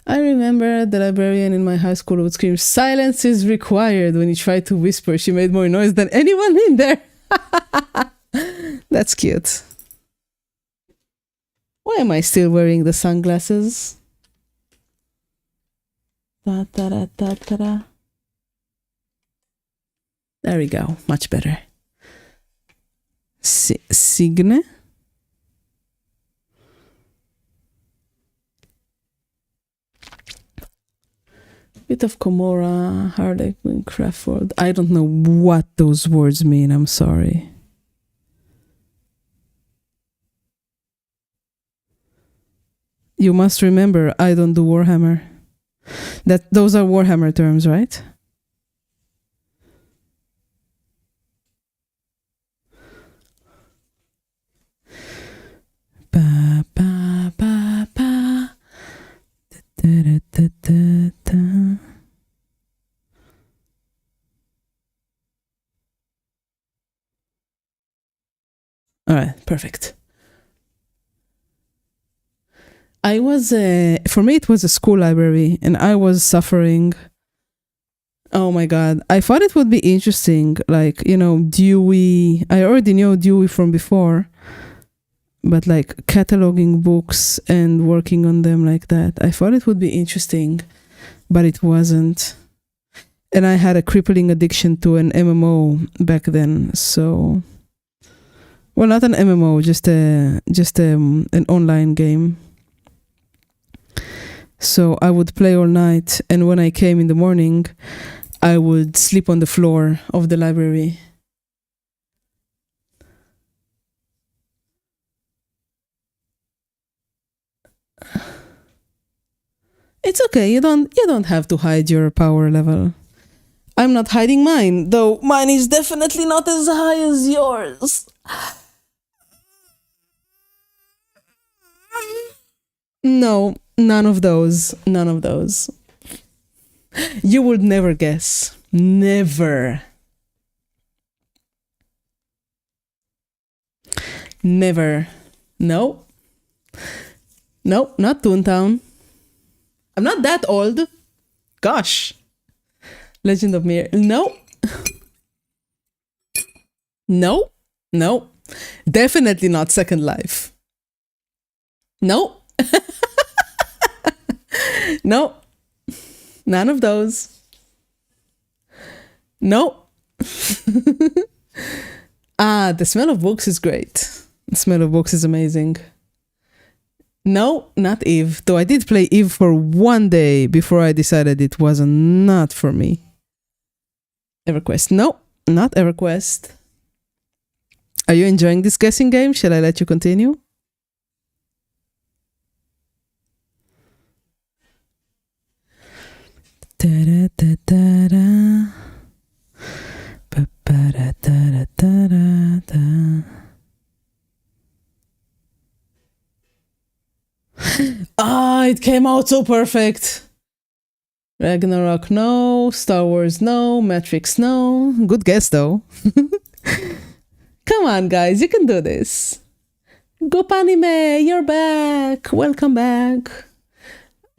I remember the librarian in my high school would scream, "Silence is required," when he tried to whisper. She made more noise than anyone in there. That's cute. Why am I still wearing the sunglasses? Da, da, da, da, da, da. There we go. Much better. Signe. Bit of Komora, Harlequin, Crawford. I don't know what those words mean. I'm sorry. You must remember, I don't do Warhammer. Those are Warhammer terms, right? Ba ba ba ba. Da, da, da, da, da. All right, perfect. For me, it was a school library, and I was suffering. Oh my God. I thought it would be interesting, like, Dewey. I already knew Dewey from before, but like cataloging books and working on them like that. I thought it would be interesting, but it wasn't. And I had a crippling addiction to an MMO back then, so... Well, not an MMO, just an online game. So I would play all night, and when I came in the morning, I would sleep on the floor of the library. It's okay, you don't have to hide your power level. I'm not hiding mine, though mine is definitely not as high as yours. No, none of those. You would never guess. Never. Never. No. No, not Toontown. I'm not that old. Gosh. Legend of Mir. No. No. No. Definitely not Second Life. No. No. None of those. No. The Smell of Books is great. The Smell of Books is amazing. No, not Eve. Though I did play Eve for one day before I decided it was not for me. EverQuest. No, not EverQuest. Are you enjoying this guessing game? Shall I let you continue? Da da da da ba ba da da da da da. It came out so perfect. Ragnarok, no. Star Wars, no. Matrix, no. Good guess, though. Come on, guys, you can do this. Gopanime, you're back. Welcome back.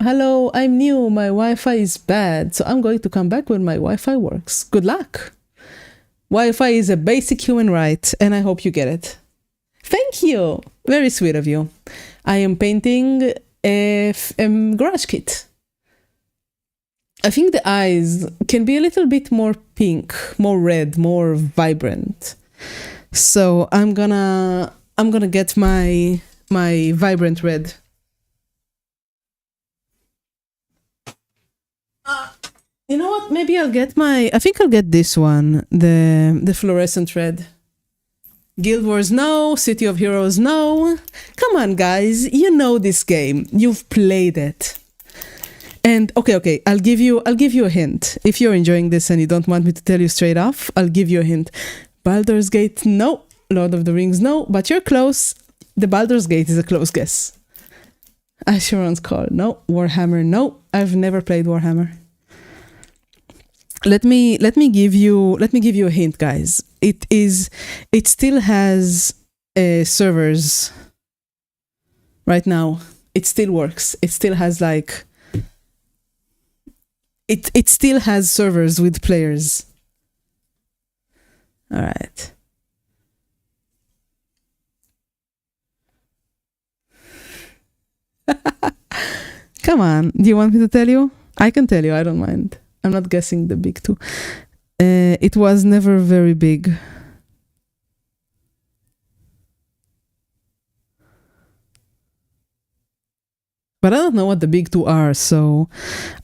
Hello, I'm new. My Wi-Fi is bad, so I'm going to come back when my Wi-Fi works. Good luck. Wi-Fi is a basic human right, and I hope you get it. Thank you. Very sweet of you. I am painting a garage kit. I think the eyes can be a little bit more pink, more red, more vibrant. So I'm gonna get my vibrant red. You know what? Maybe I'll get I think I'll get this one, the fluorescent red. Guild Wars, no. City of Heroes, no. Come on, guys. You know this game. You've played it. And okay, I'll give you a hint. If you're enjoying this and you don't want me to tell you straight off, I'll give you a hint. Baldur's Gate, no. Lord of the Rings, no. But you're close. The Baldur's Gate is a close guess. Asheron's Call, no. Warhammer, no. I've never played Warhammer. Let me give you a hint, guys. It still has servers right now. It still works. It still has like it still has servers with players. All right. Come on. Do you want me to tell you? I can tell you. I don't mind. I'm not guessing the big two. It was never very big. But I don't know what the big two are, so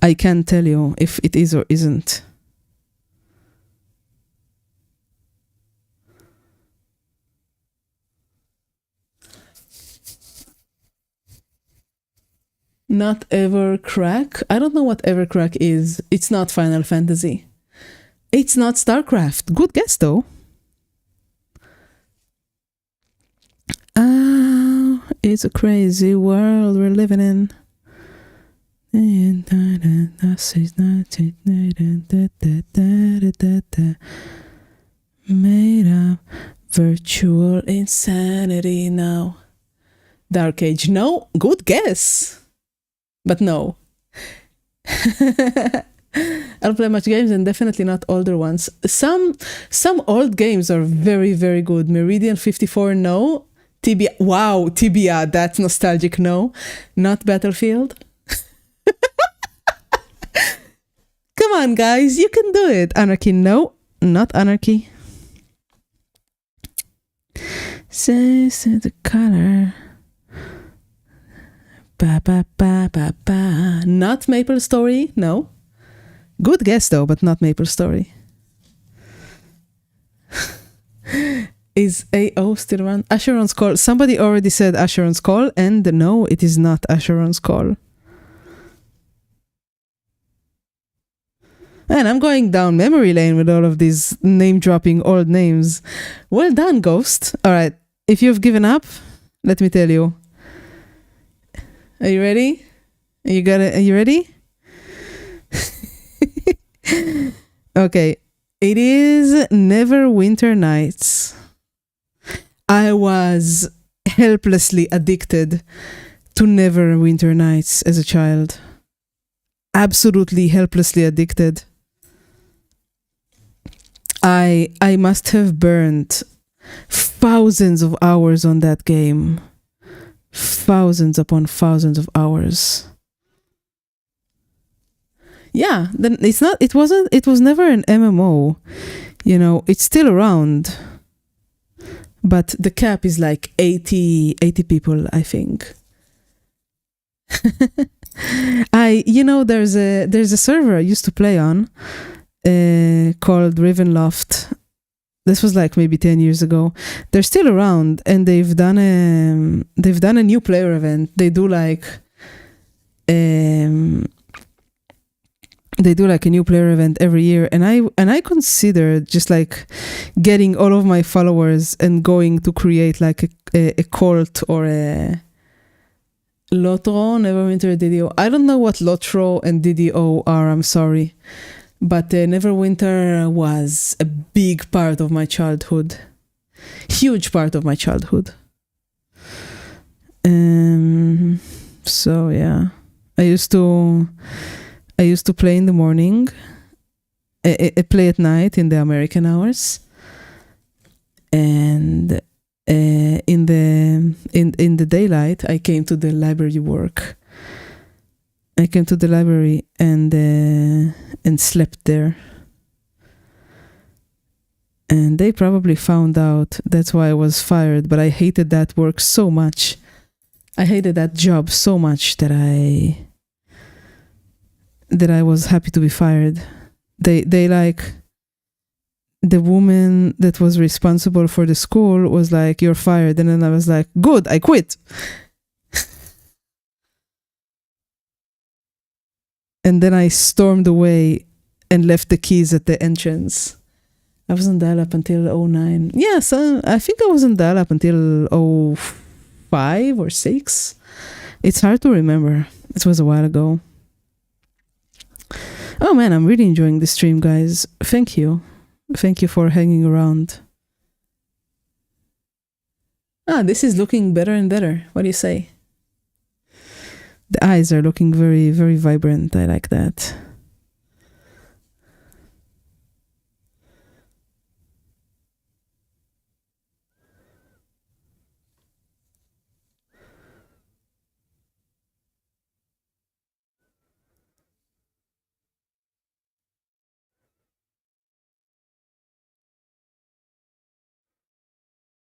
I can't tell you if it is or isn't. Not Evercrack? I don't know what Evercrack is. It's not Final Fantasy. It's not StarCraft. Good guess, though. It's a crazy world we're living in. Made of virtual insanity now. Dark Age, no. Good guess. But no. I don't play much games and definitely not older ones. Some old games are very, very good. Meridian 54, no. Tibia, wow, Tibia, that's nostalgic, no. Not Battlefield. Come on, guys, you can do it. Anarchy, no. Not Anarchy. Says the color. Ba ba ba ba ba. Not Maple Story, no. Good guess though, but not Maple Story. Is AO still around? Asheron's Call. Somebody already said Asheron's Call, and no, it is not Asheron's Call. And I'm going down memory lane with all of these name-dropping old names. Well done, Ghost. All right, if you've given up, let me tell you. Are you ready? Are you ready? Okay. It is Neverwinter Nights. I was helplessly addicted to Neverwinter Nights as a child. Absolutely helplessly addicted. I must have burned thousands of hours on that game. Thousands upon thousands of hours. Yeah, then it was never an MMO. You know, it's still around. But the cap is like 80 people, I think. There's a server I used to play on called Ravenloft. This was like maybe 10 years ago. They're still around, and they've done a new player event. They do like a new player event every year, and I considered just like getting all of my followers and going to create like a cult or a Lotro, Neverwinter, DDO. I don't know what Lotro and DDO are, I'm sorry. But Neverwinter was a big part of my childhood. Huge part of my childhood. So, yeah. I used to play in the morning. I play at night in the American hours, and in the daylight, I came to the library work. I came to the library and slept there. And they probably found out. That's why I was fired. But I hated that work so much. I hated that job so much that I was happy to be fired. They like, the woman that was responsible for the school was like, "You're fired," and then I was like, "Good, I quit." And then I stormed away and left the keys at the entrance. I was on dial-up until 09. Yeah, so I think I was on dial-up until 05 or 6. It's hard to remember. It was a while ago. Oh man, I'm really enjoying this stream, guys. Thank you. Thank you for hanging around. This is looking better and better. What do you say? The eyes are looking very, very vibrant. I like that.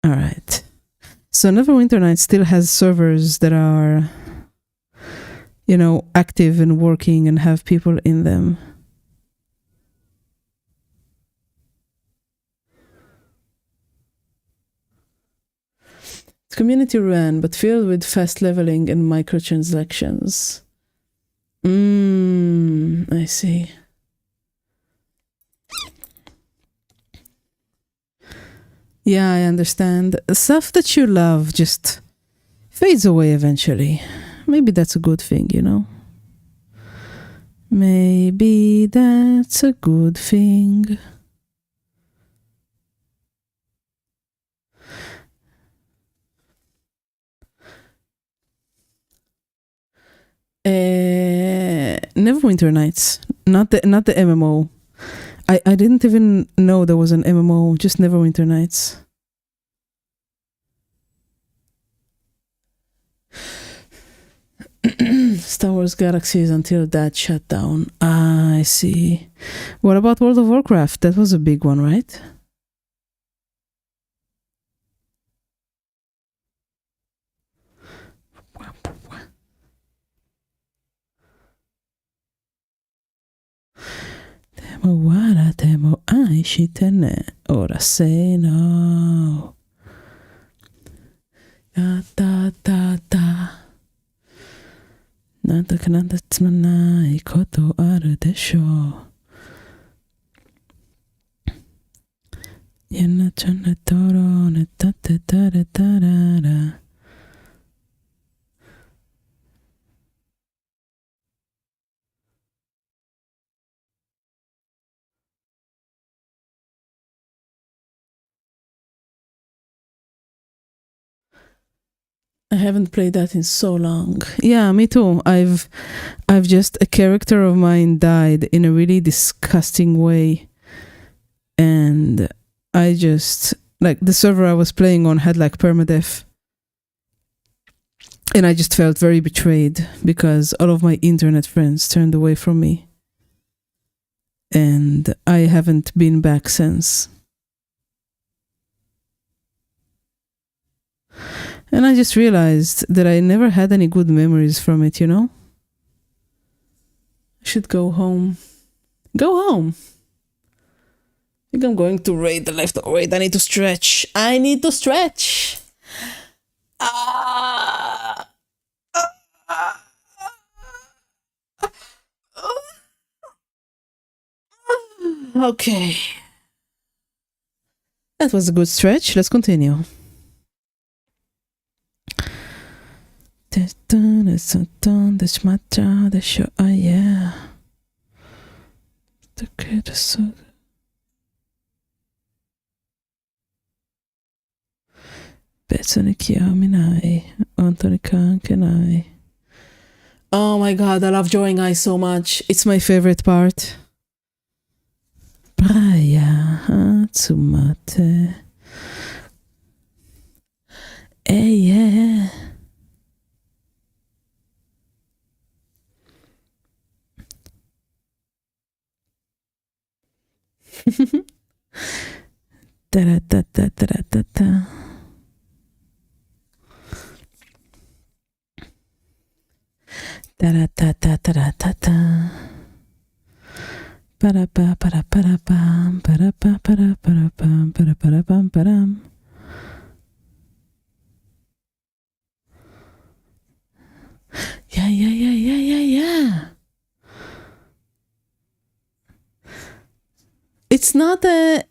All right. So Neverwinter Nights still has servers that are, active and working and have people in them. It's community run, but filled with fast leveling and microtransactions. I see. Yeah, I understand. Stuff that you love just fades away eventually. Maybe that's a good thing, Maybe that's a good thing. Neverwinter Nights, not the MMO. I didn't even know there was an MMO, just Neverwinter Nights. Star Wars Galaxies until that shut down. I see. What about World of Warcraft? That was a big one, right? Wara temo aishitene ora say no. Ta ta ta. Nanta kananta tsumanai koto aru desho. Yana chana toro ne tate tare tarara. I haven't played that in so long. Yeah, me too. I've just, a character of mine died in a really disgusting way. And I just, like, the server I was playing on had like permadeath. And I just felt very betrayed because all of my internet friends turned away from me. And I haven't been back since. And I just realized that I never had any good memories from it, I should go home. Go home. I think I'm going to raid the left. Oh, wait, I need to stretch. Okay. That was a good stretch. Let's continue. Oh yeah. 別に興味ない。本当に関係ない。Oh my god, I love drawing eyes so much. It's my favorite part. Braya Hatsumate. Yeah. Da da da da da da da. Da da da da da da da. Para pa para para pam para pa para pam para pam param. Yeah. It's not a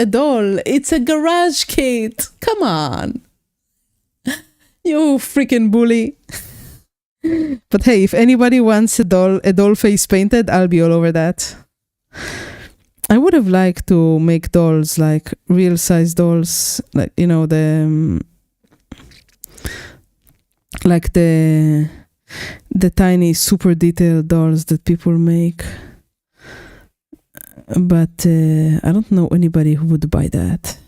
doll. It's a garage kit. Come on. You freaking bully. But hey, if anybody wants a doll face painted, I'll be all over that. I would have liked to make dolls, like real size dolls, like, you know, like the tiny super detailed dolls that people make. But I don't know anybody who would buy that.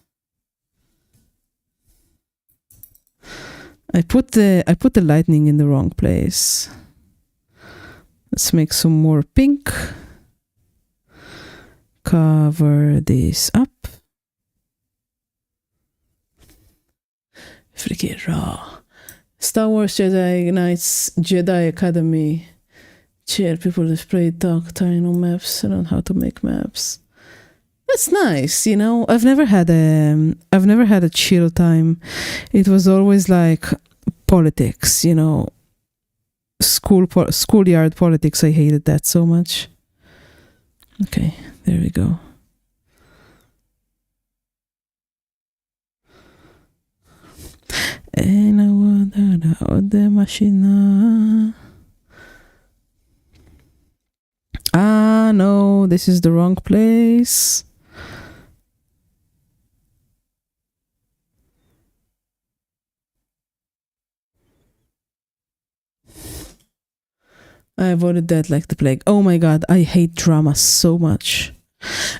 I put the lightning in the wrong place. Let's make some more pink. Cover this up. Freaking raw. Star Wars Jedi Knights Jedi Academy. Cheer people display talk tiny maps. I don't know how to make maps. That's nice, you know. I've never had a chill time. It was always like politics, you know. Schoolyard politics. I hated that so much. Okay, there we go. Ah, no, this is the wrong place. I avoided that like the plague. Oh my god, I hate drama so much.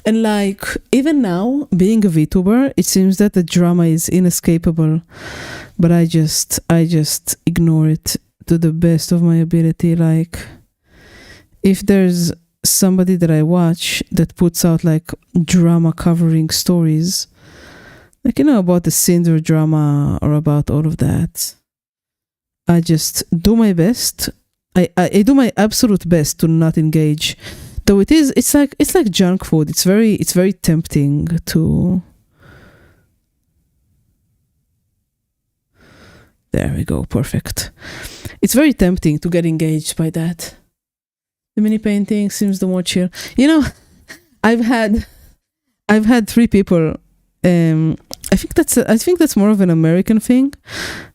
And like, even now, being a VTuber, it seems that the drama is inescapable. But I just ignore it to the best of my ability. Like, if there's somebody that I watch that puts out like drama covering stories, like, you know, about the Cinder drama or about all of that, I just do my best. I do my absolute best to not engage. Though it's like junk food. It's very tempting to. There we go, perfect. It's very tempting to get engaged by that. The mini painting seems the more chill. You know, I've had 3 people. I think that's more of an American thing,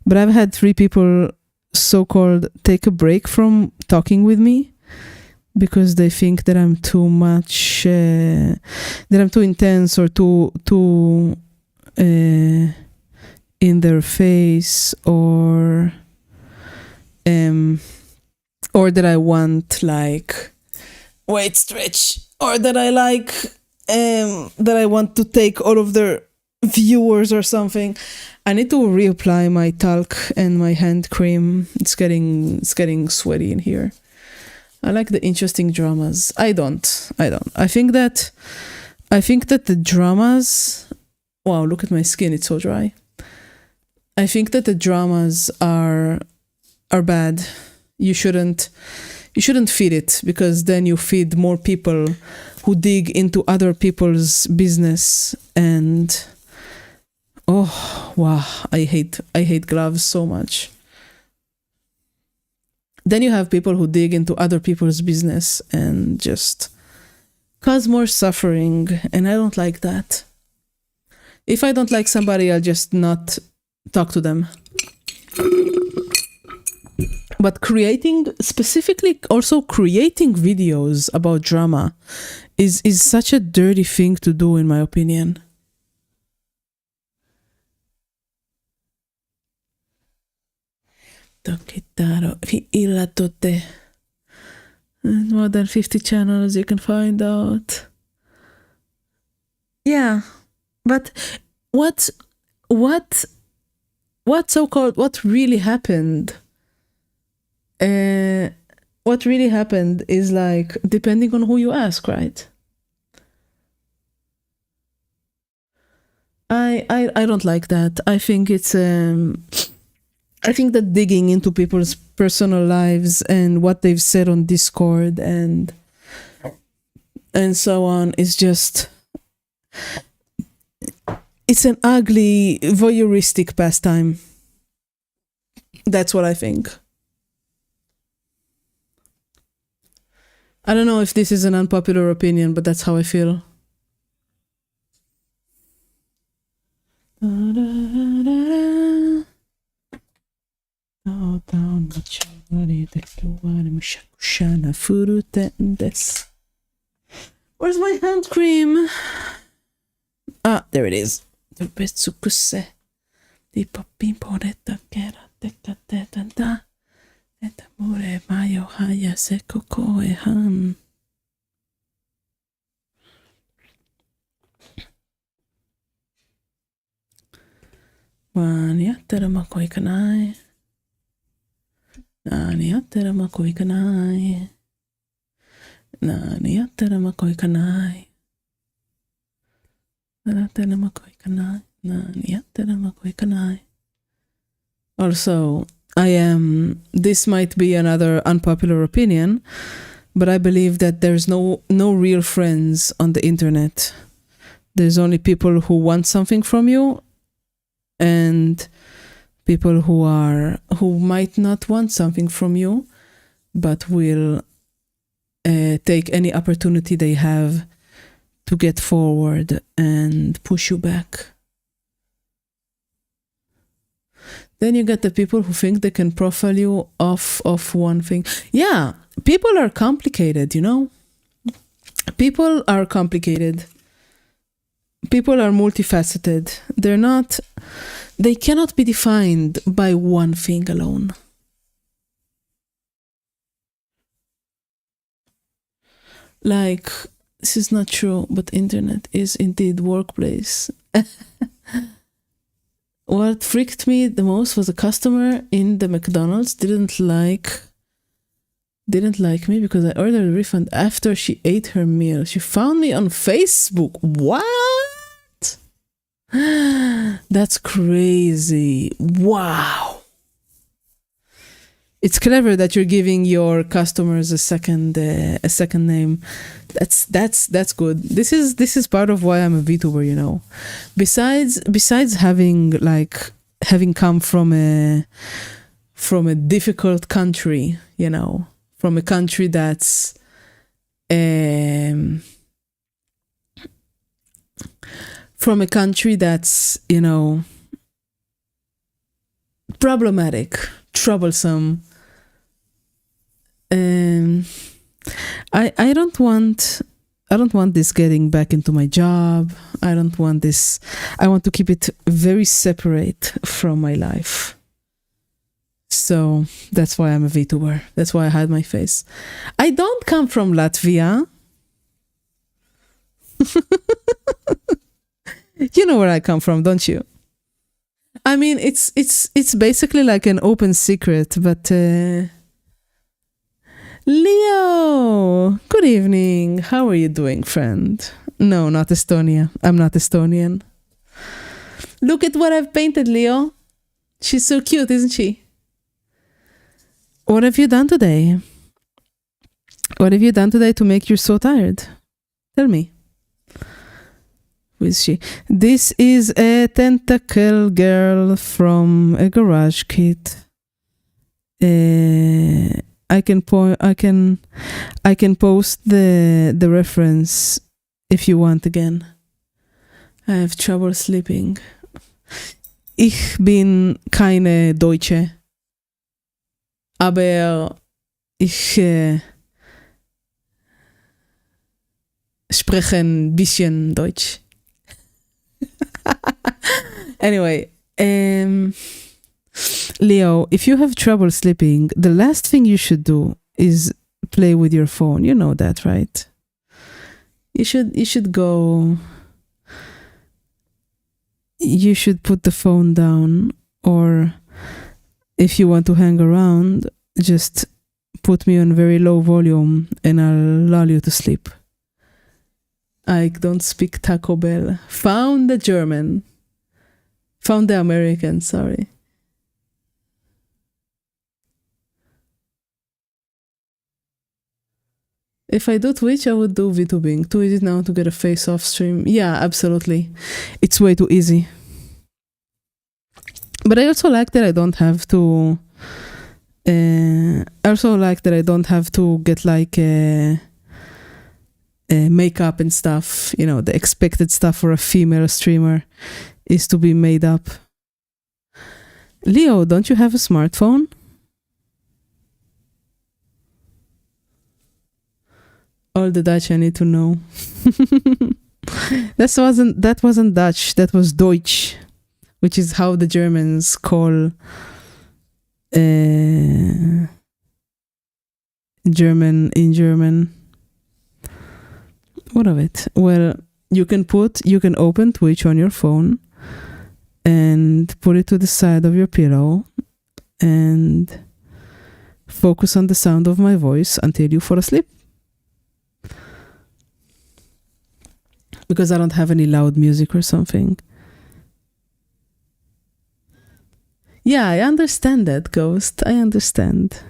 but I've had 3 people so-called take a break from talking with me because they think that I'm too much, that I'm too intense or too in their face, or that I want like stretch, or that I like that I want to take all of their viewers or something. I need to reapply my talc and my hand cream. It's getting sweaty in here. I like the interesting dramas. I don't. I think that the dramas. Wow, look at my skin. It's so dry. I think that the dramas are bad. You shouldn't feed it, because then you feed more people who dig into other people's business. And oh wow, I hate gloves so much. Then you have people who dig into other people's business and just cause more suffering, and I don't like that. If I don't like somebody, I'll just not talk to them. But specifically creating videos about drama is such a dirty thing to do, in my opinion. More than 50 channels you can find out. Yeah, but what so-called what really happened? What really happened is like depending on who you ask, right? I don't like that. I think it's I think that digging into people's personal lives and what they've said on Discord and so on is just, it's an ugly voyeuristic pastime. That's what I think. I don't know if this is an unpopular opinion, but that's how I feel. Where's my hand cream? Ah, there it is. Also, this might be another unpopular opinion, but I believe that there's no real friends on the internet. There's only people who want something from you and people who might not want something from you, but will take any opportunity they have to get forward and push you back. Then you get the people who think they can profile you off of one thing. Yeah, people are complicated, you know? People are complicated. People are multifaceted. They cannot be defined by one thing alone. Like, this is not true, but internet is indeed workplace. What freaked me the most was a customer in the McDonald's didn't like me because I ordered a refund after she ate her meal. She found me on Facebook. What? That's crazy. Wow. It's clever that you're giving your customers a second name. That's good. This is part of why I'm a VTuber, you know. Besides having come from a difficult country, you know, from a country that's you know, problematic, troublesome. I don't want this getting back into my job. I don't want this. I want to keep it very separate from my life. So that's why I'm a VTuber. That's why I hide my face. I don't come from Latvia. You know where I come from, don't you? I mean, it's basically like an open secret, but Leo, good evening. How are you doing, friend? No, not Estonia. I'm not Estonian. Look at what I've painted, Leo. She's so cute, isn't she? What have you done today? What have you done today to make you so tired? Tell me. Who is she? This is a tentacle girl from a garage kit. I can post the reference if you want again. I have trouble sleeping. Ich bin keine Deutsche. Aber ich spreche ein bisschen Deutsch. Anyway, Leo, if you have trouble sleeping, the last thing you should do is play with your phone. You know that, right? You should go. You should put the phone down, or if you want to hang around, just put me on very low volume and I'll lull you to sleep. I don't speak Taco Bell. Found the German. Found the American, sorry. If I do Twitch, I would do VTubing. Too easy now to get a face-off stream. Yeah, absolutely. It's way too easy. But I also like that I don't have to... I also like that I don't have to get like makeup and stuff. You know, the expected stuff for a female streamer is to be made up. Leo, don't you have a smartphone? All the Dutch I need to know. That wasn't Dutch. That was Deutsch, which is how the Germans call German in German. What of it? Well, you can open Twitch on your phone and put it to the side of your pillow and focus on the sound of my voice until you fall asleep. Because I don't have any loud music or something. Yeah, I understand that, Ghost. I understand.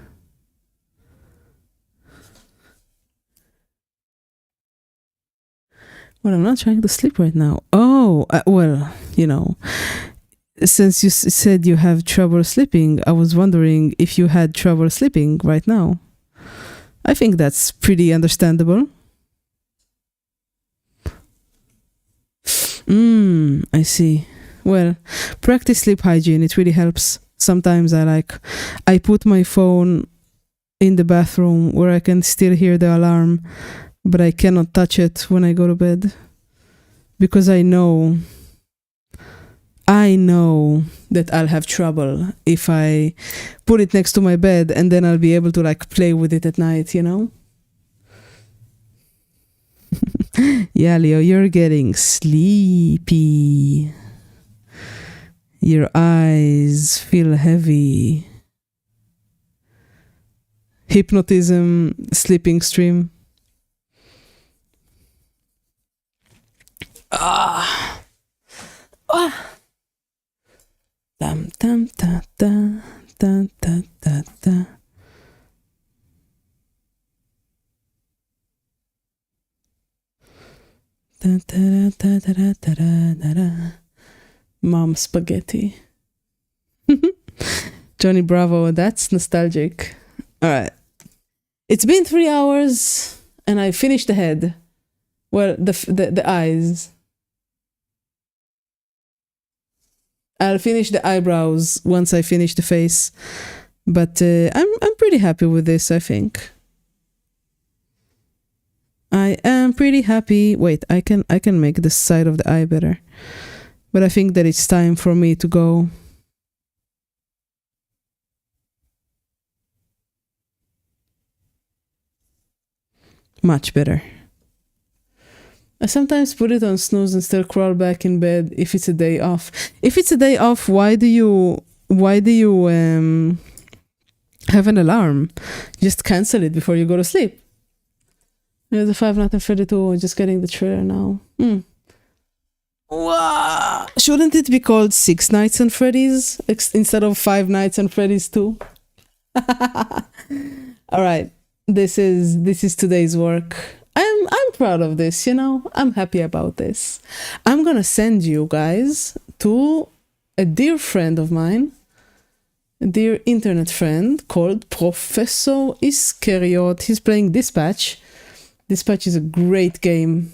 Well, I'm not trying to sleep right now. Oh, well, you know, since you said you have trouble sleeping, I was wondering if you had trouble sleeping right now. I think that's pretty understandable. I see. Well, practice sleep hygiene. It really helps. Sometimes I put my phone in the bathroom where I can still hear the alarm, but I cannot touch it when I go to bed because I know that I'll have trouble if I put it next to my bed, and then I'll be able to like play with it at night, you know? Yeah, Leo, you're getting sleepy. Your eyes feel heavy. Hypnotism, sleeping stream. Ah. Dum dum da da da da da da. Da, da, da, da, da, da, da, da, da. Mom spaghetti. Johnny Bravo, that's nostalgic. All right. It's been 3 hours and I finished the head. Well, the eyes. I'll finish the eyebrows once I finish the face. But I'm pretty happy with this, I think. I am pretty happy. Wait, I can make the side of the eye better. But I think that it's time for me to go. Much better. I sometimes put it on snooze and still crawl back in bed if it's a day off. If it's a day off, why do you have an alarm? Just cancel it before you go to sleep. There's a Five Nights at Freddy 2, just getting the trailer now. Wow. Shouldn't it be called Six Nights at Freddy's instead of Five Nights at Freddy's 2? All right, this is today's work. I'm proud of this, you know. I'm happy about this. I'm gonna send you guys to a dear friend of mine, a dear internet friend called Professor Iskariot. He's playing Dispatch. Dispatch is a great game.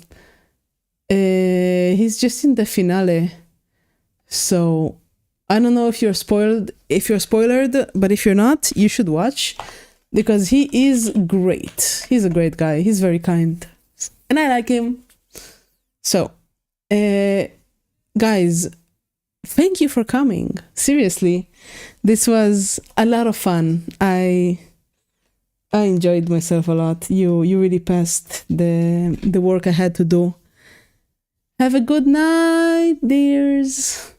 He's just in the finale, so I don't know if you're spoiled. If you're spoiled, but if you're not, you should watch because he is great. He's a great guy. He's very kind, and I like him. So, guys, thank you for coming. Seriously, this was a lot of fun. I enjoyed myself a lot. You really passed the work I had to do. Have a good night, dears.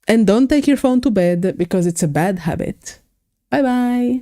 And don't take your phone to bed because it's a bad habit. Bye bye.